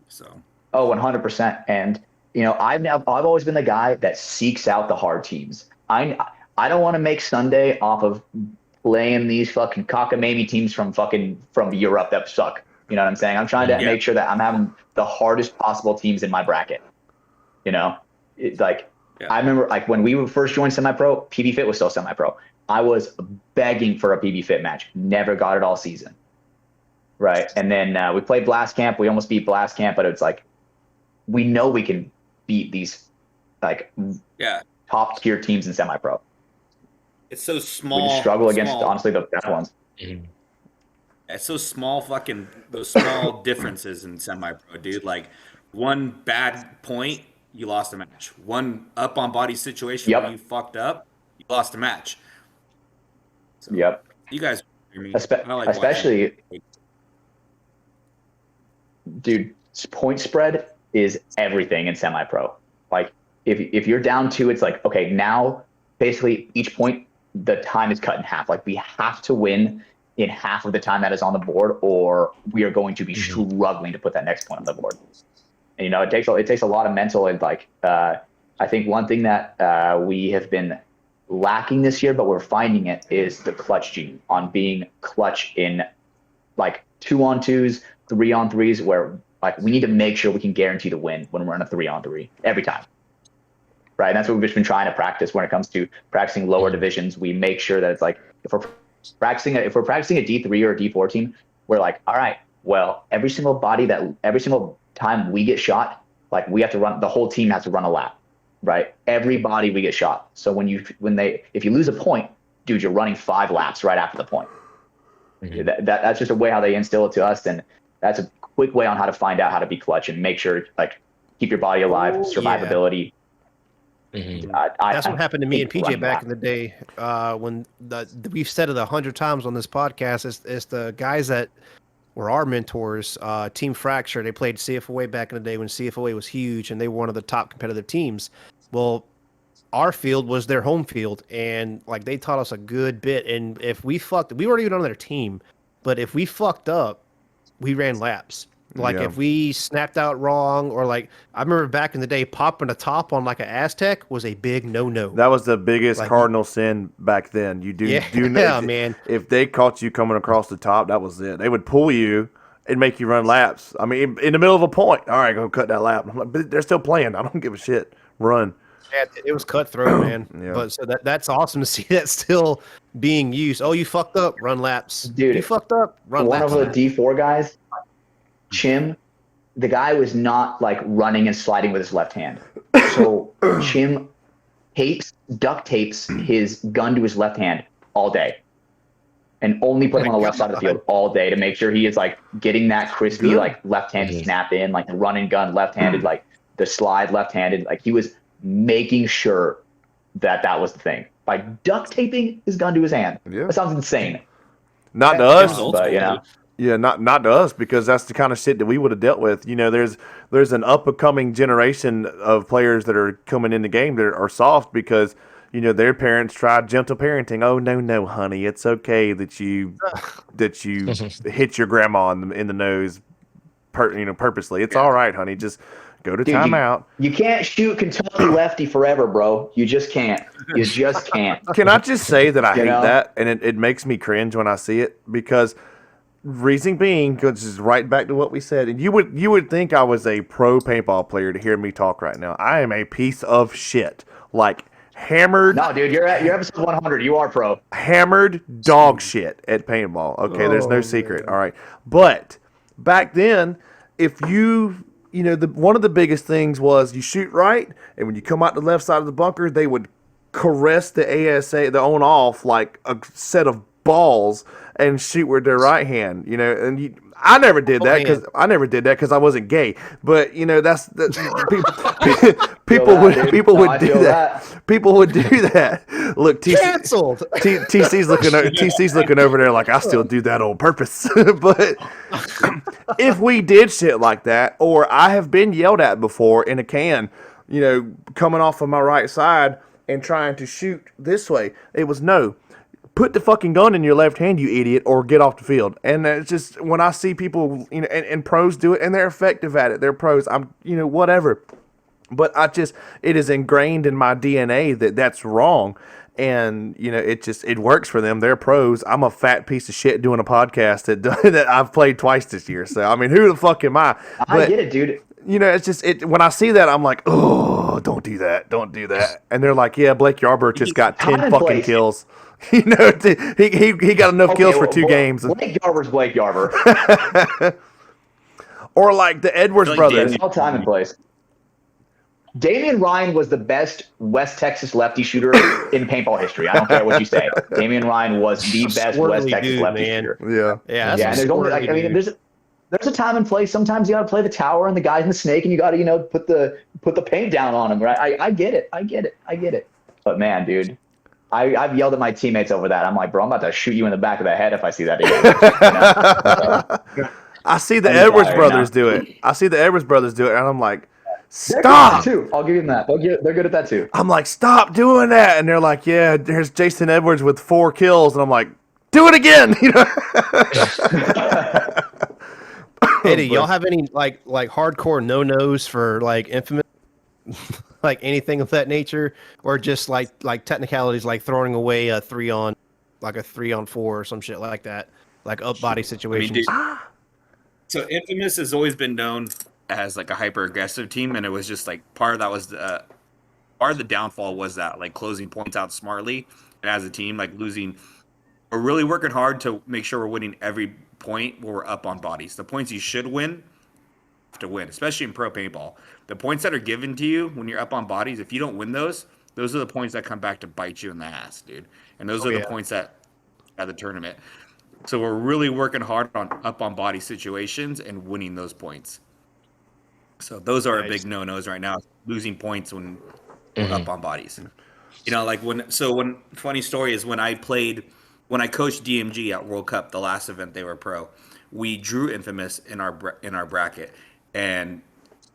So. Oh, 100%. And I've always been the guy that seeks out the hard teams. I don't want to make Sunday off of playing these fucking cockamamie teams from Europe that suck. You know what I'm saying? I'm trying to make sure that I'm having the hardest possible teams in my bracket. It's like. Yeah. I remember like when we first joined semi-pro, PB Fit was still semi-pro. I was begging for a PB Fit match. Never got it all season. Right. And then we played Blast Camp. We almost beat Blast Camp, but it's like, we know we can beat these like top tier teams in semi-pro. It's so small. We just struggle against, honestly, the best ones. It's so small, those small differences in semi-pro, dude. Like one bad point, you lost a match. One up on body situation where you fucked up, you lost a match. So, you guys, especially, dude, point spread is everything in semi-pro. Like if you're down 2, it's like, okay, now basically each point, the time is cut in half. Like we have to win in half of the time that is on the board, or we are going to be struggling to put that next point on the board. And, you know, it takes a lot of mental, and like I think one thing that we have been lacking this year, but we're finding it, is the clutch gene, on being clutch in like 2-on-2s, 3-on-3s, where like we need to make sure we can guarantee the win when we're in a 3-on-3 every time. Right. And that's what we've just been trying to practice when it comes to practicing lower divisions. We make sure that it's like, if we're practicing a D3 or a D4 team, we're like, all right, well, every single time we get shot, like we have to run, the whole team has to run a lap, right? Every body we get shot. So if you lose a point, dude, you're running 5 laps right after the point. That's just a way how they instill it to us. And that's a quick way on how to find out how to be clutch and make sure, like, keep your body alive, survivability. That's what happened to me and PJ back in the day. When we've said it 100 times on this podcast, it's the guys that were our mentors. Team Fracture, they played CFOA back in the day when CFOA was huge, and they were one of the top competitive teams. Well, our field was their home field, and like they taught us a good bit. And if we weren't even on their team, but if we fucked up, we ran laps. Like if we snapped out wrong, or like I remember back in the day, popping a top on like an Aztec was a big no. That was the biggest cardinal sin back then. You do know, man. If they caught you coming across the top, that was it. They would pull you and make you run laps. I mean, in the middle of a point. All right, go cut that lap. I'm like, but they're still playing. I don't give a shit. Run. Yeah, it was cutthroat, man. But so that's awesome to see that still being used. Oh, you fucked up, run laps. Dude, you fucked up, run laps. One of the D4 guys, Chim, the guy was not like running and sliding with his left hand. So Chim duct tapes his gun to his left hand all day, and only put him on the left side of the field all day to make sure he is like getting that crispy like left-handed snap in, like the run and gun left-handed, like the slide left-handed. Like he was making sure that was the thing by duct taping his gun to his hand. That sounds insane. Not to us, but you know. Yeah, not to us, because that's the kind of shit that we would have dealt with. You know, there's an up-and-coming generation of players that are coming in the game that are soft because, you know, their parents tried gentle parenting. Oh, no, honey, it's okay that you hit your grandma in the nose, purposely. It's all right, honey. Just go to timeout. You can't shoot Kentucky lefty forever, bro. You just can't. You just can't. Can I just say that I hate that, and it makes me cringe when I see it, because reason being, because this is right back to what we said, and you would think I was a pro paintball player to hear me talk right now. I am a piece of shit, like hammered. No, dude, you're episode 100. You are pro. Hammered dog shit at paintball. Okay, there's no secret. All right, but back then, if one of the biggest things was you shoot right, and when you come out the left side of the bunker, they would caress the ASA, the on off, like a set of balls, and shoot with their right hand, and I never did that because I wasn't gay. But people would do that. People would do that. Look, canceled. TC's looking over there like I still do that on purpose. But if we did shit like that, or I have been yelled at before in a can, coming off of my right side and trying to shoot this way, it was no. Put the fucking gun in your left hand, you idiot, or get off the field. And it's just, when I see people, and pros do it, and they're effective at it. They're pros. I'm, whatever. But it is ingrained in my DNA that that's wrong. And, it works for them. They're pros. I'm a fat piece of shit doing a podcast that I've played twice this year. So, I mean, who the fuck am I? I get it, dude. It's just, when I see that, I'm like, oh, don't do that. Don't do that. And they're like, yeah, Blake Yarbrough just got 10 fucking kills. He got enough kills for 2 games. Blake Yarbrough's. Or like the Edwards brothers. All time and place. Damian Ryan was the best West Texas lefty shooter in paintball history. I don't care what you say. Damian Ryan was the best West Texas lefty shooter. Yeah. And there's only there's a time and place. Sometimes you got to play the tower and the guy in the snake, and you got to put the paint down on him. Right? I get it. But man, dude. I've yelled at my teammates over that. I'm like, bro, I'm about to shoot you in the back of the head if I see that again. I see the Edwards brothers do it. And I'm like, stop. They're good too. I'll give them that. They're good at that too. I'm like, stop doing that. And they're like, yeah, there's Jason Edwards with 4 kills. And I'm like, do it again. You know. Hey, do y'all have any like hardcore no-nos for like Infamous, like anything of that nature, or just like technicalities like throwing away a 3-on-4 or some shit like that, like up body situations? So Infamous has always been known as like a hyper aggressive team, and it was just like part of that was part of the downfall was that like closing points out smartly, and as a team like losing. We're really working hard to make sure we're winning every point where we're up on bodies. The points you should win, have to win, especially in pro paintball. The points that are given to you when you're up on bodies, if you don't win those are the points that come back to bite you in the ass, dude. And those are the points that at the tournament. So we're really working hard on up on body situations and winning those points. So those are our big no-nos right now. Losing points when we're up on bodies. You know, like funny story is when I coached DMG at World Cup, the last event they were pro, we drew Infamous in our bracket, and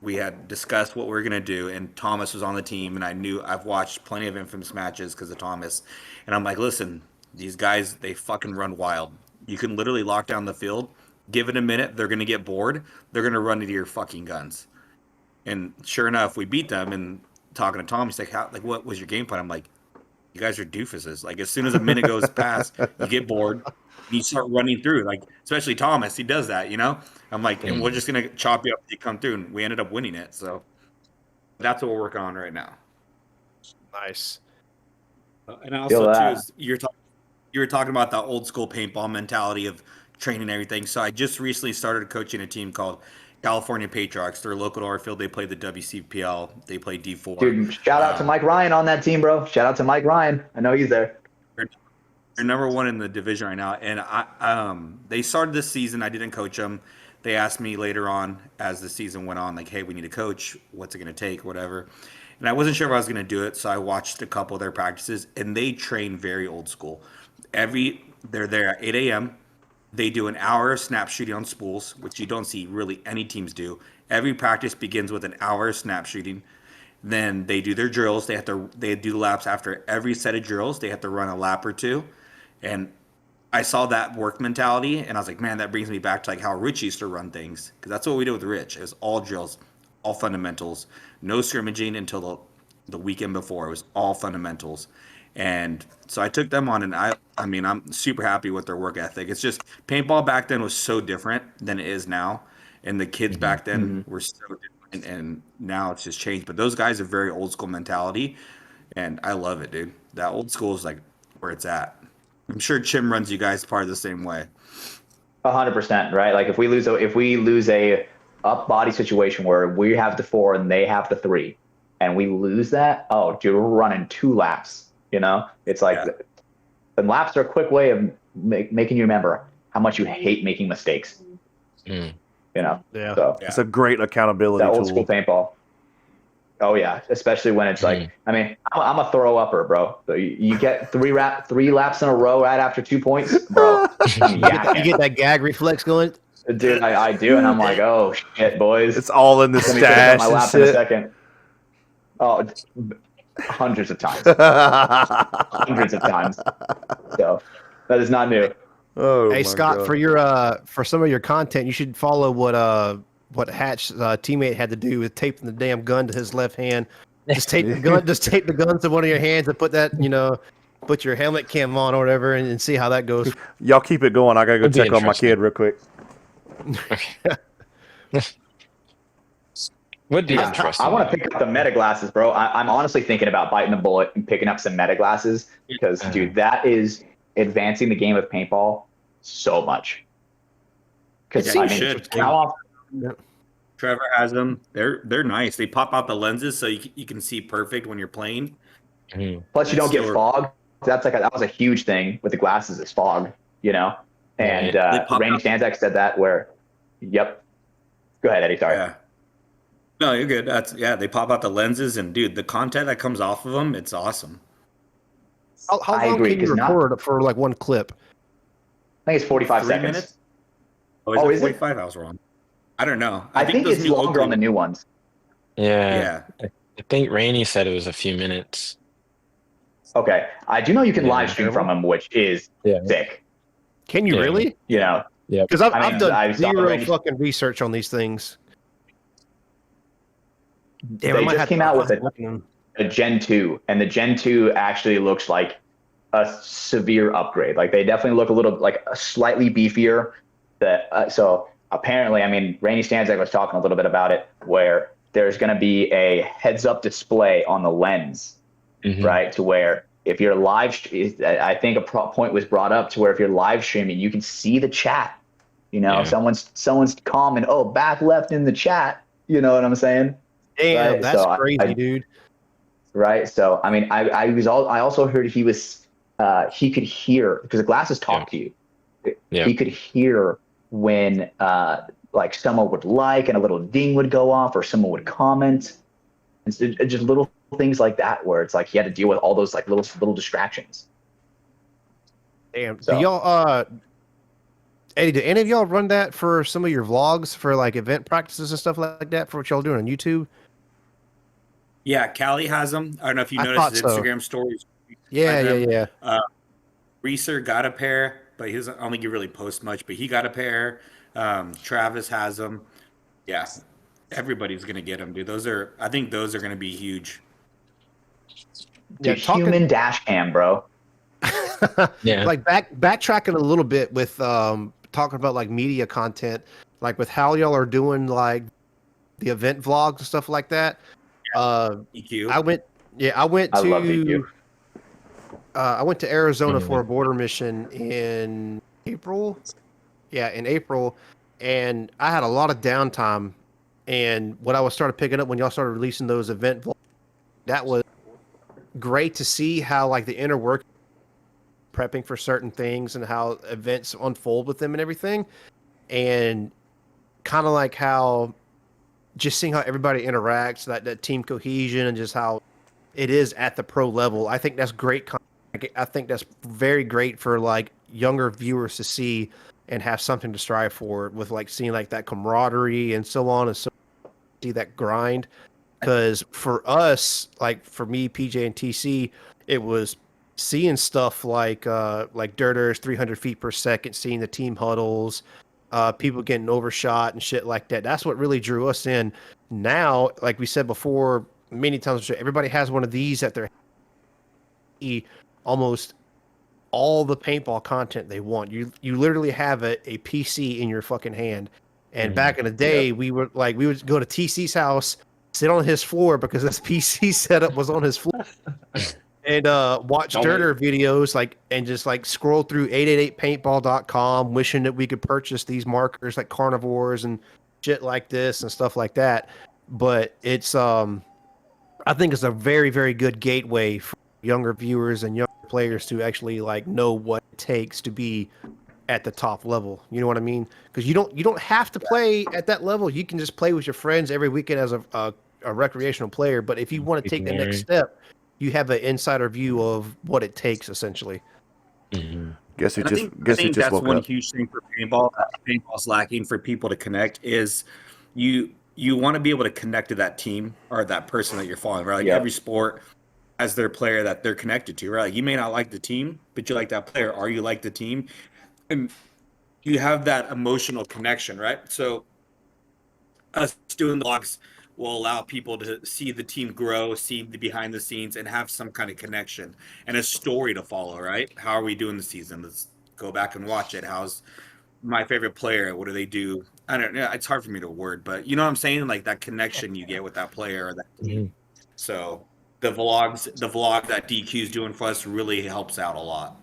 we had discussed what we were gonna do. And Thomas was on the team, and I've watched plenty of Infamous matches because of Thomas, and I'm like, listen, these guys, they fucking run wild. You can literally lock down the field, give it a minute, they're gonna get bored, they're gonna run into your fucking guns. And sure enough, we beat them. And talking to Tom, he's like, what was your game plan? I'm like, you guys are doofuses. Like, as soon as a minute goes past, you get bored, you start running through. Like, especially Thomas, he does that, you know? I'm like, and we're just going to chop you up as you come through. And we ended up winning it. So that's what we're working on right now. Nice. And also, too, is you were talking about the old school paintball mentality of training and everything. So I just recently started coaching a team called California Patriarchs. They're local to our field. They play the WCPL. They play D4. Dude, shout out to Mike Ryan on that team, bro. Shout out to Mike Ryan. I know he's there. They're number one in the division right now. And they started this season. I didn't coach them. They asked me later on as the season went on, like, hey, we need a coach. What's it going to take? Whatever. And I wasn't sure if I was going to do it. So I watched a couple of their practices, and they train very old school. They're there at 8 a.m. They do an hour of snap shooting on spools, which you don't see really any teams do. Every practice begins with an hour of snap shooting. Then they do their drills. They do laps after every set of drills. They have to run a lap or two. And I saw that work mentality, and I was like, man, that brings me back to like how Rich used to run things, because that's what we did with Rich. It was all drills, all fundamentals, no scrimmaging until the weekend before. It was all fundamentals. And so I took them on, and I mean, I'm super happy with their work ethic. It's just paintball back then was so different than it is now, and the kids back then were so different, and now it's just changed. But those guys are very old school mentality, and I love it, dude. That old school is like where it's at. I'm sure Chim runs you guys part of the same way. 100%, right? Like if we lose a up body situation where we have the 4 and they have the 3, and we lose that, oh, dude, we're running 2 laps. You know, it's like the laps are a quick way of making you remember how much you hate making mistakes. You know, so it's a great accountability that tool. old school paintball. Oh yeah, especially when it's like, I mean, I'm a throw upper, bro. So you get 3 laps in a row right after 2 points, bro. You get that gag reflex going. Dude, I do, and I'm like, oh shit, boys. It's all in the stash my and lap in a shit. second. Oh, hundreds of times. Hundreds of times. So that is not new. Oh, hey my Scott, God. for some of your content, you should follow what Hatch's teammate had to do with taping the damn gun to his left hand. Just tape the gun to one of your hands and put that, put your helmet cam on or whatever, and see how that goes. Y'all keep it going. I gotta go Would be check on my kid real quick. Would be I interesting. want to pick up the meta glasses, bro. I'm honestly thinking about biting the bullet and picking up some meta glasses because, dude, that is advancing the game of paintball so much. Because how often? Trevor has them. They're nice. They pop out the lenses so you can see perfect when you're playing. Plus, you don't get fog. That was a huge thing with the glasses is fog, And Randy Stanzak said that where, yep. Go ahead, Eddie. Sorry. Yeah. No, you're good. They pop out the lenses, and dude, the content that comes off of them, it's awesome. How long can you record for like one clip? I think it's 45 3 seconds. minutes? Oh, is it 45? I was wrong. I don't know. I think it's longer on the new ones. Yeah. I think Rainey said it was a few minutes. Okay. I do know you can live stream from them, which is sick. Can you Yeah. really? You know, Because I've, I mean, I've done I saw zero Randy- fucking research on these things. Damn, I they might just have came to- out with look at them. a Gen 2, and the Gen 2 actually looks like a severe upgrade. Like they definitely look a little like a slightly beefier. So apparently, I mean, Randy Stanzik was talking a little bit about it, where there's going to be a heads-up display on the lens, right? To where if you're I think point was brought up to where if you're live streaming, you can see the chat. You know, Yeah. someone's comment, oh, back left in the chat. You know what I'm saying? Damn, Right? that's So crazy, dude. right. So I mean, I also heard he could hear because the glasses talk to you. Yeah. He could hear when like someone would like and a little ding would go off or someone would comment. It's just little things like that where it's like he had to deal with all those like little distractions. Damn. So- Do y'all Eddie, do any of y'all run that for some of your vlogs for like event practices and stuff like that for what y'all doing on YouTube? Yeah, Callie has them. I don't know if you I noticed thought his so. Instagram stories. Yeah. Reeser got a pair, but he doesn't. I don't think he really posts much. But he got a pair. Travis has them. Yeah, everybody's gonna get them, dude. I think those are gonna be huge. Dude, talking- human dash cam, bro. Yeah. Like backtracking a little bit with talking about like media content, like with how y'all are doing like the event vlogs and stuff like that. EQ. I went I love DQ. I went to Arizona for a border mission in April. Yeah, in April, and I had a lot of downtime. And what I was started picking up when y'all started releasing those event vlogs, that was great to see how like the inner work prepping for certain things and how events unfold with them and everything, and kind of like how just seeing how everybody interacts, that team cohesion, and just how it is at the pro level. I think that's great. I think that's very great for like younger viewers to see and have something to strive for with like seeing like that camaraderie and so on and so see that grind. Because for us, like for me, PJ and TC, it was seeing stuff like Dirters 300 feet per second, seeing the team huddles, people getting overshot and shit like that. That's what really drew us in. Now, like we said before, many times, everybody has one of these at their almost all the paintball content they want. You literally have a PC in your fucking hand. And back in the day, we would go to TC's house, sit on his floor because his PC setup was on his floor, and watch Dirter videos and just scroll through 888paintball.com, wishing that we could purchase these markers like carnivores and shit like this and stuff like that. But it's I think it's a very, very good gateway for younger viewers and younger players to actually know what it takes to be at the top level. You know what I mean? Because you don't have to play at that level. You can just play with your friends every weekend as a recreational player. But if you want to take the next step, you have an insider view of what it takes, essentially. Mm-hmm. I think that's one huge thing for paintball. Paintball's lacking for people to connect is you want to be able to connect to that team or that person that you're following, right? Like every sport has their player that they're connected to, right? Like you may not like the team, but you like that player, or you like the team, and you have that emotional connection, right? So us doing the vlogs will allow people to see the team grow, see the behind the scenes, and have some kind of connection and a story to follow, right? How are we doing the season? Let's go back and watch it. How's my favorite player? What do they do? I don't know. It's hard for me to word, but you know what I'm saying? Like that connection you get with that player or that team. So the vlog that DQ's doing for us really helps out a lot.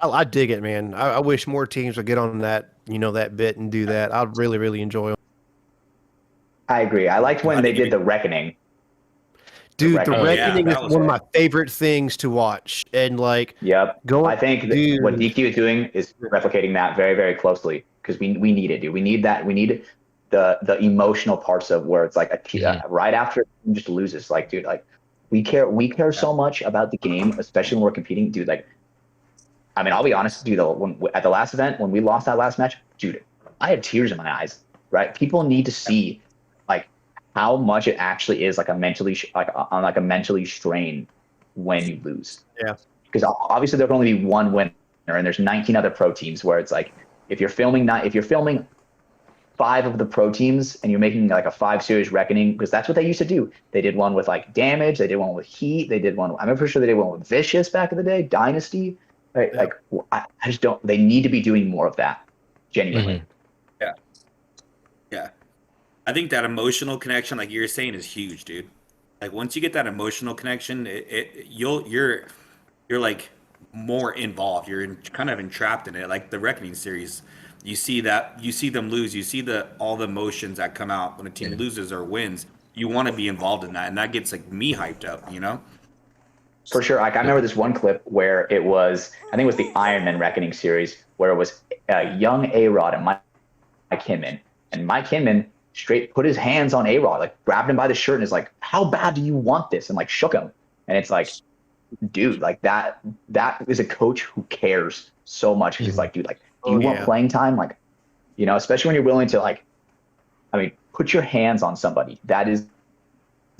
I dig it, man. I wish more teams would get on that, that bit and do that. I'd really, really enjoy it. I agree. I liked when they did the Reckoning. Dude, the Reckoning is one of my awesome. favorite things to watch. And I think what DQ is doing is replicating that very, very closely because we need it, dude. We need that. We need the emotional parts of where it's like right after it just loses. Like, dude, we care so much about the game, especially when we're competing, dude. I mean, I'll be honest, dude. At the last event when we lost that last match, dude, I had tears in my eyes. Right? People need to see how much it actually is a mentally mentally strain when you lose. Yeah. Because obviously there can only be one win and there's 19 other pro teams where it's like if you're filming 5 of the pro teams and you're making like a 5 series reckoning, because that's what they used to do. They did one with like Damage, they did one with Heat, they did one. I'm pretty sure they did one with Vicious back in the day, Dynasty. Right? Yeah. Like I just don't. They need to be doing more of that. Genuinely. Yeah. I think that emotional connection, like you were saying, is huge, dude. Like once you get that emotional connection, you're like more involved. You're kind of entrapped in it. Like the Reckoning series, you see them lose. You see all the emotions that come out when a team loses or wins. You want to be involved in that, and that gets like me hyped up. You know. For sure. Like I remember this one clip where it was, I think it was the Ironman Reckoning series, where it was young A-Rod and Mike Hinman, and Mike Hinman straight put his hands on A-Rod, like grabbed him by the shirt and is like, "How bad do you want this?" and like shook him. And it's like, dude, like that is a coach who cares so much. He's like, dude, like, do you want playing time? Like, you know, especially when you're willing to like, I mean, put your hands on somebody. That is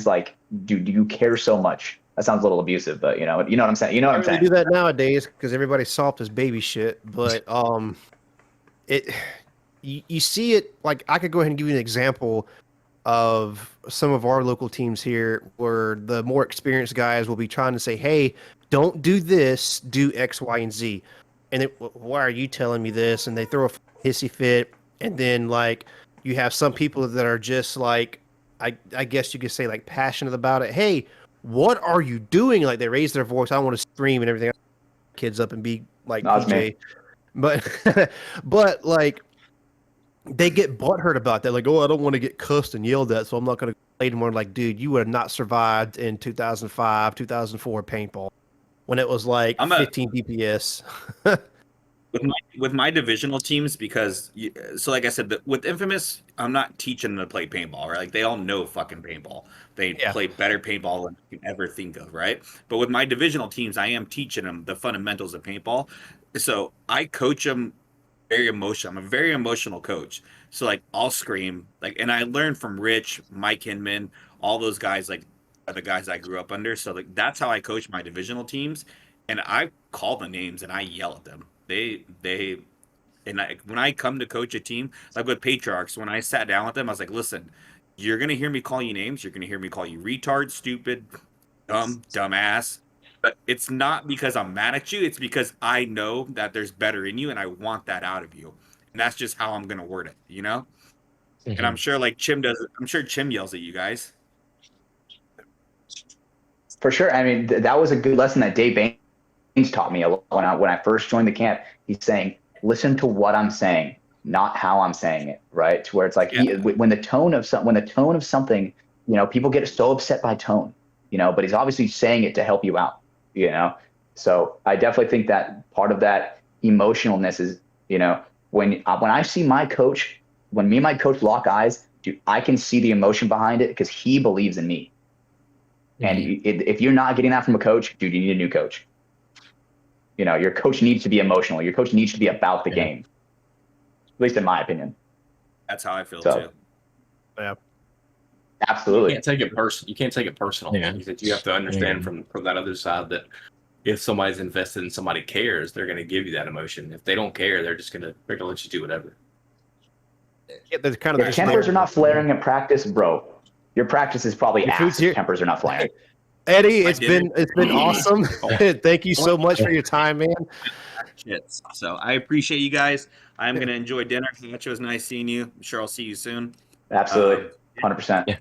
like, dude, do you care so much? That sounds a little abusive, but you know what I'm saying. You know what I'm saying. Do that nowadays because everybody's soft as baby shit. But you see it. Like I could go ahead and give you an example of some of our local teams here, where the more experienced guys will be trying to say, "Hey, don't do this. Do X, Y, and Z." And why are you telling me this? And they throw a hissy fit, and then like you have some people that are just like, I guess you could say like passionate about it. Hey, what are you doing? Like they raise their voice. I want to scream and everything. Kids up and be like PJ, but like they get butthurt about that. Like, oh, I don't want to get cussed and yelled at, so I'm not going to play anymore. Like, dude, you would have not survived in 2005, 2004 paintball when it was like 15 DPS. with my divisional teams, because so like I said, with Infamous, I'm not teaching them to play paintball, right? Like they all know fucking paintball. They play better paintball than you can ever think of, right? But with my divisional teams, I am teaching them the fundamentals of paintball. So I coach them very emotional. I'm a very emotional coach. So like I'll scream, like, and I learned from Rich, Mike Hinman, all those guys, like are the guys I grew up under. So like that's how I coach my divisional teams, and I call the names and I yell at them. When I come to coach a team, like with Patriarchs, when I sat down with them, I was like, listen, you're going to hear me call you names. You're going to hear me call you retard, stupid, dumbass. But it's not because I'm mad at you. It's because I know that there's better in you and I want that out of you. And that's just how I'm going to word it, you know? And I'm sure like Chim does. I'm sure Chim yells at you guys. For sure. I mean, that was a good lesson that Dave Baines taught me when I first joined the camp. He's saying, listen to what I'm saying, not how I'm saying it, right? To where it's like when the tone of something, you know, people get so upset by tone, you know, but he's obviously saying it to help you out, you know? So I definitely think that part of that emotionalness is, you know, when I see my coach, when me and my coach lock eyes, dude, I can see the emotion behind it because he believes in me. And if you're not getting that from a coach, dude, you need a new coach. You know, your coach needs to be emotional. Your coach needs to be about the game. At least in my opinion. That's how I feel too. Yeah. Absolutely. You can't take it personal. Yeah. You have to understand from that other side that if somebody's invested and somebody cares, they're going to give you that emotion. If they don't care, they're going to let you do whatever. Yeah, they're kind of if tempers are not flaring at practice, bro, your practice is probably ass if tempers are not flaring. Eddie, it's been awesome. Thank you so much for your time, man. So I appreciate you guys. I'm going to enjoy dinner. It was nice seeing you. I'm sure I'll see you soon. Absolutely. 100%. Yeah.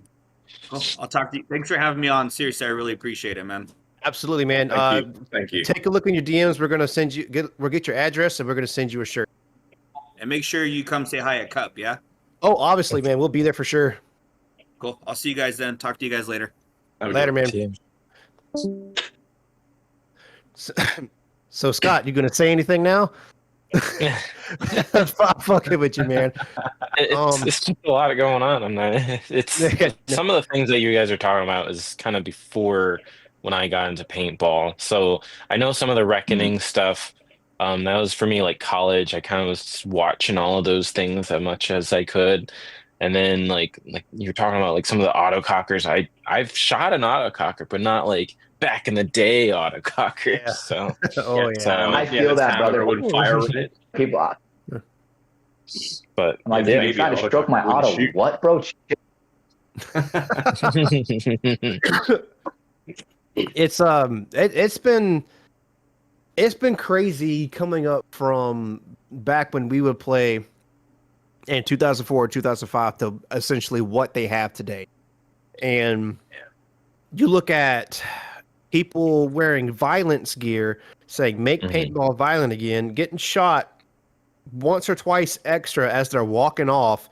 Cool. I'll talk to you. Thanks for having me on. Seriously, I really appreciate it, man. Absolutely, man. Thank you. Take a look in your DMs. We're going to send you we'll get your address and we're going to send you a shirt. And make sure you come say hi at Cup, yeah? Oh, obviously, man. We'll be there for sure. Cool. I'll see you guys then. Talk to you guys later. Later, man. So Scott, you gonna say anything now? I'm fucking with you, man. It's just a lot going on. It's some of the things that you guys are talking about is kind of before when I got into paintball. So I know some of the reckoning stuff. That was for me like college. I kind of was watching all of those things as much as I could. And then like you're talking about like some of the autocockers. I've shot an autococker, but not like back in the day autocockers. Yeah. So Oh So- yeah. I feel the that, timer brother. wouldn't fire with it. People, I'm but like, Yeah, yeah, maybe you trying to autococker stroke my wouldn't auto. shoot. What, bro? It's been crazy coming up from back when we would play in 2004, 2005 to essentially what they have today. And you look at people wearing violence gear saying make paintball violent again, getting shot once or twice extra as they're walking off,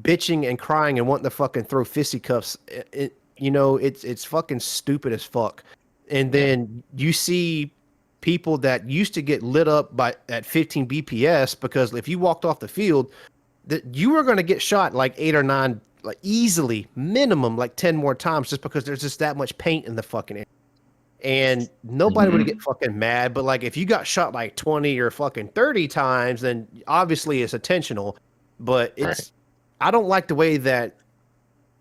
bitching and crying and wanting to fucking throw fisticuffs. It's fucking stupid as fuck. And then you see people that used to get lit up at 15 BPS because if you walked off the field, that you were going to get shot like 8 or 9, like easily, minimum like 10 more times just because there's just that much paint in the fucking air. And nobody would get fucking mad, but like if you got shot like 20 or fucking 30 times, then obviously it's intentional. But it's I don't like the way that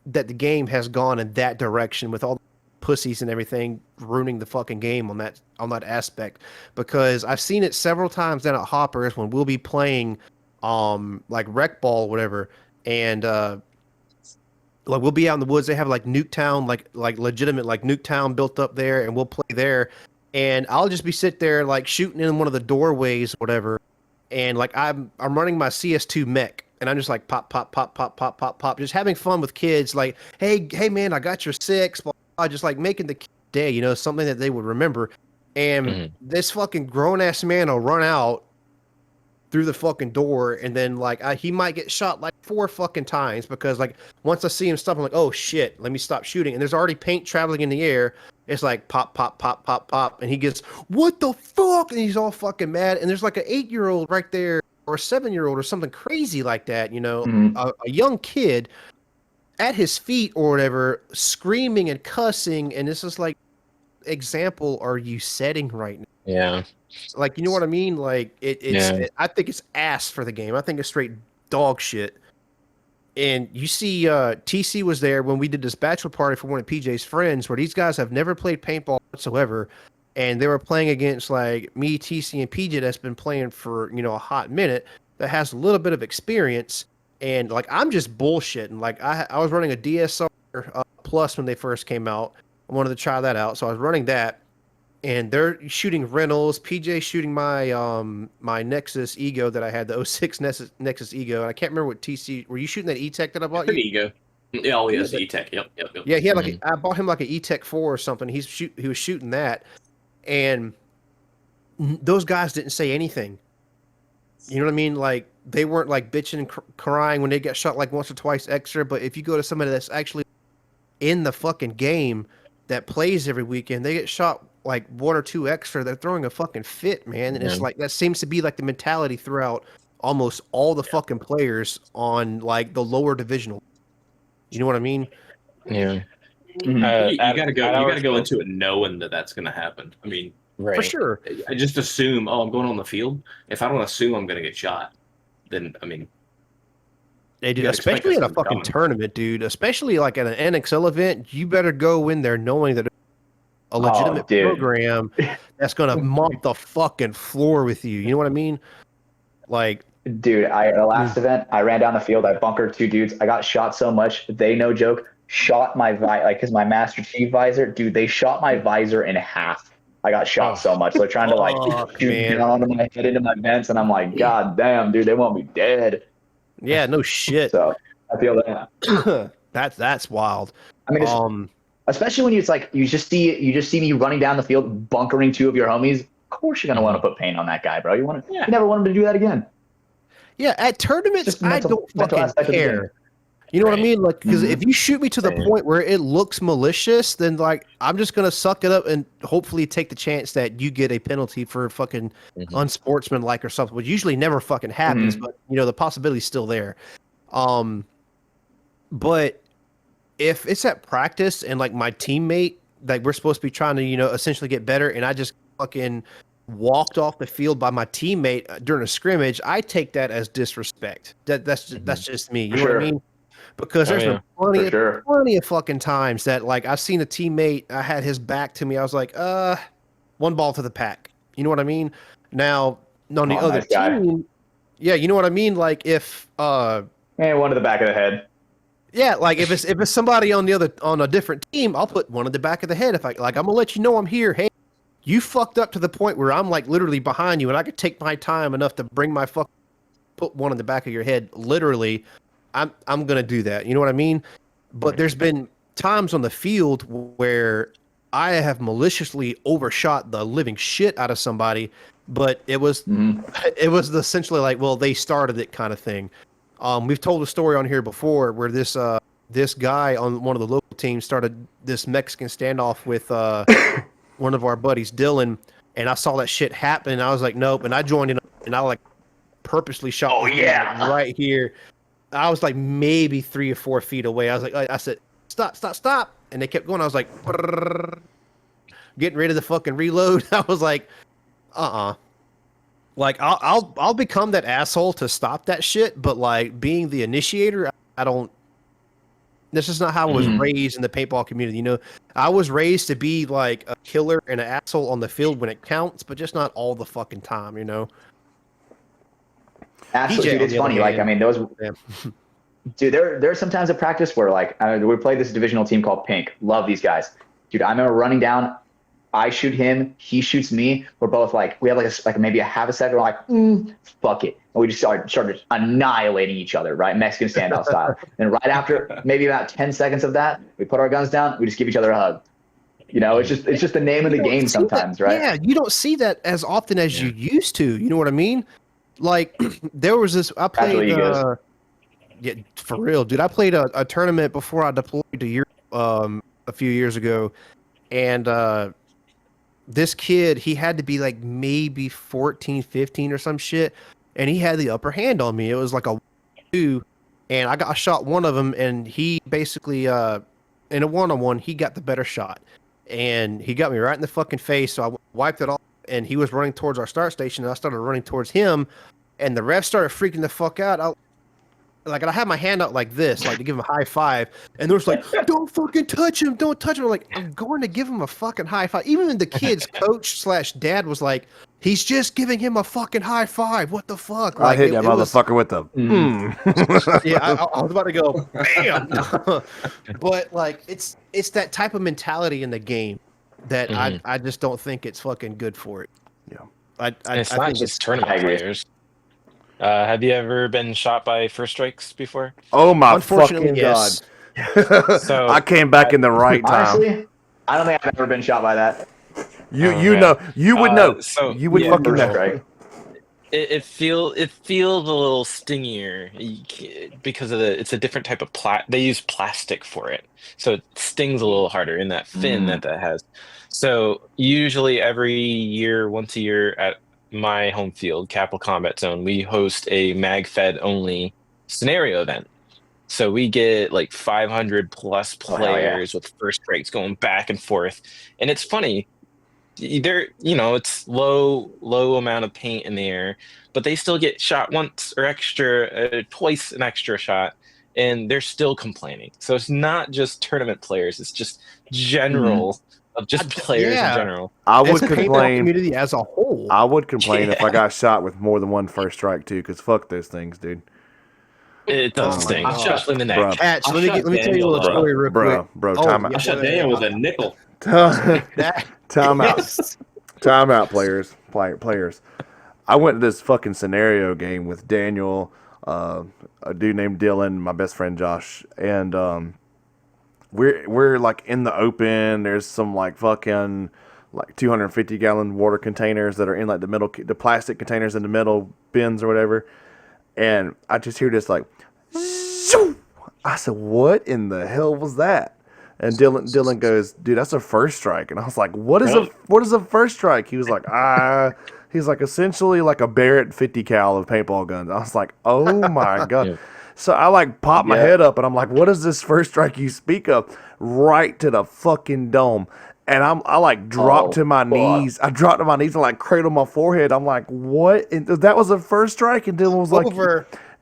the game has gone in that direction with all the pussies and everything ruining the fucking game on that aspect, because I've seen it several times down at Hoppers when we'll be playing like rec ball or whatever, and like we'll be out in the woods. They have like Nuketown, like legitimate like Nuketown built up there, and we'll play there. And I'll just be sit there like shooting in one of the doorways or whatever, and like I'm running my CS2 mech, and I'm just like pop, pop, pop, pop, pop, pop, pop, just having fun with kids. Like, hey man, I got your 6. Blah, blah, just like making the day, something that they would remember. And this fucking grown ass man will run out through the fucking door, and then like he might get shot like 4 fucking times because like once I see him stop, I'm like, oh shit, let me stop shooting. And there's already paint traveling in the air. It's like pop, pop, pop, pop, pop, and he gets what the fuck, and he's all fucking mad. And there's like an 8-year-old right there or a 7-year-old or something crazy like that, a young kid at his feet or whatever, screaming and cussing, and this is like, example are you setting right now? Yeah. Like, you know what I mean? Like I think it's ass for the game. I think it's straight dog shit. And you see TC was there when we did this bachelor party for one of PJ's friends, where these guys have never played paintball whatsoever, and they were playing against like me, TC, and PJ that's been playing for a hot minute, that has a little bit of experience. And like I'm just bullshitting. Like I was running a DSR plus when they first came out. I wanted to try that out, so I was running that. And they're shooting Reynolds. PJ shooting my my Nexus Ego that I had, the 06 Nexus Ego. And I can't remember what TC. Were you shooting that E-Tech that I bought you? Ego. Yeah, oh yes, E-Tech. Yep. Yeah, he had like I bought him like an E-Tech 4 or something. He was shooting that, and those guys didn't say anything. You know what I mean? Like they weren't like bitching and crying when they get shot like once or twice extra. But if you go to somebody that's actually in the fucking game that plays every weekend, they get shot like 1 or 2 extra, they're throwing a fucking fit, man. And it's like that seems to be like the mentality throughout almost all the fucking players on like the lower divisional. You know what I mean? Yeah. You gotta go into it knowing that that's gonna happen. I mean, for sure. I just assume, I'm going on the field. If I don't assume I'm gonna get shot, then I mean, They do, especially in a fucking tournament, dude. Especially like at an NXL event, you better go in there knowing that a legitimate program that's gonna mop the fucking floor with you. You know what I mean? Like, dude, at the last event, I ran down the field. I bunkered 2 dudes. I got shot so much. They, no joke, shot my because my Master Chief visor, dude. They shot my visor in half. I got shot so much. They're trying to like shoot down on my head into my vents, and I'm like, God damn, dude, they want me dead. Yeah, no shit. So I feel that. that's wild. I mean, especially when it's like you just see me running down the field, bunkering 2 of your homies. Of course, you're gonna want to put paint on that guy, bro. You never want him to do that again. Yeah, at tournaments, I don't fucking care. You know what I mean? Like, because if you shoot me to the point where it looks malicious, then like I'm just gonna suck it up and hopefully take the chance that you get a penalty for fucking unsportsmanlike or something, which usually never fucking happens, but the possibility's still there. But if it's at practice and like my teammate, like we're supposed to be trying to essentially get better, and I just fucking walked off the field by my teammate during a scrimmage, I take that as disrespect. That's just me. You know what I mean? because there's been sure. plenty of fucking times that like I've seen a teammate, I had his back to me, I was like, one ball to the pack. You know what I mean? Now on the other team, yeah, you know what I mean? Like if and one to the back of the head. Yeah, like if it's somebody on a different team, I'll put one in the back of the head. If I'm gonna let you know I'm here. Hey, you fucked up to the point where I'm like literally behind you, and I could take my time enough to bring my put one in the back of your head. Literally, I'm gonna do that. You know what I mean? But there's been times on the field where I have maliciously overshot the living shit out of somebody, but it was essentially like, well, they started it kind of thing. We've told a story on here before where this guy on one of the local teams started this Mexican standoff with one of our buddies, Dylan, and I saw that shit happen, and I was like, nope, and I joined in, and I like purposely shot right here. I was like maybe 3 or 4 feet away. I said, stop, and they kept going. I was like, getting ready to fucking reload. I was like, like I'll become that asshole to stop that shit, but like being the initiator, I don't. This is not how I was raised in the paintball community. You know, I was raised to be like a killer and an asshole on the field when it counts, but just not all the fucking time. You know. Absolutely, dude, it's funny. Like, I mean, those. Dude, there's sometimes a practice where like we played this divisional team called Pink. Love these guys, dude. I remember running down. I shoot him, he shoots me. We're both like, we have like maybe a half a second. We're like, fuck it, and we just started annihilating each other, right? Mexican standoff style. And right after maybe about 10 seconds of that, we put our guns down. We just give each other a hug. You know, it's just the name of the game sometimes, right? Yeah, you don't see that as often as you used to. You know what I mean? Like there was this. I played. Yeah, for real, dude. I played a tournament before I deployed to Europe a few years ago, and this kid, he had to be like maybe 14, 15 or some shit, and he had the upper hand on me. It was like a 2, and I shot one of them, and he basically in a 1-on-1 he got the better shot, and he got me right in the fucking face. So I wiped it off, and he was running towards our start station, and I started running towards him, and the ref started freaking the fuck out. Like, I had my hand out like this, like to give him a high five, and there was like, "Don't fucking touch him! Don't touch him!" I'm like, I'm going to give him a fucking high five. Even the kid's coach / dad was like, "He's just giving him a fucking high five. What the fuck?" Like, I hit that motherfucker with the. Yeah, I was about to go, bam. But like, it's that type of mentality in the game that I just don't think it's fucking good for it. Yeah, it's not just tournament players. Have you ever been shot by first strikes before? Oh my fucking god! So I came back in the right time. Honestly, I don't think I've ever been shot by that. You know, you would know. So you would fucking know. Right? It feels a little stingier because of it's a different type of they use plastic for it, so it stings a little harder in that fin that has. So usually once a year at my home field, Capital Combat Zone, we host a mag-fed only scenario event. So we get like 500 plus players with first strikes going back and forth, and it's funny. It's low amount of paint in the air, but they still get shot once or twice an extra shot, and they're still complaining. So it's not just tournament players; it's just general. Of just players in general. I would complain. Community as a whole. I would complain if I got shot with more than one first strike too, because fuck those things, dude. It does sting, especially in the neck. Patch, let me tell you a little story real quick. Bro, time out. I shot Daniel with a nickel. Time out. Time out, players. I went to this fucking scenario game with Daniel, a dude named Dylan, my best friend Josh, and we're like in the open. There's some like fucking like 250-gallon water containers that are in like the middle, the plastic containers in the middle bins or whatever. And I just hear this like, shoo! I said, "What in the hell was that?" And Dylan goes, "Dude, that's a first strike." And I was like, "What is a first strike?" He was like, he's like essentially like a Barrett 50 cal of paintball guns. I was like, "Oh my god." Yeah. So I like popped my head up and I'm like, "What is this first strike you speak of?" Right to the fucking dome. And I like dropped to my knees. I dropped to my knees and like cradled my forehead. I'm like, "What?" And that was a first strike. And Dylan was like,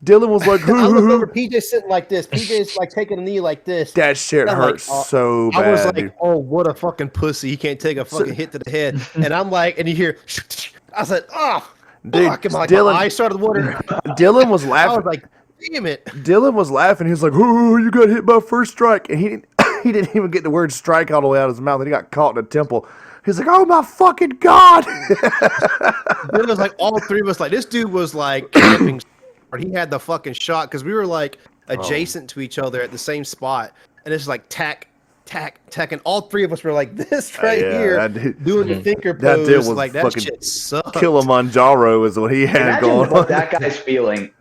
Dylan was like, I look over, PJ's sitting like this. PJ's like taking a knee like this. that shit I'm hurts like, so bad. I was like, dude. oh, what a fucking pussy. He can't take a fucking hit to the head. And I'm like, and you hear, I said, oh, Dude, fuck. And my Dylan, eyes started watering. Dylan was I laughing. was like, damn it. Dylan was laughing. He was like, "Oh, you got hit by first strike," and he didn't. He didn't even get the word "strike" all the way out of his mouth, and he got caught in a temple. He's like, "Oh my fucking god!" It was like all three of us. Like this dude was like camping. He had the fucking shot because we were like adjacent to each other at the same spot, and it's like tack, and all three of us were like this right here, doing the thinker That pose. dude was like that fucking shit sucked. Kilimanjaro is what he had Imagine going what on. that guy's feeling.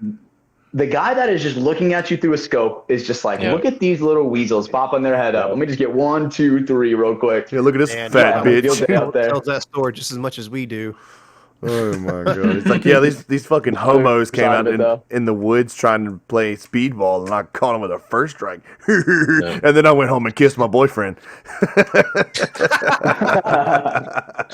The guy that is just looking at you through a scope is just like, look at these little weasels popping their head up. Let me just get 1, 2, 3 real quick. Yeah, look at this Man, fat yeah, bitch. Out there. Tells that story just as much as we do. Oh my god! It's like, yeah, these fucking homos came out in the woods trying to play speedball, and I caught them with a first strike. And then I went home and kissed my boyfriend.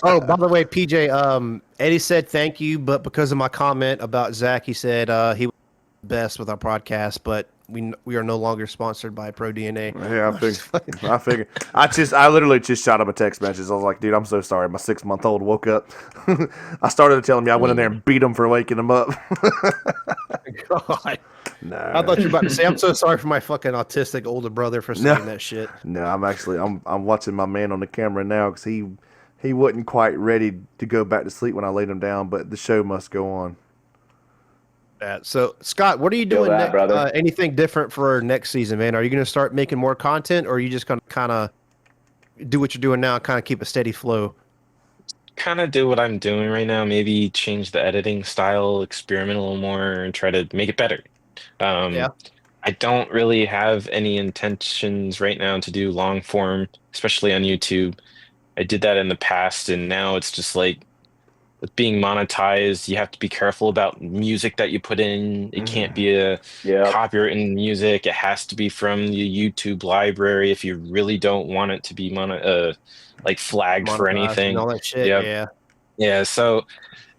Oh, by the way, PJ, Eddie said thank you, but because of my comment about Zach, he said he was the best with our podcast, but we are no longer sponsored by ProDNA. Yeah, I figured. I literally just shot him a text message. I was like, dude, I'm so sorry. My 6-month-old woke up. I started telling me I went in there and beat him for waking him up. God. No. I thought you were about to say, I'm so sorry for my fucking autistic older brother for saying that shit. No, I'm watching my man on the camera now because he wasn't quite ready to go back to sleep when I laid him down, but the show must go on. So, Scott, what are you doing next? Anything different for next season, man? Are you going to start making more content, or are you just going to kind of do what you're doing now and kind of keep a steady flow? Kind of do what I'm doing right now. Maybe change the editing style, experiment a little more, and try to make it better. Yeah. I don't really have any intentions right now to do long form, especially on YouTube. I did that in the past, and now it's just like, with being monetized, you have to be careful about music that you put in. It can't be a copyrighted music. It has to be from the YouTube library if you really don't want it to be like flagged for anything. And all that shit. Yeah. So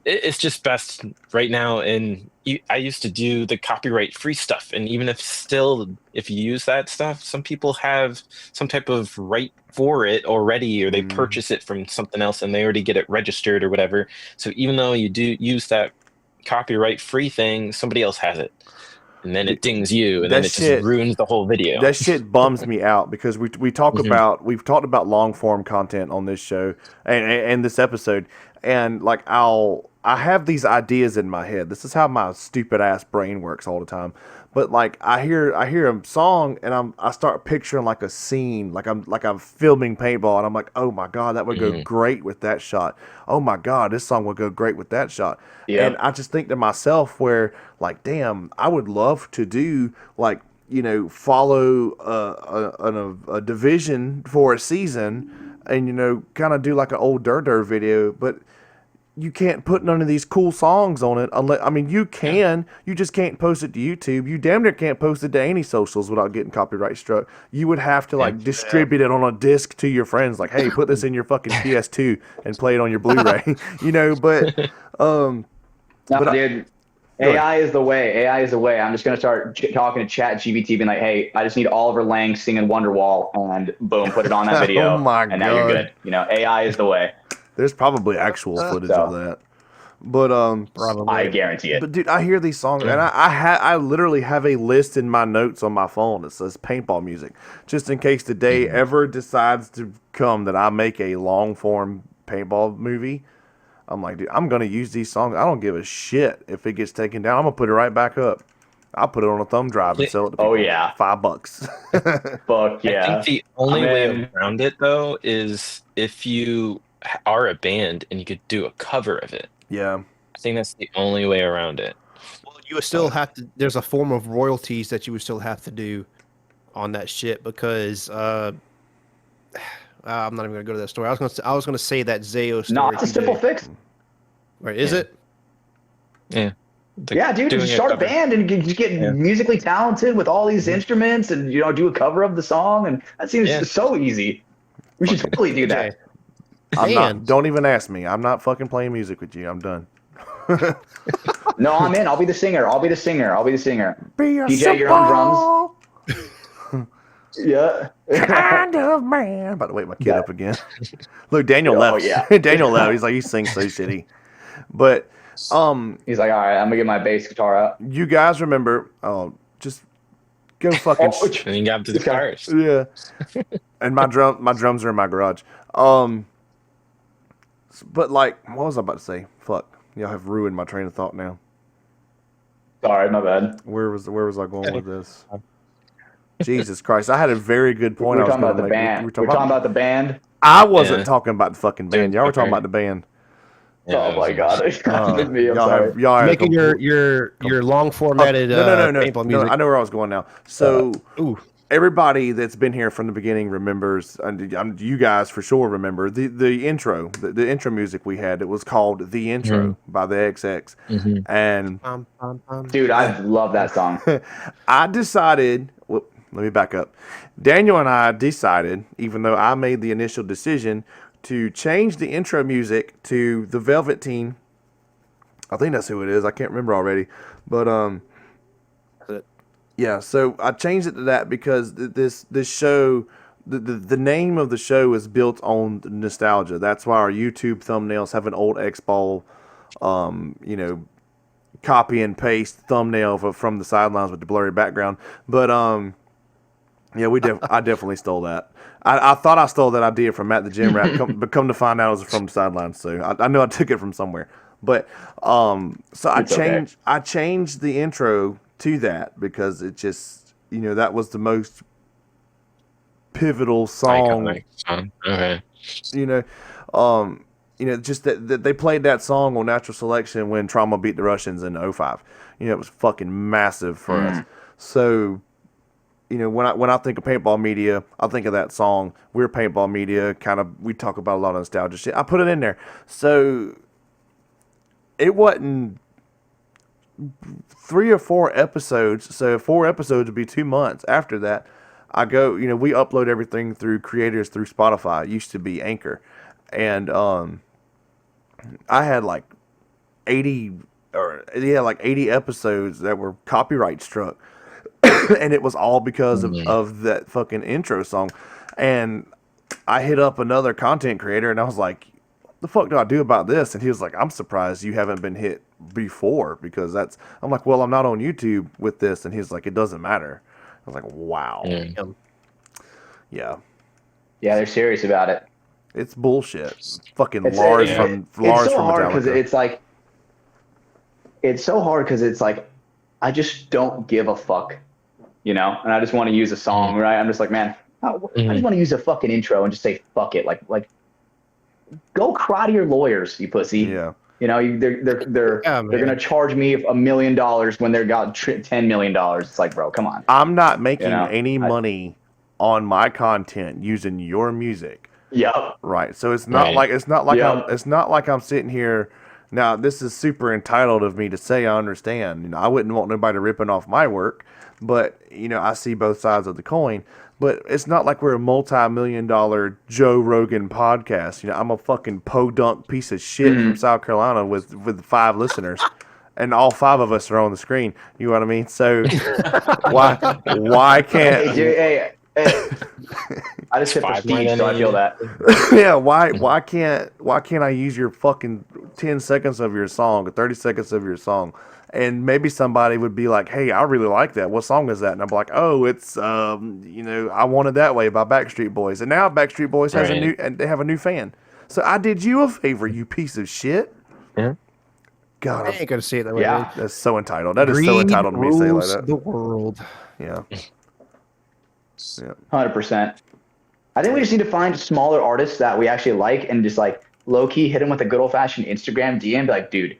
it's just best right now. And I used to do the copyright free stuff, and even if you use that stuff, some people have some type of right for it already, or they purchase it from something else and they already get it registered or whatever. So even though you do use that copyright free thing, somebody else has it, and then it dings you, and then it just ruins the whole video. That shit bums me out because we've talked about long form content on this show and this episode, and like I have these ideas in my head. This is how my stupid ass brain works all the time. But like I hear a song and I start picturing like a scene, like I'm filming paintball, and I'm like, oh my god, that would go great with that shot. Oh my god, this song would go great with that shot. Yeah. And I just think to myself, where like, damn, I would love to do like, follow a division for a season, and kind of do like an old Dirt video, but you can't put none of these cool songs on it unless, you can, you just can't post it to YouTube. You damn near can't post it to any socials without getting copyright struck. You would have to distribute it on a disc to your friends. Like, hey, put this in your fucking PS2 and play it on your Blu-ray, dude, AI is the way. AI is the way. I'm just going to start talking to Chat GBT, being like, hey, I just need Oliver Lang singing Wonderwall, and boom, put it on that video. Oh my and now you're good. AI is the way. There's probably actual footage of that, but probably. I guarantee it. But dude, I hear these songs, and I literally have a list in my notes on my phone that says paintball music, just in case the day ever decides to come that I make a long form paintball movie. I'm like, dude, I'm gonna use these songs. I don't give a shit if it gets taken down. I'm gonna put it right back up. I'll put it on a thumb drive and sell it to people. Oh yeah, $5. Fuck yeah. I think the only way around it though is if you are a band and you could do a cover of it. Yeah, I think that's the only way around it. Well, you would still have to. There's a form of royalties that you would still have to do on that shit because I'm not even gonna go to that story. I was gonna say that Zayo story. No, it's a simple fix. Right? Is it? Yeah. Yeah, dude, just start a band and just get musically talented with all these instruments, and do a cover of the song, and that seems so easy. We should totally do that. Don't even ask me. I'm not fucking playing music with you. I'm done. No, I'm in. I'll be the singer. Be a DJ, you're on drums. Yeah. kind of man. About to wake my kid up again. Look, Daniel left. yeah. Daniel left. He's like, you sing so shitty. But He's like, all right, I'm gonna get my bass guitar out. you guys remember? Just go fucking. And you got to the guitars. Yeah. And my drums are in my garage. But like, what was I about to say? Fuck, y'all have ruined my train of thought now. Sorry, my bad. Where was I going with this? Jesus Christ! I had a very good point. We're talking about the band. We're talking about the band. I wasn't talking about the fucking band. Y'all were talking about the band. Oh my god! I'm sorry. Y'all Making your long formatted paintball music. No, I know where I was going now. So everybody that's been here from the beginning remembers, and you guys for sure remember the intro, the intro music we had. It was called "The Intro" by the XX, and dude, I love that song. I decided. Let me back up. Daniel and I decided, even though I made the initial decision, to change the intro music to the Velveteen. I think that's who it is. I can't remember already. But yeah, so I changed it to that because this show, the name of the show is built on nostalgia. That's why our YouTube thumbnails have an old X-Ball, copy and paste thumbnail from the sidelines with the blurry background. But yeah, I definitely stole that. I thought I stole that idea from Matt the Gym Rat, but come to find out it was from the sidelines. So I know I took it from somewhere. But so I changed the intro to that because it just that was the most pivotal song. Iconic song. Okay. Just that they played that song on Natural Selection when Trauma beat the Russians in 05. It was fucking massive for us. So. When I think of paintball media, I think of that song. We're paintball media, we talk about a lot of nostalgia shit. I put it in there. So it wasn't 3 or 4 episodes. So 4 episodes would be 2 months. After that, I go, we upload everything through creators through Spotify. It used to be Anchor. And I had like 80 episodes that were copyright struck. And it was all because of that fucking intro song. And I hit up another content creator and I was like, the fuck do I do about this? And he was like, I'm surprised you haven't been hit before because I'm like, well, I'm not on YouTube with this. And he's like, it doesn't matter. I was like, wow. Yeah. Yeah, they're serious about it. It's bullshit. Fucking Lars from Lars it's so from hard Metallica. It's so hard because it's like, I just don't give a fuck, and I just want to use a song, right? I'm just like, man, I just want to use a fucking intro and just say fuck it, like, go cry to your lawyers, you pussy. Yeah. They're gonna charge me $1 million when they're got $10 million. It's like, bro, come on. I'm not making any money on my content using your music. Yep. Right. So it's not like I'm sitting here. Now, this is super entitled of me to say. I understand. I wouldn't want nobody ripping off my work, but I see both sides of the coin. But it's not like we're a multi-million-dollar Joe Rogan podcast. I'm a fucking podunk piece of shit from South Carolina with 5 listeners, and all 5 of us are on the screen. You know what I mean? So why can't? Hey, I just hit prestige, so I feel that. Yeah, why can't I use your fucking 10 seconds of your song, or 30 seconds of your song? And maybe somebody would be like, hey, I really like that. What song is that? And I'm like, oh, it's I Want It That Way by Backstreet Boys. And now Backstreet Boys has they have a new fan. So I did you a favor, you piece of shit. Yeah. God, I ain't gonna see it that way. Yeah. That's so entitled. That is so entitled of me to say it like that. The world. Yeah. 100%. I think we just need to find smaller artists that we actually like and just like low key hit them with a good old fashioned Instagram DM. Be like, dude,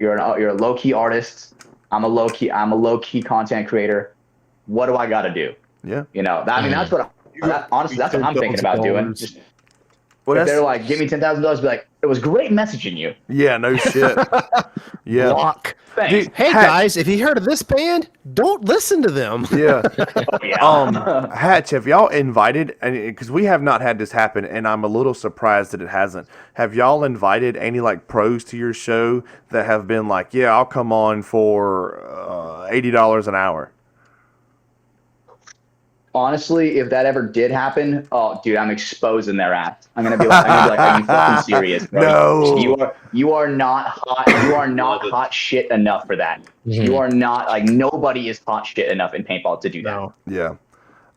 you're a low key artist. I'm a low key content creator. What do I got to do? Yeah. That's what. Honestly, that's what I'm thinking about doing. Just, if they're like, give me $10,000, be like, it was great messaging you. Yeah, no shit. Yeah. Block. Thanks. Hey guys, if you heard of this band, don't listen to them. Yeah. Oh, yeah. Hatch, have y'all invited? Because we have not had this happen, and I'm a little surprised that it hasn't. Have y'all invited any like pros to your show that have been like, yeah, I'll come on for $80 an hour? Honestly, if that ever did happen, oh, dude, I'm exposing their ass. I'm gonna be like, are you fucking serious, bro? No. You are not hot. You are not hot shit enough for that. You are not like nobody is hot shit enough in paintball to do that. No. Yeah,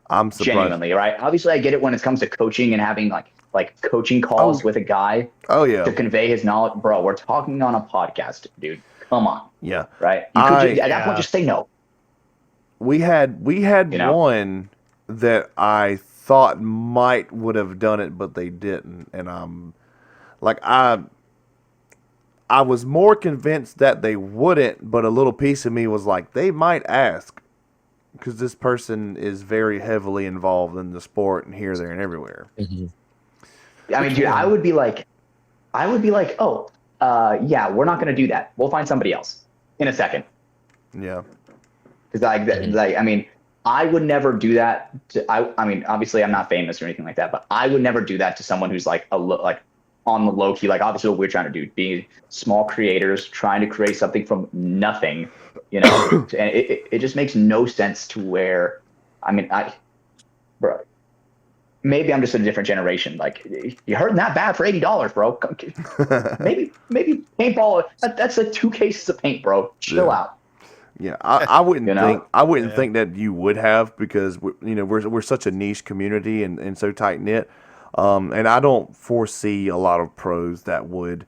I'm surprised. Genuinely, right? Obviously, I get it when it comes to coaching and having like coaching calls with a guy Oh yeah. to convey his knowledge. Bro, we're talking on a podcast, dude. Come on, Yeah. right? You could at that point just say no. We had You know? one that I thought would have done it, but they didn't, and I was more convinced that they wouldn't, but a little piece of me was like, they might ask, because this person is very heavily involved in the sport and here, there, and everywhere. I mean, dude, I would be like, oh, yeah, we're not gonna do that. We'll find somebody else in a second. Yeah. Because I mean, I would never do that. I mean, obviously, I'm not famous or anything like that, but I would never do that to someone who's like on the low key. Like obviously, what we're trying to do, being small creators, trying to create something from nothing, and it just makes no sense to where. I mean, bro, maybe I'm just a different generation. Like you're hurting that bad for $80, bro. maybe paintball. That's like 2 cases of paint, bro. Chill out. Yeah, I wouldn't think that you would have, because we're such a niche community and so tight knit, and I don't foresee a lot of pros that would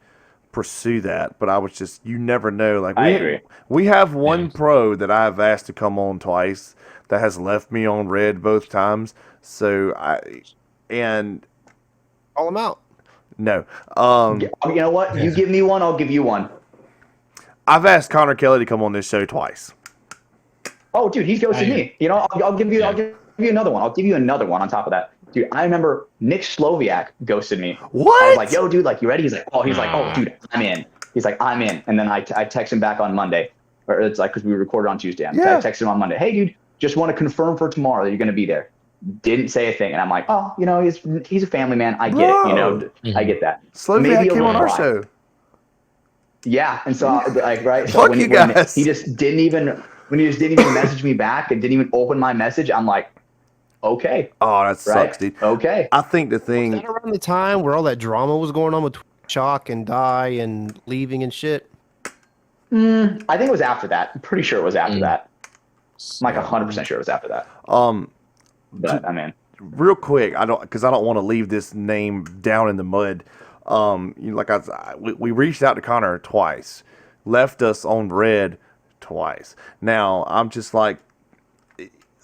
pursue that. But I was just, you never know. Like I agree. We have one pro that I've asked to come on twice that has left me on red both times. So Call them out. no. You know what? You give me one, I'll give you one. I've asked Connor Kelly to come on this show twice. Oh, dude, he's ghosted me. I'll give you another one. I'll give you another one on top of that. Dude, I remember Nick Sloviak ghosted me. What? I was like, yo, dude, like, you ready? He's like, oh, dude, I'm in. He's like, I'm in. And then I text him back on Monday. Or it's like, because we recorded on Tuesday. I text him on Monday. Hey, dude, just want to confirm for tomorrow that you're going to be there. Didn't say a thing. And I'm like, oh, he's a family man. I get it. I get that. Sloviak came on our show. Yeah, and so right. So Fuck when you guys. he just didn't even message me back and didn't even open my message, I'm like, okay. Oh, that sucks, dude. Okay. I think the thing. Was that around the time where all that drama was going on with Chalk and Die and leaving and shit? I think it was after that. I'm pretty sure it was after that. I'm like 100% sure it was after that. But I mean, real quick, because I don't want to leave this name down in the mud. We reached out to Connor twice, left us on red twice. Now I'm just like,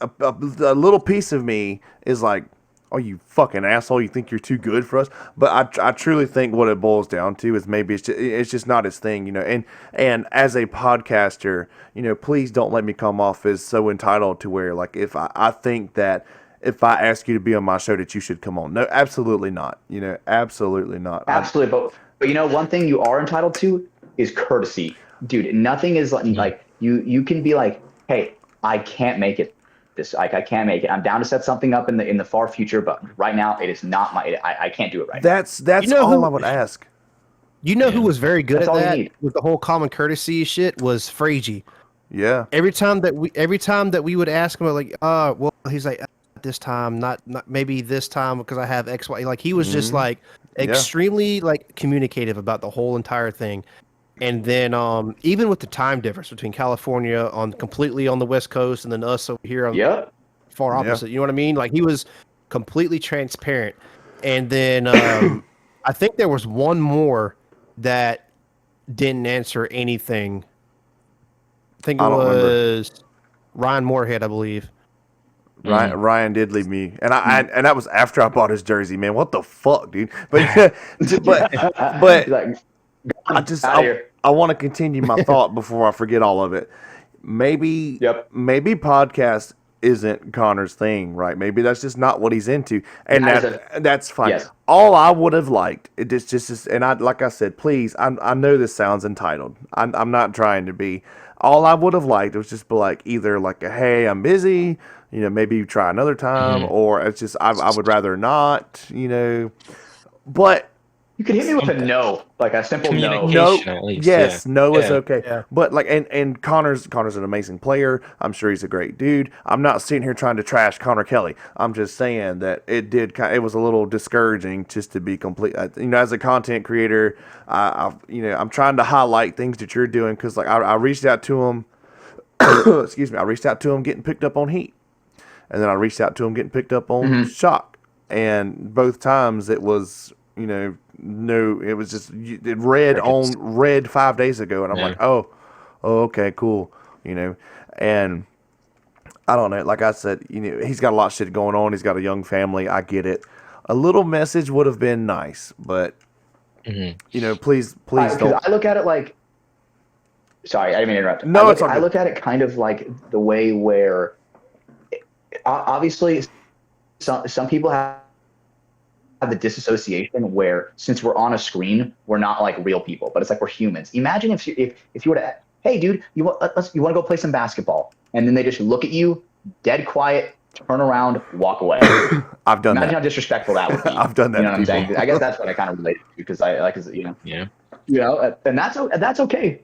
a little piece of me is like, oh, you fucking asshole, you think you're too good for us? But I truly think what it boils down to is maybe it's just not his thing, and as a podcaster, please don't let me come off as so entitled to where, like, if I think that if I ask you to be on my show that you should come on. No, absolutely not. Absolutely not. Absolutely. But one thing you are entitled to is courtesy. Dude, nothing is like you can be like, hey, I can't make it. I can't make it. I'm down to set something up in the far future, but right now it is not I can't do it right now. That's all I would ask. Who was very good That's at all you that need. with the whole common courtesy shit was Fragi. Yeah. Every time that we would ask him, like, well, he's like, this time, not maybe this time because I have X, Y. Like he was just like extremely like communicative about the whole entire thing. And then even with the time difference between California completely on the West Coast and then us over here on far opposite, you know what I mean? Like he was completely transparent. And then I think there was one more that didn't answer anything. I think it was Ryan Moorhead, I believe. Ryan did leave me, and that was after I bought his jersey. Man, what the fuck, dude? But I want to continue my thought before I forget all of it. Maybe podcast isn't Connor's thing, right? Maybe that's just not what he's into, and that's fine. Yes. All I would have liked, and I, like I said, please, I know this sounds entitled. I'm not trying to be. All I would have liked was just be like either like a, hey, I'm busy, maybe you try another time, or it's just I would rather not, but. You could hit me with a no, like a simple no. Communication, at least, Yes, yeah. no is Yeah. okay. Yeah. But like, and Connor's an amazing player. I'm sure he's a great dude. I'm not sitting here trying to trash Connor Kelly. I'm just saying that it was a little discouraging just to be complete. As a content creator, I'm trying to highlight things that you're doing because like I reached out to him. Excuse me, I reached out to him getting picked up on Heat, and then I reached out to him getting picked up on Shock, and both times it was. No, it was just it read 5 days ago, and I'm like, oh, okay, cool, and I don't know. Like I said, he's got a lot of shit going on. He's got a young family. I get it. A little message would have been nice, but please don't. I look at it like. Sorry, I didn't mean to interrupt. No, it's all good. I look at it kind of like the way where, obviously, some people have the disassociation where since we're on a screen, we're not like real people, but it's like we're humans. Imagine if you were to, hey dude, you want to go play some basketball, and then they just look at you, dead quiet, turn around, walk away. I've done Imagine that. how disrespectful that would be. I've done that. You know what I'm to people. saying? I guess that's what I kind of relate to because I like, and that's okay.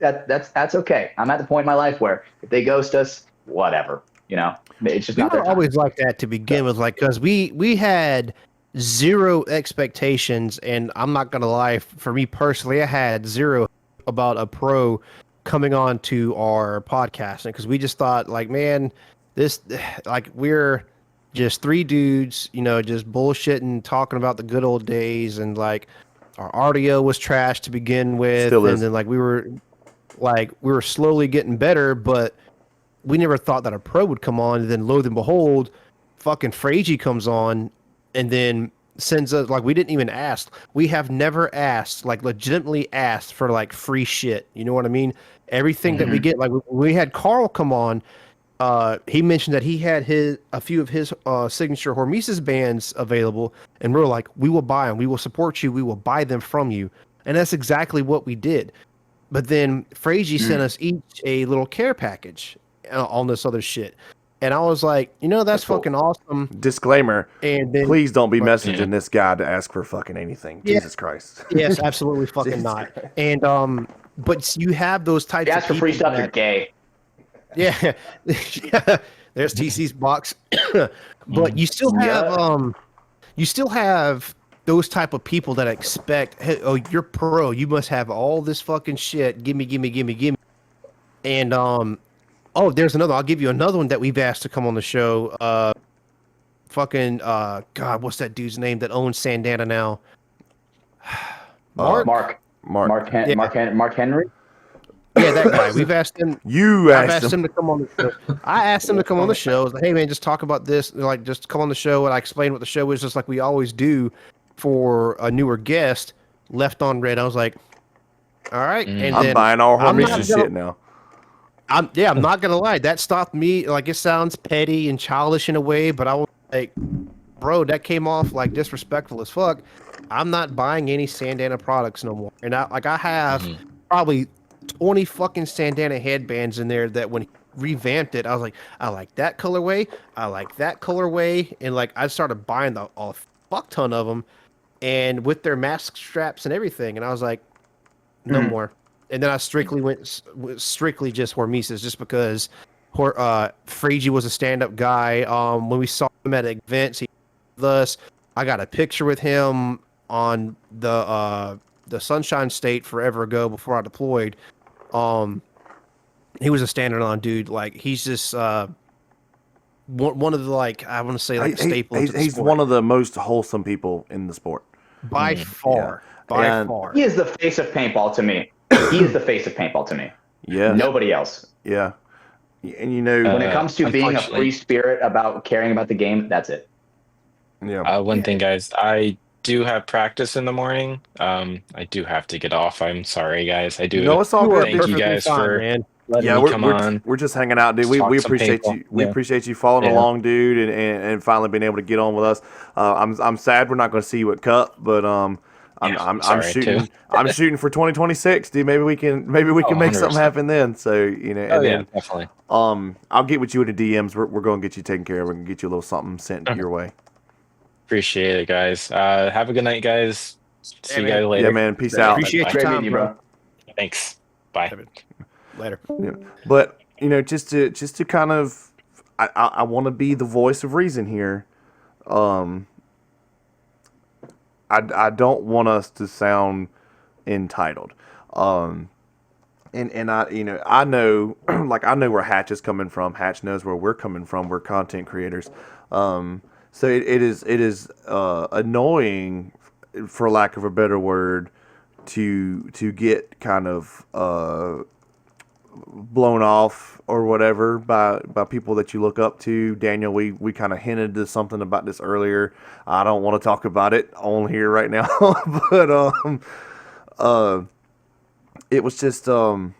That's okay. I'm at the point in my life where if they ghost us, whatever. It's just We not their were time. always like that to begin with, like because we had zero expectations, and I'm not gonna lie. For me personally, I had zero about a pro coming on to our podcasting because we just thought, like, man, this like we're just three dudes, just bullshitting, talking about the good old days, and like our audio was trash to begin with, Still is. and then like we were slowly getting better, but we never thought that a pro would come on, and then lo and behold, fucking Fragi comes on and then sends us, like, we didn't even ask. We have never asked, like, legitimately asked for, like, free shit. You know what I mean? Everything that we get, like, we had Carl come on. He mentioned that he had a few of his signature Hormesis bands available, and we're like, we will buy them. We will support you. We will buy them from you. And that's exactly what we did. But then Fragi sent us each a little care package on this other shit. And I was like, that's fucking awesome. Disclaimer. And then, please don't be messaging this guy to ask for fucking anything. Yeah. Jesus Christ. Yes, absolutely fucking not. And but you have those types You of ask for free people stuff, you're gay. Yeah. There's TC's box. But you still have those type of people that expect, hey, oh, you're pro, you must have all this fucking shit. Give me. And there's another. I'll give you another one that we've asked to come on the show. God, what's that dude's name that owns Sandana now? Mark Henry. Yeah, that guy. We've asked him. I've asked him to come on the show. I asked him to come on the show. I was like, hey man, just talk about this. Like, just come on the show, and I explained what the show is, just like we always do for a newer guest. Left on red. I was like, all right. And I'm then buying all Hormesis shit now. I'm not gonna lie. That stopped me. Like, it sounds petty and childish in a way, but I was like, bro, that came off like disrespectful as fuck. I'm not buying any Sandana products no more. And I have probably 20 fucking Sandana headbands in there that when he revamped it, I was like, I like that colorway. I like that colorway. And like, I started buying a fuck ton of them, and with their mask straps and everything. And I was like, no more. And then I strictly went just Hormesis, just because Fragi was a stand-up guy. When we saw him at events, he was with us. I got a picture with him on the Sunshine State forever ago before I deployed. He was a standing-on dude. Like, he's just one of the, like, I want to say, like, a staple. He's one of the most wholesome people in the sport. By far. Yeah. By far. He is the face of paintball to me. He is the face of paintball to me. Yeah. Nobody else. Yeah. And when it comes to being a free spirit about caring about the game, that's it. Yeah. One thing, guys, I do have practice in the morning. I do have to get off. I'm sorry, guys. I do. No, it's all good. Thank you guys for. letting Yeah, me come on. we're just hanging out, dude. Just talk We some appreciate paintball. you. We Yeah. appreciate you following Yeah. along, dude, and finally being able to get on with us. I'm sad we're not going to see you at Cup, but I'm sorry, shooting I'm shooting for 2026, dude. Maybe we can make 100%. something happen then. So and Yeah, then definitely. I'll get with you in the DMs. We're going to get you taken care of. We're going to get you a little something sent your way. Appreciate it, guys. Have a good night, guys. See you man. guys later. Yeah, man. Peace out. Appreciate Bye. your Great time, meeting you, bro. Thanks. Bye. Later. Yeah. But just to kind of, I want to be the voice of reason here. I don't want us to sound entitled. And I know like I know where Hatch is coming from. Hatch knows where we're coming from. We're content creators. So it is annoying, for lack of a better word, to get kind of blown off or whatever by people that you look up to. Daniel, we kind of hinted to something about this earlier. I don't want to talk about it on here right now, but it was just I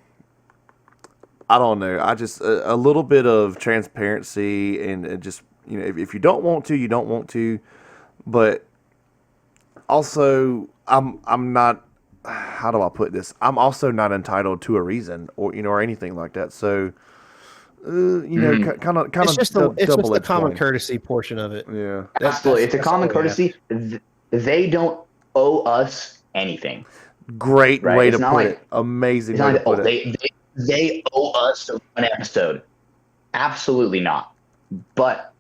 don't know. I just a little bit of transparency and just if you don't want to, you don't want to, but also I'm not. How do I put this? I'm also not entitled to a reason or anything like that. So, kind of It's just the double-edged common coin. courtesy portion of it. Yeah. Absolutely, it's a common all we have. courtesy. They don't owe us anything. Great Right, way it's to not put like- it. Amazing It's way not to like, put it. they owe us one episode. Absolutely not. But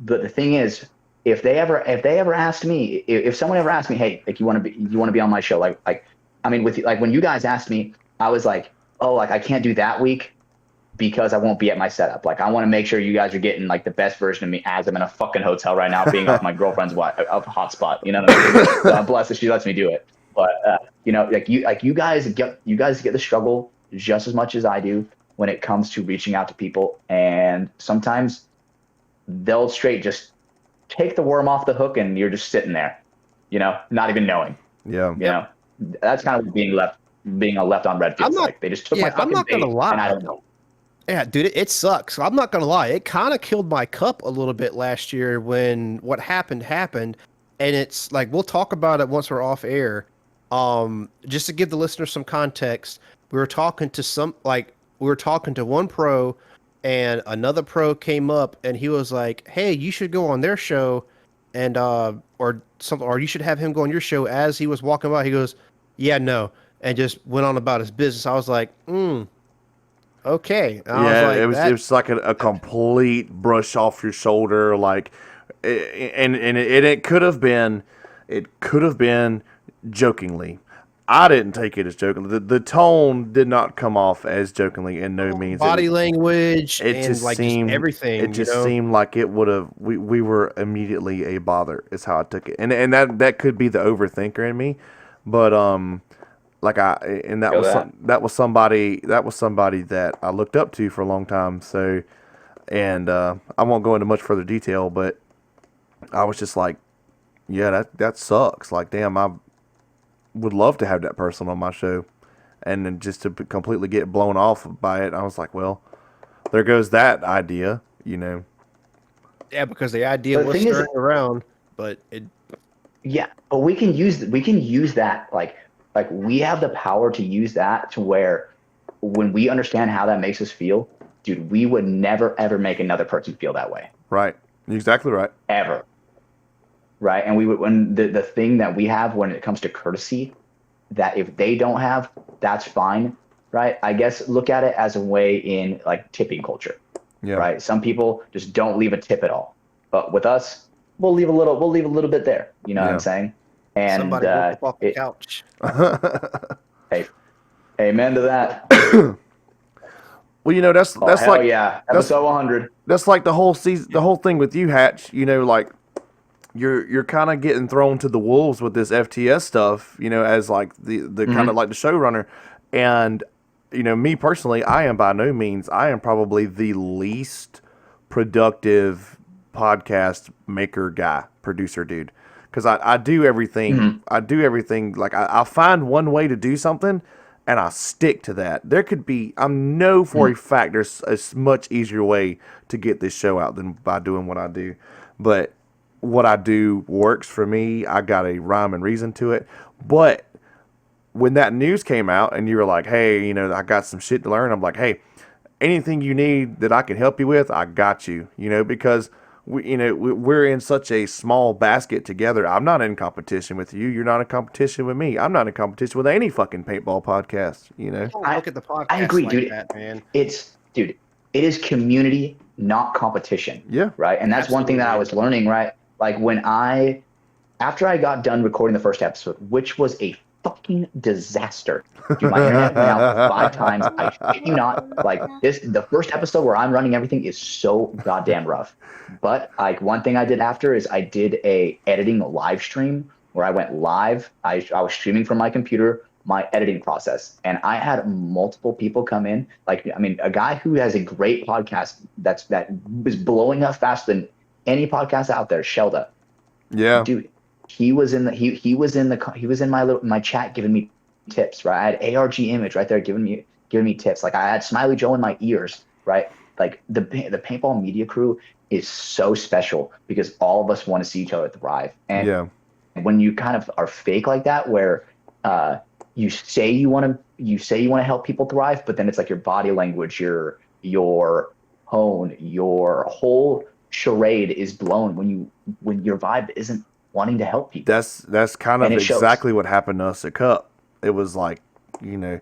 the thing is, if they ever asked me, if someone ever asked me, hey, like you want to be on my show, like I mean, when you guys asked me, I was like, oh, like I can't do that week because I won't be at my setup. Like I want to make sure you guys are getting like the best version of me as I'm in a fucking hotel right now, being off my girlfriend's hotspot. You know what I mean? God bless if she lets me do it. But you guys get the struggle just as much as I do when it comes to reaching out to people, and sometimes they'll straight just take the worm off the hook, and you're just sitting there, not even knowing. Yeah. That's kind of being a left on red feels like. They just took my fucking I'm not gonna bait, lie. and I don't know. Yeah, dude, it sucks. I'm not gonna lie. It kind of killed my cup a little bit last year when what happened, and it's like we'll talk about it once we're off air. Just to give the listeners some context, we were talking to one pro, and another pro came up, and he was like, "Hey, you should go on their show, and or you should have him go on your show." As he was walking by, he goes, "Yeah, no," and just went on about his business. I was like, okay. And I was like, it was like a complete brush off your shoulder, like, and it could have been jokingly. I didn't take it as jokingly. The tone did not come off as jokingly in no means. body language It and just like seemed just everything. It just seemed like it would have. We were immediately a bother. Is how I took it, and that could be the overthinker in me, but that was somebody that I looked up to for a long time. So, and I won't go into much further detail, but I was just like, yeah, that sucks. Like, damn, I would love to have that person on my show, and then just to completely get blown off by it, I was like, well, there goes that idea, Yeah, because the idea But the was thing is- stirring around, but it. Yeah, but we can use that like we have the power to use that to where when we understand how that makes us feel, dude, we would never ever make another person feel that way. Right. You're exactly right. Ever. Right? And when the thing that we have when it comes to courtesy, that if they don't have, that's fine. Right? I guess look at it as a way in like tipping culture. Yeah. Right? Some people just don't leave a tip at all. But with us, we'll leave a little bit there. You know what I'm saying? And Somebody woke up off the couch. Hey, amen to that. Well, that's Hell like yeah, episode 100. That's like the whole season, the whole thing with you, Hatch. Like you're kind of getting thrown to the wolves with this FTS stuff. As like the kind of like the showrunner, and me personally, I am by no means. I am probably the least productive podcast maker guy, producer dude. Because I do everything. I do everything. Like I'll find one way to do something, and I stick to that. There could be, I know for a fact there's a much easier way to get this show out than by doing what I do. But what I do works for me. I got a rhyme and reason to it. But when that news came out and you were like, hey, you know, I got some shit to learn, I'm like, hey, anything you need that I can help you with, I got you, you know, because we're in such a small basket together. I'm not in competition with you. You're not in competition with me. I'm not in competition with any fucking paintball podcast, you know. Don't look at the podcast I agree, like dude. that, man. It is community, not competition. Yeah. Right. And that's one thing that I was learning, right? Like after I got done recording the first episode, which was a fucking disaster. Dude, my internet went out 5 times. I shit you not. Like the first episode where I'm running everything is so goddamn rough. But like one thing I did after is I did a editing live stream where I went live. I was streaming from my computer, my editing process, and I had multiple people come in. Like, I mean, a guy who has a great podcast that is blowing up faster than any podcast out there, Shelda. Yeah. Dude, he was in my chat giving me tips, right? I had ARG Image right there giving me tips. Like I had Smiley Joe in my ears, right? Like the paintball media crew is so special because all of us want to see each other thrive. And when you kind of are fake like that, where you say you want to help people thrive, but then it's like your body language, your tone, your whole charade is blown when your vibe isn't wanting to help people. That's kind of exactly what happened to us at Cup. It was like, you know,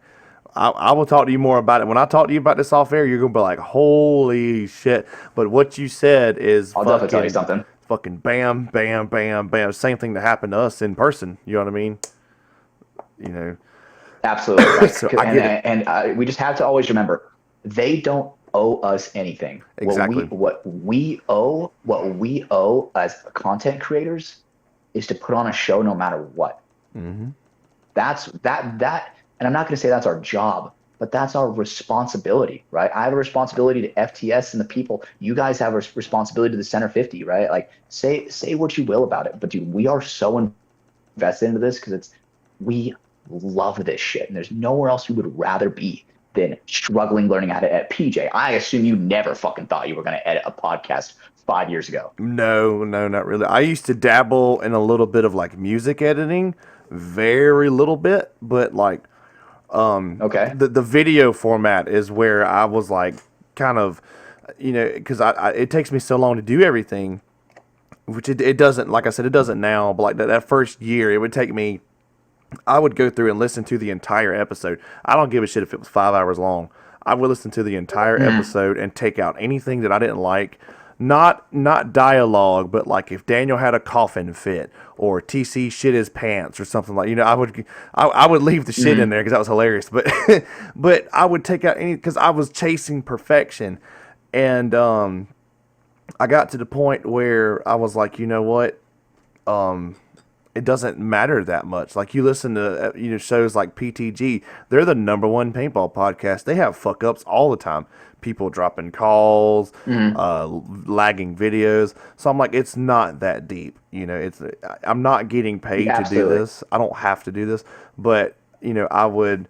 I will talk to you more about it. When I talk to you about this off air, you're gonna be like, holy shit. But what you said is I'll definitely tell you something. Fucking bam, bam, bam, bam. Same thing that happened to us in person. You know what I mean? You know. Absolutely. Right. So I get it. And we just have to always remember, they don't owe us anything. Exactly. What we owe as content creators is to put on a show no matter what. Mm-hmm. That's and I'm not going to say that's our job, but that's our responsibility, right? I have a responsibility to FTS and the people. You guys have a responsibility to the Center 50, right? Like say what you will about it, but dude, we are so invested into this because we love this shit, and there's nowhere else we would rather be than struggling learning how to edit. PJ, I assume you never fucking thought you were going to edit a podcast 5 years ago. No, not really. I used to dabble in a little bit of like music editing, very little bit, but like okay. The video format is where I was like kind of, you know, because it takes me so long to do everything, which it doesn't, like I said, it doesn't now, but like that first year, it would take me, I would go through and listen to the entire episode. I don't give a shit if it was 5 hours long. I would listen to the entire episode and take out anything that I didn't like. Not dialogue, but like if Daniel had a coffin fit or TC shit his pants or something like, you know, I would leave the shit in there because that was hilarious. But but I would take out any, because I was chasing perfection, and I got to the point where I was like, you know what, it doesn't matter that much. Like you listen to shows like PTG, they're the #1 paintball podcast. They have fuck ups all the time. People dropping calls, lagging videos. So I'm like, it's not that deep. You know, I'm not getting paid to do this. I don't have to do this. But you know, I would,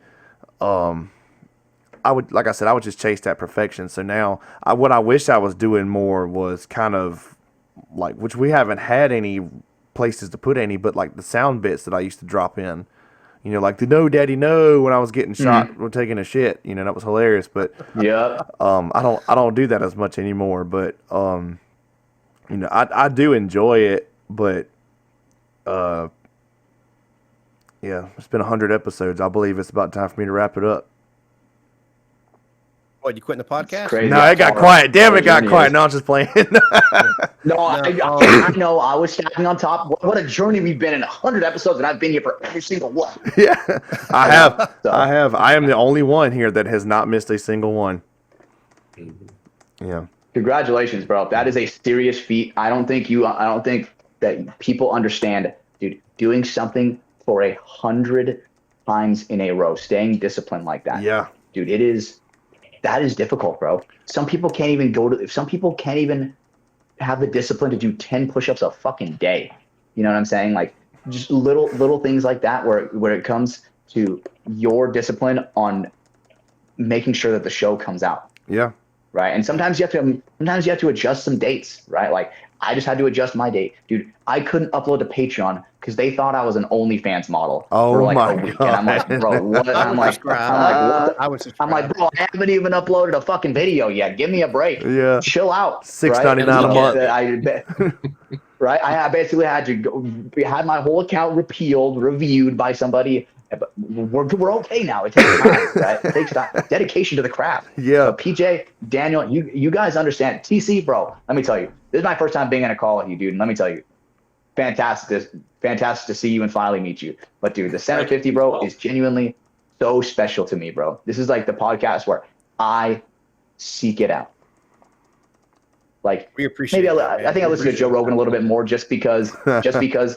like I said, I would just chase that perfection. So now, what I wish I was doing more was kind of like, which we haven't had any places to put any, but like the sound bits that I used to drop in, you know, like the "No Daddy No" when I was getting shot or taking a shit, you know, that was hilarious. But yeah, I don't do that as much anymore. But you know, I do enjoy it. But yeah, it's been 100 episodes. I believe it's about time for me to wrap it up. What, you quitting the podcast? No, it got quiet. Damn, it got quiet. No, I'm just playing. I know. I was stacking on top. What a journey we've been in. 100 episodes, and I've been here for every single one. Yeah, I have. I am the only one here that has not missed a single one. Yeah. Congratulations, bro. That is a serious feat. I don't think that people understand, dude. Doing something for 100 times in a row, staying disciplined like that. Yeah, dude. That is difficult, bro. Some people can't even have the discipline to do 10 push-ups a fucking day. You know what I'm saying? Like just little things like that where it comes to your discipline on making sure that the show comes out. Yeah. Right. And sometimes you have to adjust some dates, right? Like I just had to adjust my date. Dude, I couldn't upload to Patreon because they thought I was an OnlyFans model for like a week. God. And I'm like, bro, what? I'm like, what? I'm like, bro, I haven't even uploaded a fucking video yet. Give me a break. Yeah. Chill out. $6.99 right? a month. Right. I basically had to had my whole account reviewed by somebody. But we're okay now. It takes time, right? It takes time. Dedication to the craft. Yeah. But PJ, Daniel, you guys understand. TC, bro, let me tell you. This is my first time being in a call with you, dude. And let me tell you, fantastic to see you and finally meet you. But dude, the Center 50, bro, is genuinely so special to me, bro. This is like the podcast where I seek it out. Like we appreciate maybe that, I think I listen to Joe Rogan a little bit more just because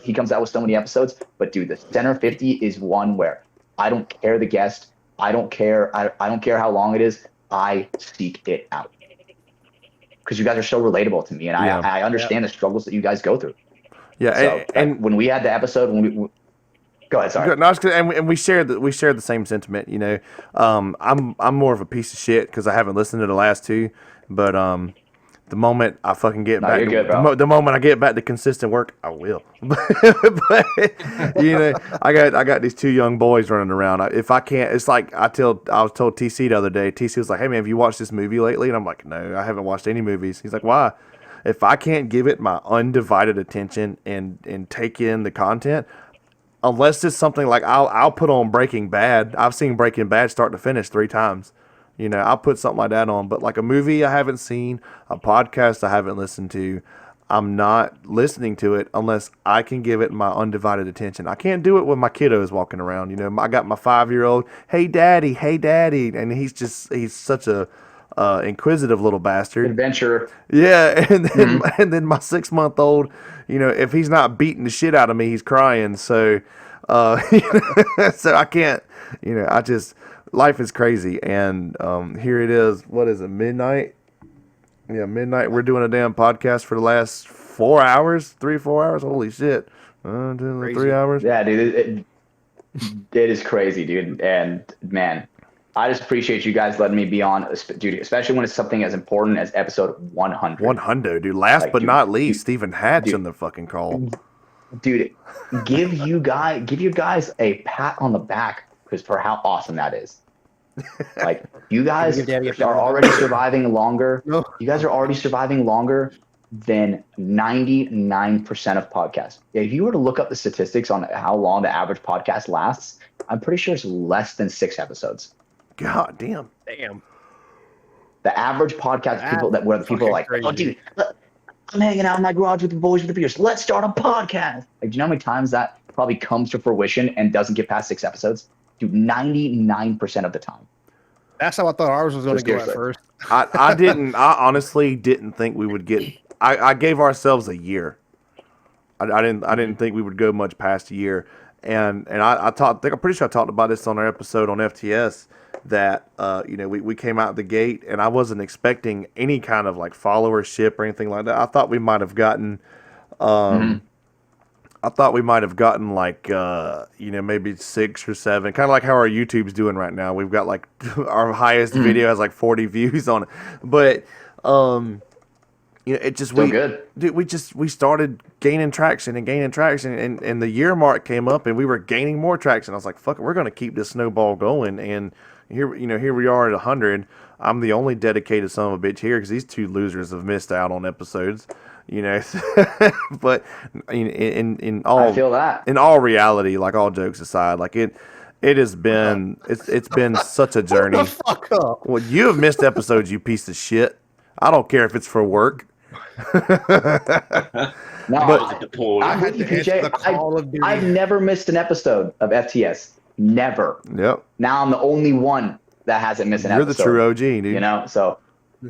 he comes out with so many episodes. But dude, the Center 50 is one where I don't care the guest. I don't care. I don't care how long it is. I seek it out because you guys are so relatable to me, and I understand the struggles that you guys go through. Yeah, so, and when we had the episode, go ahead, sorry. No, and we shared the same sentiment. You know, I'm more of a piece of shit because I haven't listened to the last two, but the moment I fucking get back, the moment I get back to consistent work, I will. But you know, I got these two young boys running around. If I can't, it's like I was told TC the other day. TC was like, "Hey man, have you watched this movie lately?" And I'm like, "No, I haven't watched any movies." He's like, "Why?" If I can't give it my undivided attention and take in the content, unless it's something like I'll put on Breaking Bad. I've seen Breaking Bad start to finish 3 times. You know, I'll put something like that on. But like a movie I haven't seen, a podcast I haven't listened to, I'm not listening to it unless I can give it my undivided attention. I can't do it when my kiddos walking around. You know, I got my 5-year-old, hey daddy, and he's such a inquisitive little bastard. Adventurer. Yeah, and then my 6-month-old, you know, if he's not beating the shit out of me, he's crying. So, so I can't, you know, life is crazy, and here it is. What is it? Midnight? Yeah, midnight. We're doing a damn podcast for the last 4 hours, 3-4 hours. Holy shit! 3 hours. Yeah, dude, it is crazy, dude. And man, I just appreciate you guys letting me be on, dude. Especially when it's something as important as episode 100. 100, dude. Last but not least, Stephen Hatch in the fucking call. Dude, give you guys a pat on the back because for how awesome that is. Like you guys are already surviving longer. No. You guys are already surviving longer than 99% of podcasts. If you were to look up the statistics on how long the average podcast lasts, I'm pretty sure it's less than 6 episodes. God damn. The average podcast where people are like, crazy. Oh dude, look, I'm hanging out in my garage with the boys with the beers. Let's start a podcast. Like, do you know how many times that probably comes to fruition and doesn't get past 6 episodes? Dude, 99% of the time. That's how I thought ours was going to go at first. I honestly didn't think we would get. I gave ourselves a year. I didn't think we would go much past a year. And I'm pretty sure I talked about this on our episode on FTS that you know, we came out the gate and I wasn't expecting any kind of like followership or anything like that. I thought we might have gotten like, you know, maybe 6 or 7, kind of like how our YouTube's doing right now. We've got like our highest video has like 40 views on it, but you know, it just we started gaining traction and the year mark came up and we were gaining more traction. I was like, fuck it, we're gonna keep this snowball going. And here we are at 100. I'm the only dedicated son of a bitch here because these 2 losers have missed out on episodes. You know, but in all, I feel that. In all reality, like all jokes aside, like it has been it's been such a journey. Shut the fuck up. Well, you have missed episodes, you piece of shit. I don't care if it's for work. No, but I've never missed an episode of FTS. Never. Yep. Now I'm the only one that hasn't missed an episode. You're the true OG, dude. You know, so.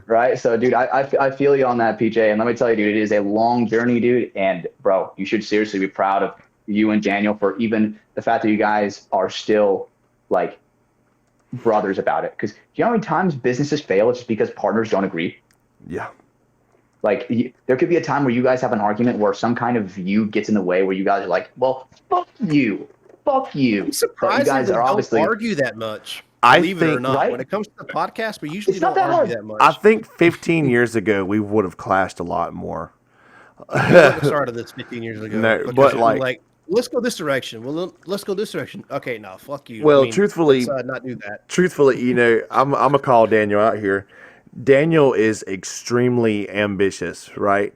Right. So, dude, I feel you on that, PJ. And let me tell you, dude, it is a long journey, dude. And, bro, you should seriously be proud of you and Daniel for even the fact that you guys are still, like, brothers about it. Because do you know how many times businesses fail just because partners don't agree? Yeah. Like, there could be a time where you guys have an argument where some kind of view gets in the way where you guys are like, well, fuck you. fuck you. I'm surprised You guys we are don't obviously. argue that much. I Believe it or think- not, Right? when it comes to the podcast, we usually It's not don't that argue hard. that much. I think 15 years ago we would have clashed a lot more. We wouldn't have started this 15 years ago. No, because but we were like, let's go this direction. Well, let's go this direction. Okay, no, fuck you. well, I mean, truthfully, let's not do that. you know, I'm gonna call Daniel out here. Daniel is extremely ambitious, right?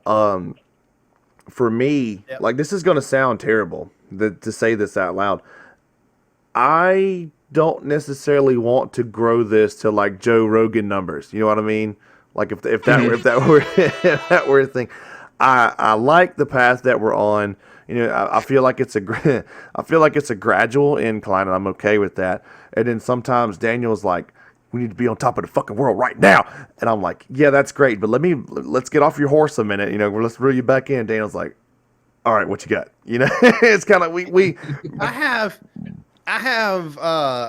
For me, Yep. like this is gonna sound terrible to say this out loud. I don't necessarily want to grow this to like Joe Rogan numbers. You know what I mean? Like if that were if that were a thing, I like the path that we're on. You know, I feel like it's a gradual incline, and I'm okay with that. And then sometimes Daniel's like, we need to be on top of the fucking world right now, and I'm like, yeah, that's great, but let's get off your horse a minute. You know, let's reel you back in. Daniel's like, all right, what you got? You know, it's kind of we. I have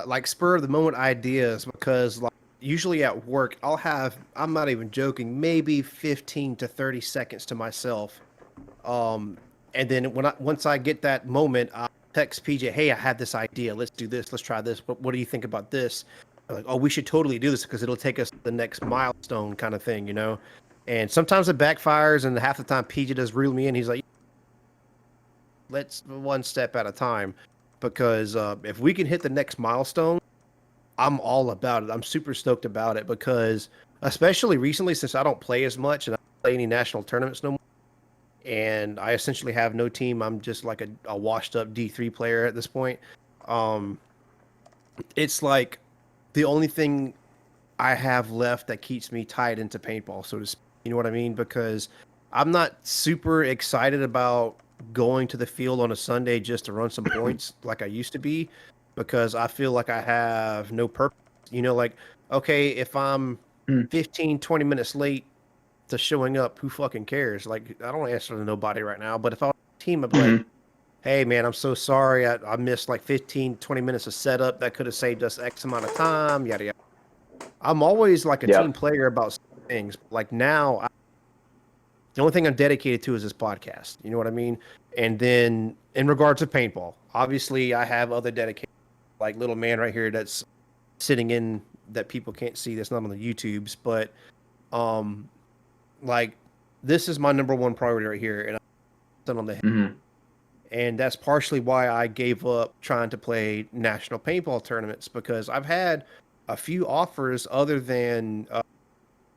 like spur of the moment ideas because like usually at work I'm not even joking, maybe 15 to 30 seconds to myself. And then once I get that moment, I text PJ, hey, I have this idea. Let's do this. Let's try this. What do you think about this? They're like, oh, we should totally do this because it'll take us to the next milestone kind of thing, you know? And sometimes it backfires, and half the time PJ does reel me in. He's like, let's one step at a time. Because if we can hit the next milestone, I'm all about it. I'm super stoked about it because, especially recently, since I don't play as much and I don't play any national tournaments no more, and I essentially have no team. I'm just like a washed up D3 player at this point. It's like the only thing I have left that keeps me tied into paintball, so to speak. You know what I mean? Because I'm not super excited about going to the field on a Sunday just to run some points like I used to be, because I feel like I have no purpose. You know, like, okay, if I'm 15, 20 minutes late to showing up, who fucking cares? Like, I don't answer to nobody right now, but if I was a team, I'd be like, hey, man, I'm so sorry. I missed like 15, 20 minutes of setup. That could have saved us X amount of time, yada, yada. I'm always like a team player about things. Like now, the only thing I'm dedicated to is this podcast. You know what I mean? And then in regards to paintball, obviously I have other dedicated, like little man right here that's sitting in that people can't see, that's not on the YouTubes, but like this is my number one priority right here, and I'm on the head. And that's partially why I gave up trying to play national paintball tournaments, because I've had a few offers other than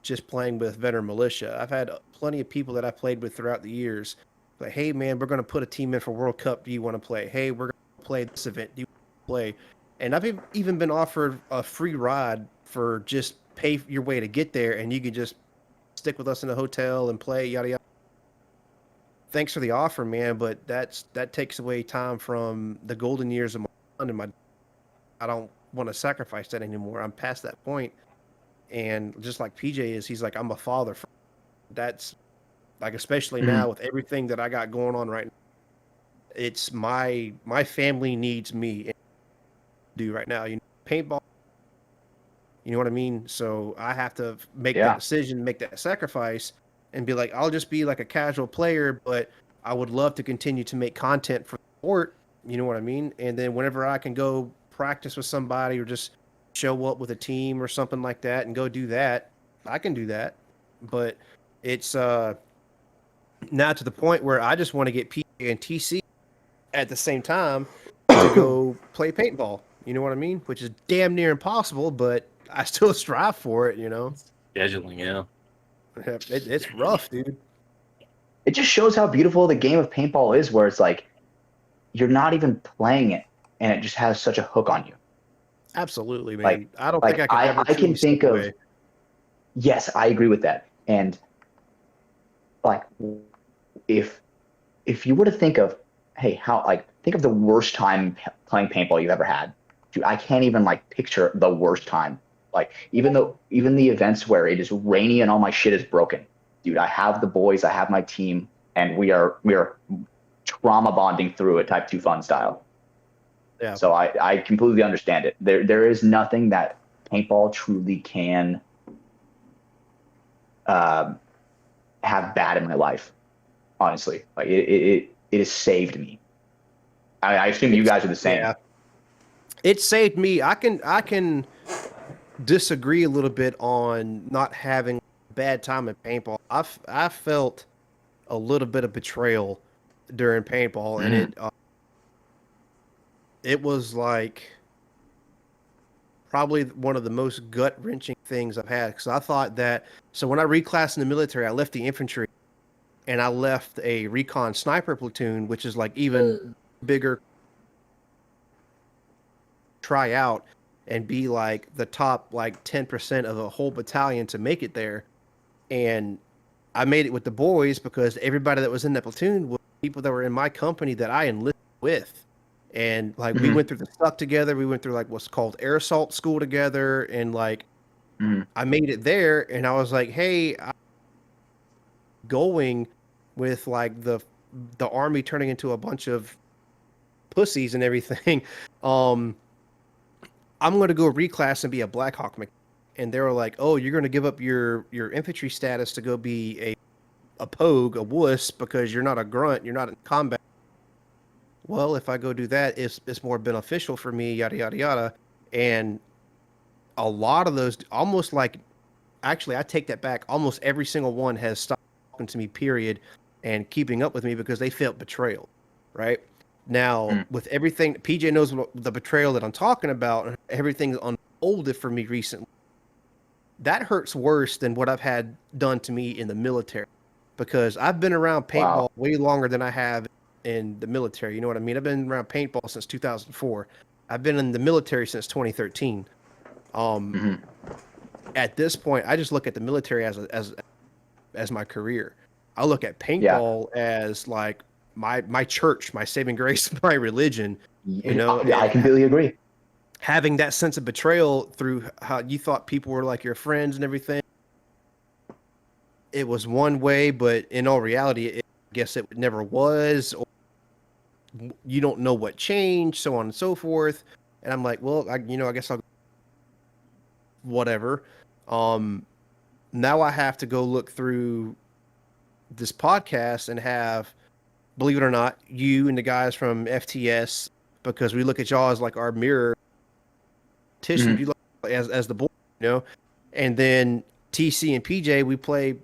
just playing with veteran militia. I've had plenty of people that I played with throughout the years. Like, hey, man, we're going to put a team in for World Cup. Do you want to play? Hey, we're going to play this event. Do you want to play? And I've even been offered a free ride for just pay your way to get there, and you can just stick with us in the hotel and play, yada, yada. Thanks for the offer, man, but that takes away time from the golden years of my son, and I don't want to sacrifice that anymore. I'm past that point. And just like PJ is, he's like, I'm a father. That's like, especially now with everything that I got going on right now, it's my family needs me to do right now. You know, paintball, you know what I mean? So I have to make that decision, make that sacrifice, and be like, I'll just be like a casual player, but I would love to continue to make content for the sport. You know what I mean? And then whenever I can go practice with somebody or just show up with a team or something like that and go do that, I can do that. But it's now to the point where I just want to get PJ and TC at the same time to go play paintball. You know what I mean? Which is damn near impossible, but I still strive for it, you know? Scheduling, yeah. It's rough, dude. It just shows how beautiful the game of paintball is, where it's like you're not even playing it, and it just has such a hook on you. Absolutely, man. Like, I don't think I can ever I can think of. away. Yes, I agree with that. And like, if you were to think of, hey, think of the worst time playing paintball you've ever had. Dude, I can't even like picture the worst time. Like, even the events where it is rainy and all my shit is broken, dude, I have the boys, I have my team, and we are trauma bonding through it, type 2 fun style. Yeah. So I completely understand it. There is nothing that paintball truly can have bad in my life. Honestly, like it has saved me. I assume you guys are the same. Yeah. It saved me. I can disagree a little bit on not having a bad time at paintball. I felt a little bit of betrayal during paintball, and it was like probably one of the most gut wrenching things I've had, because I thought that, so when I reclassed in the military, I left the infantry and I left a recon sniper platoon, which is like even bigger, try out and be like the top like 10% of a whole battalion to make it there. And I made it with the boys because everybody that was in that platoon was people that were in my company that I enlisted with. And like we went through the stuff together. We went through like what's called air assault school together. And like I made it there, and I was like, hey, I'm going with like the army turning into a bunch of pussies and everything. I'm going to go reclass and be a Black Hawk mechanic. And they were like, oh, you're going to give up your infantry status to go be a pogue, a wuss, because you're not a grunt, you're not in combat. Well, if I go do that, it's more beneficial for me, yada, yada, yada. And a lot of those, almost like, actually, I take that back. Almost every single one has stopped talking to me, period, and keeping up with me because they felt betrayal, right? Now, with everything, PJ knows the betrayal that I'm talking about, and everything unfolded for me recently. That hurts worse than what I've had done to me in the military, because I've been around paintball way longer than I have in the military. You know what I mean? I've been around paintball since 2004. I've been in the military since 2013. At this point, I just look at the military as my career. I look at paintball as like my church, my saving grace, my religion. You know, I completely agree. Having that sense of betrayal through how you thought people were like your friends and everything. It was one way, but in all reality, I guess it never was. Or you don't know what changed, so on and so forth. And I'm like, well, I guess I'll whatever. Now I have to go look through this podcast and have, believe it or not, you and the guys from FTS, because we look at y'all as like our mirror tissue. You look as the boy, you know. And then TC and PJ, we play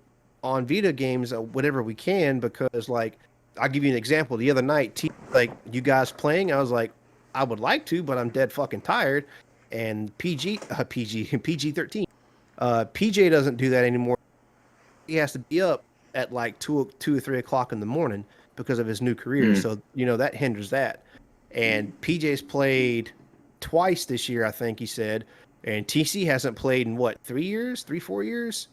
on Vita games whatever we can, because like I'll give you an example. The other night, like, you guys playing? I was like, I would like to, but I'm dead fucking tired. And PG 13. PJ doesn't do that anymore. He has to be up at like 2 or 3 o'clock in the morning because of his new career. So, you know, that hinders that. And PJ's played twice this year, I think he said. And TC hasn't played in what, 3 years? 4 years?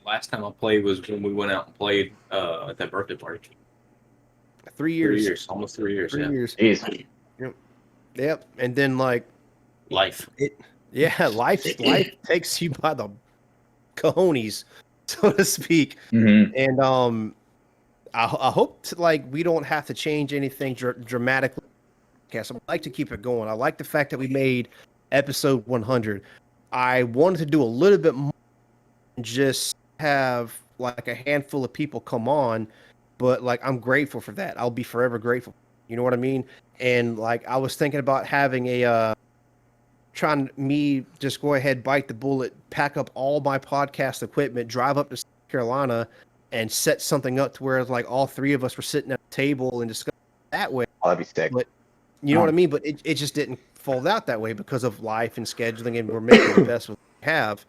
Last time I played was when we went out and played at that birthday party. 3 years. 3 years. Almost 3 years. 3 years. Jeez. Yep. And then like Life. Life takes you by the cojones, so to speak. And I hope like we don't have to change anything dramatically. I would like to keep it going. I like the fact that we made episode 100. I wanted to do a little bit more, just have like a handful of people come on, but like I'm grateful for that. I'll be forever grateful. You know what I mean? And like I was thinking about having just go ahead, bite the bullet, pack up all my podcast equipment, drive up to South Carolina, and set something up to where like all three of us were sitting at a table and discussing that way. Oh, that'd be sick. But you know what I mean? But it just didn't fold out that way because of life and scheduling, and we're making the best of what we have.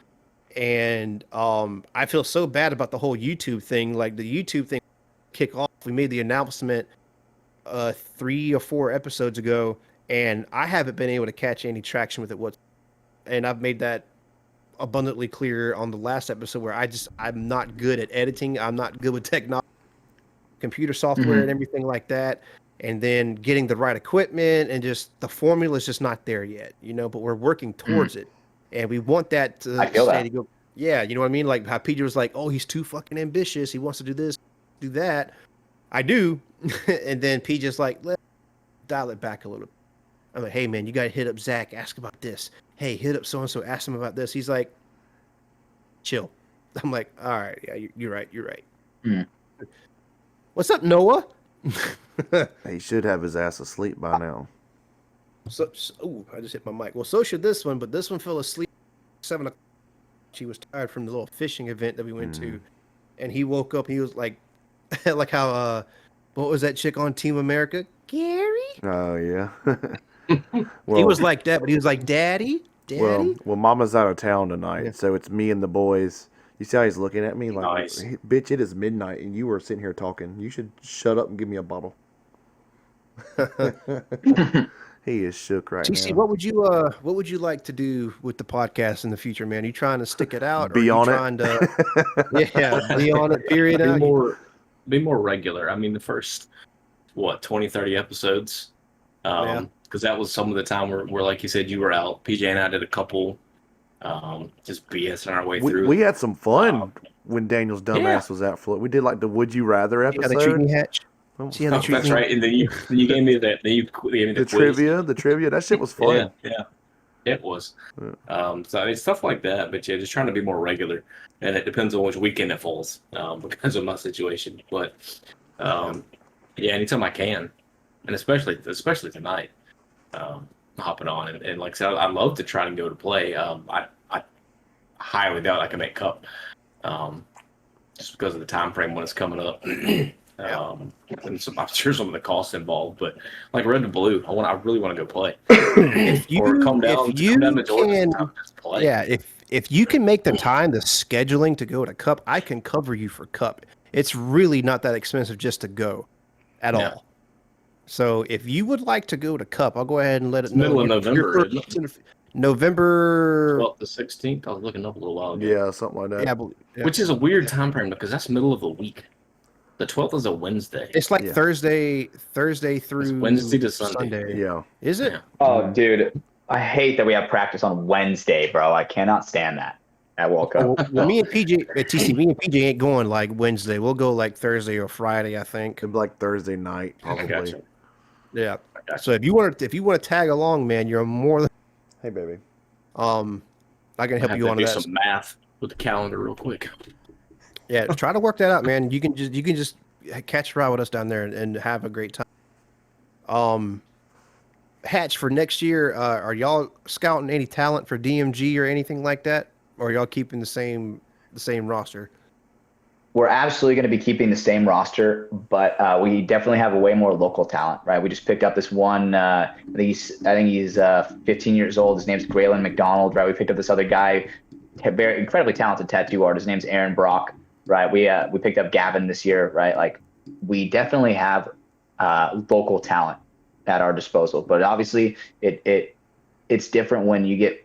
And I feel so bad about the whole YouTube thing. Like the YouTube thing kick off. We made the announcement 3 or 4 episodes ago, and I haven't been able to catch any traction with it and I've made that abundantly clear on the last episode, where I'm not good at editing. I'm not good with technology, computer software and everything like that. And then getting the right equipment, and just the formula is just not there yet, you know, but we're working towards it. And we want that to go. Yeah. You know what I mean? Like how Peter was like, oh, he's too fucking ambitious. He wants to do this, do that. I do. And then PJ's like, let's dial it back a little bit. I'm like, hey man, you got to hit up Zach, ask about this. Hey, hit up so-and-so, ask him about this. He's like, chill. I'm like, all right. Yeah, you're right. What's up, Noah? He should have his ass asleep by now. Ooh, I just hit my mic. Well, so should this one, but this one fell asleep at 7 o'clock. She was tired from the little fishing event that we went to, and he woke up. He was like, like how what was that chick on Team America? Gary. Oh yeah. He was like that, but he was like, Daddy. Well, Mama's out of town tonight, Yeah. so it's me and the boys. You see how he's looking at me like, Nice. bitch, it is midnight, and you were sitting here talking. You should shut up and give me a bottle. He is shook right TC, now. what would you like to do with the podcast in the future, man? Are you trying to stick it out? Be or are on you it. trying to, yeah, be on it. Period. Be more regular. I mean, the first 20, 30 episodes, because that was some of the time where, like you said, you were out. PJ and I did a couple, just BSing our way through. We had some fun when Daniel's dumbass was out. We did like the Would You Rather See how they treat episode. me, Hatch? See how they treat That's me? right. And then you gave me that. Then you gave me The quiz. trivia. That shit was fun. Yeah, it was. So it's stuff like that. But yeah, just trying to be more regular, and it depends on which weekend it falls, because of my situation. But yeah, anytime I can, and especially tonight, hopping on and like I said, I love to try and go to play. I highly doubt I can make cup, just because of the time frame when it's coming up. And I'm sure some of the costs involved, but like Red and Blue, I really want to go play. Or come down to Georgia and just play. Yeah, if you can make the time, the scheduling to go to Cup, I can cover you for Cup. It's really not that expensive just to go at all. So if you would like to go to Cup, I'll go ahead and let it know. Middle of November, November 12th to 16th. I was looking up a little while ago. Yeah, something like that. Yeah, Which is a weird time frame because that's middle of the week. The 12th is a Wednesday. it's like Thursday through It's Wednesday to Sunday. Yeah. Is it? Yeah. Oh, dude, I hate that we have practice on Wednesday, bro. I cannot stand that at World Cup. Well, me and PJ at TC, me and PJ ain't going like Wednesday. We'll go like Thursday or Friday, I think. It'd be like Thursday night, I probably. got you. Yeah. Gotcha. So if you want to tag along, man, you're more than Hey, baby. I can help have you to on do that. some math with the calendar real quick. Yeah, try to work that out, man. You can just catch a ride with us down there and have a great time. Hatch, for next year, are y'all scouting any talent for DMG or anything like that, or are y'all keeping the same roster? We're absolutely going to be keeping the same roster, but we definitely have a way more local talent, right? We just picked up this one. I think he's 15 years old. His name's Graylin McDonald, right? We picked up this other guy, very incredibly talented tattoo artist. His name's Aaron Brock, right? We picked up Gavin this year, right? Like, we definitely have local talent at our disposal, but obviously it's different when you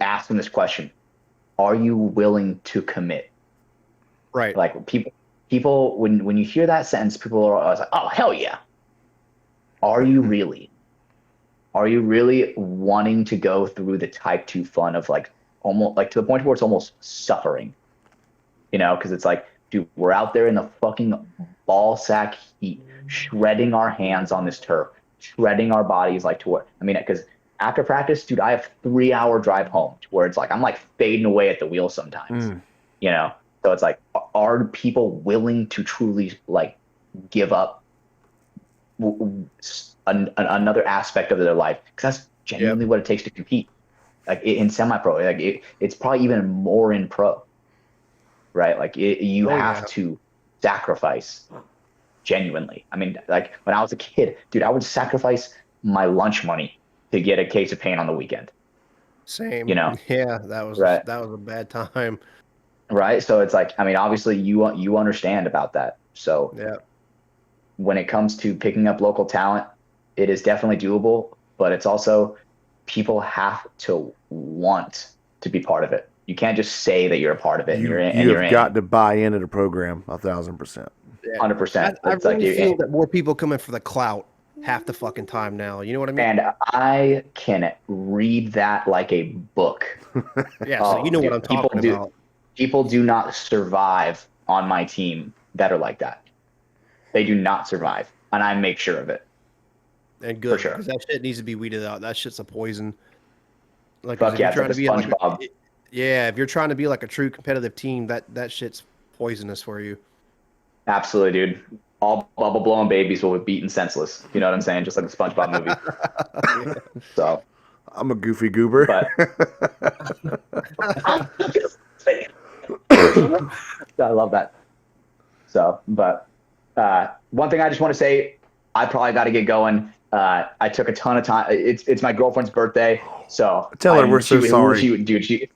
ask them this question: are you willing to commit? Right. Like, people when you hear that sentence, people are always like, oh, hell yeah. Are you really? Are you really wanting to go through the type 2 fun of like almost like to the point where it's almost suffering? You know, because it's like, dude, we're out there in the fucking ball sack heat, shredding our hands on this turf, shredding our bodies like to what? I mean, because after practice, dude, I have 3-hour drive home where it's like I'm like fading away at the wheel sometimes. You know? So it's like, are people willing to truly like give up another aspect of their life? Because that's genuinely what it takes to compete. Like in semi-pro, like it's probably even more in pro, right? Like you have to sacrifice genuinely. I mean, like when I was a kid, dude, I would sacrifice my lunch money to get a case of paint on the weekend. Same. You know? Yeah, that was a bad time. Right. So it's like, I mean, obviously you understand about that. So when it comes to picking up local talent, it is definitely doable, but it's also people have to want to be part of it. You can't just say that you're a part of it. You've got to buy into the program 1,000%. 100%. I really feel that more people come in for the clout half the fucking time now. You know what I mean? And I can read that like a book. Yeah, so you know what I'm talking about. People do not survive on my team that are like that. They do not survive, and I make sure of it. And good, for sure. because that shit needs to be weeded out. That shit's a poison. Like, Fuck if yeah, you're trying to be like, SpongeBob. if you're trying to be like a true competitive team, that shit's poisonous for you. Absolutely, dude. all bubble blowing babies will be beaten senseless. You know what I'm saying? Just like the SpongeBob movie. So I'm a goofy goober. But I love that. So, but one thing I just want to say, I probably got to get going. I took a ton of time. It's my girlfriend's birthday, so Tell her we're so sorry.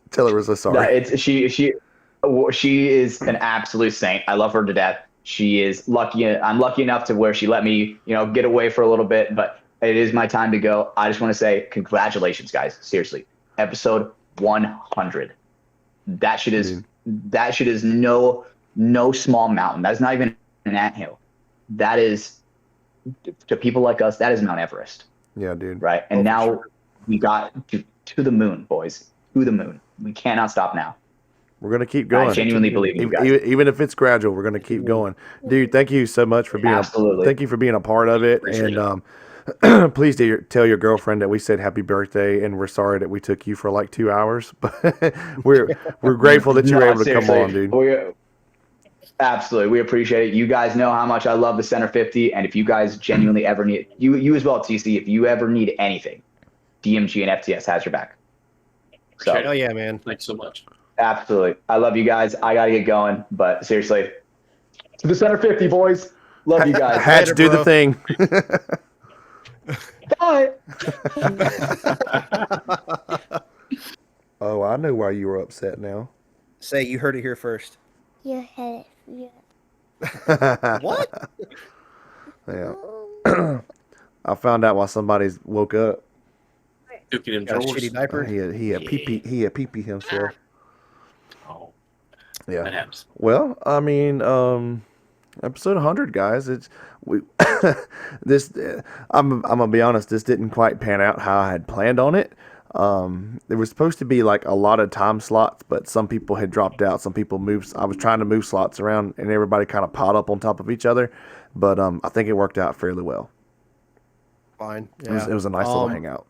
Tell her we're so sorry. She is an absolute saint. I love her to death. She is lucky. I'm lucky enough to where she let me, get away for a little bit, but it is my time to go. I just want to say congratulations, guys. Seriously, episode 100. That shit is no small mountain. That's not even an anthill. That is, to people like us, that is Mount Everest. Yeah, dude. Right. And now we got to the moon, boys. To the moon. We cannot stop now. We're going to keep going. I genuinely believe in you guys. Even if it's gradual, we're going to keep going. Dude, thank you so much for being thank you for being a part of it. Appreciate And please tell your girlfriend that we said happy birthday and we're sorry that we took you for like 2 hours. But we're grateful that you were able to come on, dude. Absolutely. We appreciate it. You guys know how much I love the Center 50. And if you guys genuinely ever need you as well, TC, if you ever need anything, DMG and FTS has your back. So, oh yeah, man. Thanks so much. Absolutely. I love you guys. I got to get going. But seriously, to the Center 50, boys. Love you guys. Hatch, do the thing. Bye. Oh, I know why you were upset now. Say you heard it here first. You had it. Yeah. What? Yeah. I found out why somebody's woke up. Dookie them Got a drawers. shitty diaper. He had pee himself. Oh, Yeah. that happens. Well, I mean, episode 100, guys. I'm gonna be honest. This didn't quite pan out how I had planned on it. There was supposed to be like a lot of time slots, but some people had dropped out. Some people moved. I was trying to move slots around, and everybody kind of piled up on top of each other. But I think it worked out fairly well. Fine. Yeah. It was a nice little hangout.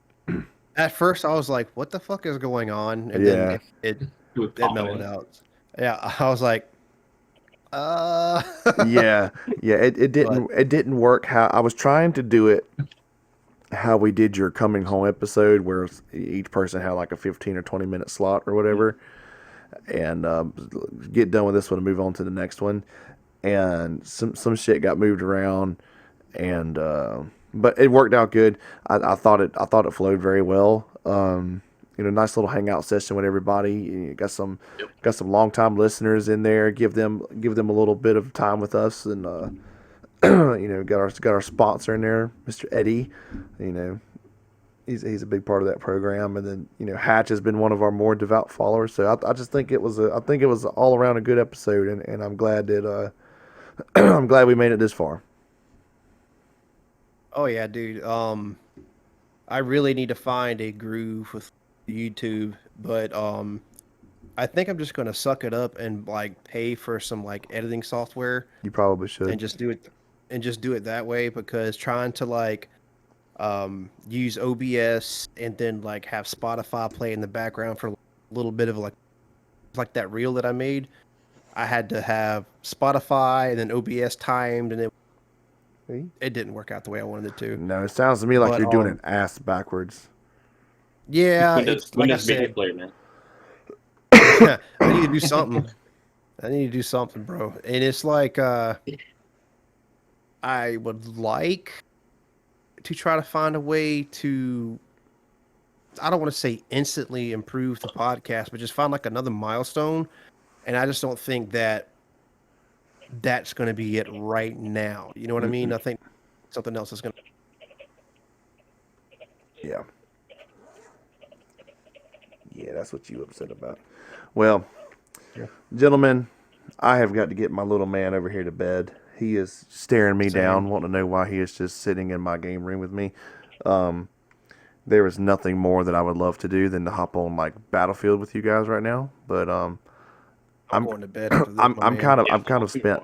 At first, I was like, "What the fuck is going on?" And then it mellowed out. Yeah, I was like, yeah. It didn't work how I was trying to do it. How we did your coming home episode, where each person had like a 15 or 20 minute slot or whatever, and get done with this one and move on to the next one. And some shit got moved around, and but it worked out good. I thought it flowed very well. Nice little hangout session with everybody. You got some long time listeners in there. Give them a little bit of time with us, and got our sponsor in there, Mr. Eddie. He's a big part of that program, and then Hatch has been one of our more devout followers. So I just think it was all around a good episode, and I'm glad that I'm glad we made it this far. "Oh yeah, dude. I really need to find a groove with YouTube, but I think I'm just gonna suck it up and like pay for some like editing software You probably should. and just do it that way, because trying to like use OBS and then like have Spotify play in the background for a little bit of like that reel that I made, I had to have Spotify and then OBS timed, and it didn't work out the way I wanted it to. No, it sounds to me like But, you're doing an ass backwards. Yeah, Windows Media Player, man. I need to do something. Bro. And it's like I would like to try to find a way to, I don't want to say instantly improve the podcast, but just find like another milestone. And I just don't think that that's going to be it right now. You know what I mean? I think something else is going to. Yeah. Yeah, that's what you upset about. Well, gentlemen, I have got to get my little man over here to bed. He is staring me down, wanting to know why he is just sitting in my game room with me. There is nothing more that I would love to do than to hop on like Battlefield with you guys right now. But I'm going to bed. After this, I'm kind of spent.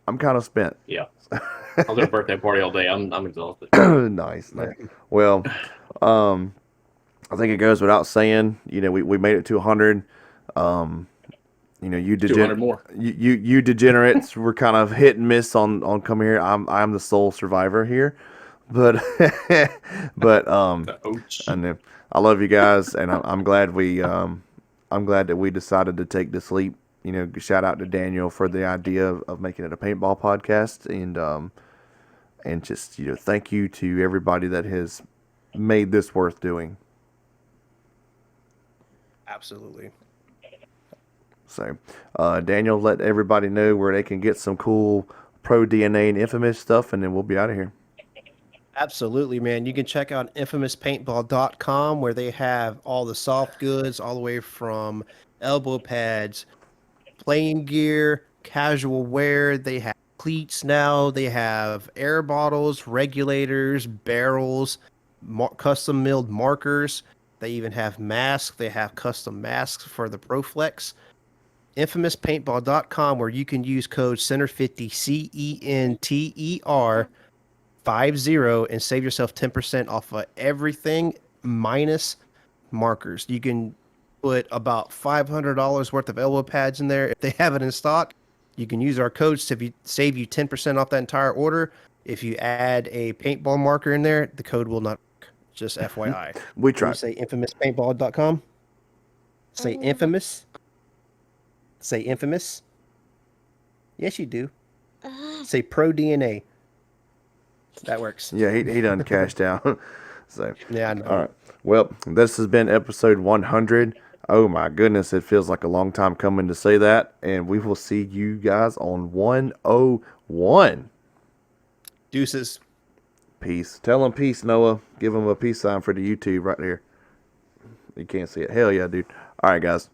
I'm kind of spent. Yeah. I was at a birthday party all day. I'm exhausted. Nice. Well, I think it goes without saying. We made it to 100. You know, you 200 more. you degenerates were kind of hit and miss on coming here. I'm the sole survivor here, but The OG. I know I love you guys, and I'm glad I'm glad that we decided to take this leap. You know, shout out to Daniel for the idea of making it a paintball podcast, and just, you know, thank you to everybody that has made this worth doing. Absolutely. So, Daniel, let everybody know where they can get some cool Pro DNA and Infamous stuff, and then we'll be out of here. Absolutely, man. You can check out infamouspaintball.com where they have all the soft goods, all the way from elbow pads, playing gear, casual wear. They have cleats now. They have air bottles, regulators, barrels, custom milled markers. They even have masks. They have custom masks for the ProFlex. Infamouspaintball.com, where you can use code Center50 CENTER 50 and save yourself 10% off of everything minus markers. You can put about $500 worth of elbow pads in there if they have it in stock. You can use our codes to save you 10% off that entire order. If you add a paintball marker in there, the code will not work. Just FYI. We Can you tried. say infamouspaintball.com? Say infamous. Say infamous. Yes, you do. Say Pro DNA. That works. Yeah, he done cashed out. So, Yeah, I know. all right. Well, this has been episode 100. Oh my goodness, it feels like a long time coming to say that. And we will see you guys on 101. Deuces. Peace. Tell them peace, Noah. Give them a peace sign for the YouTube right here. You can't see it. Hell yeah, dude. All right, guys.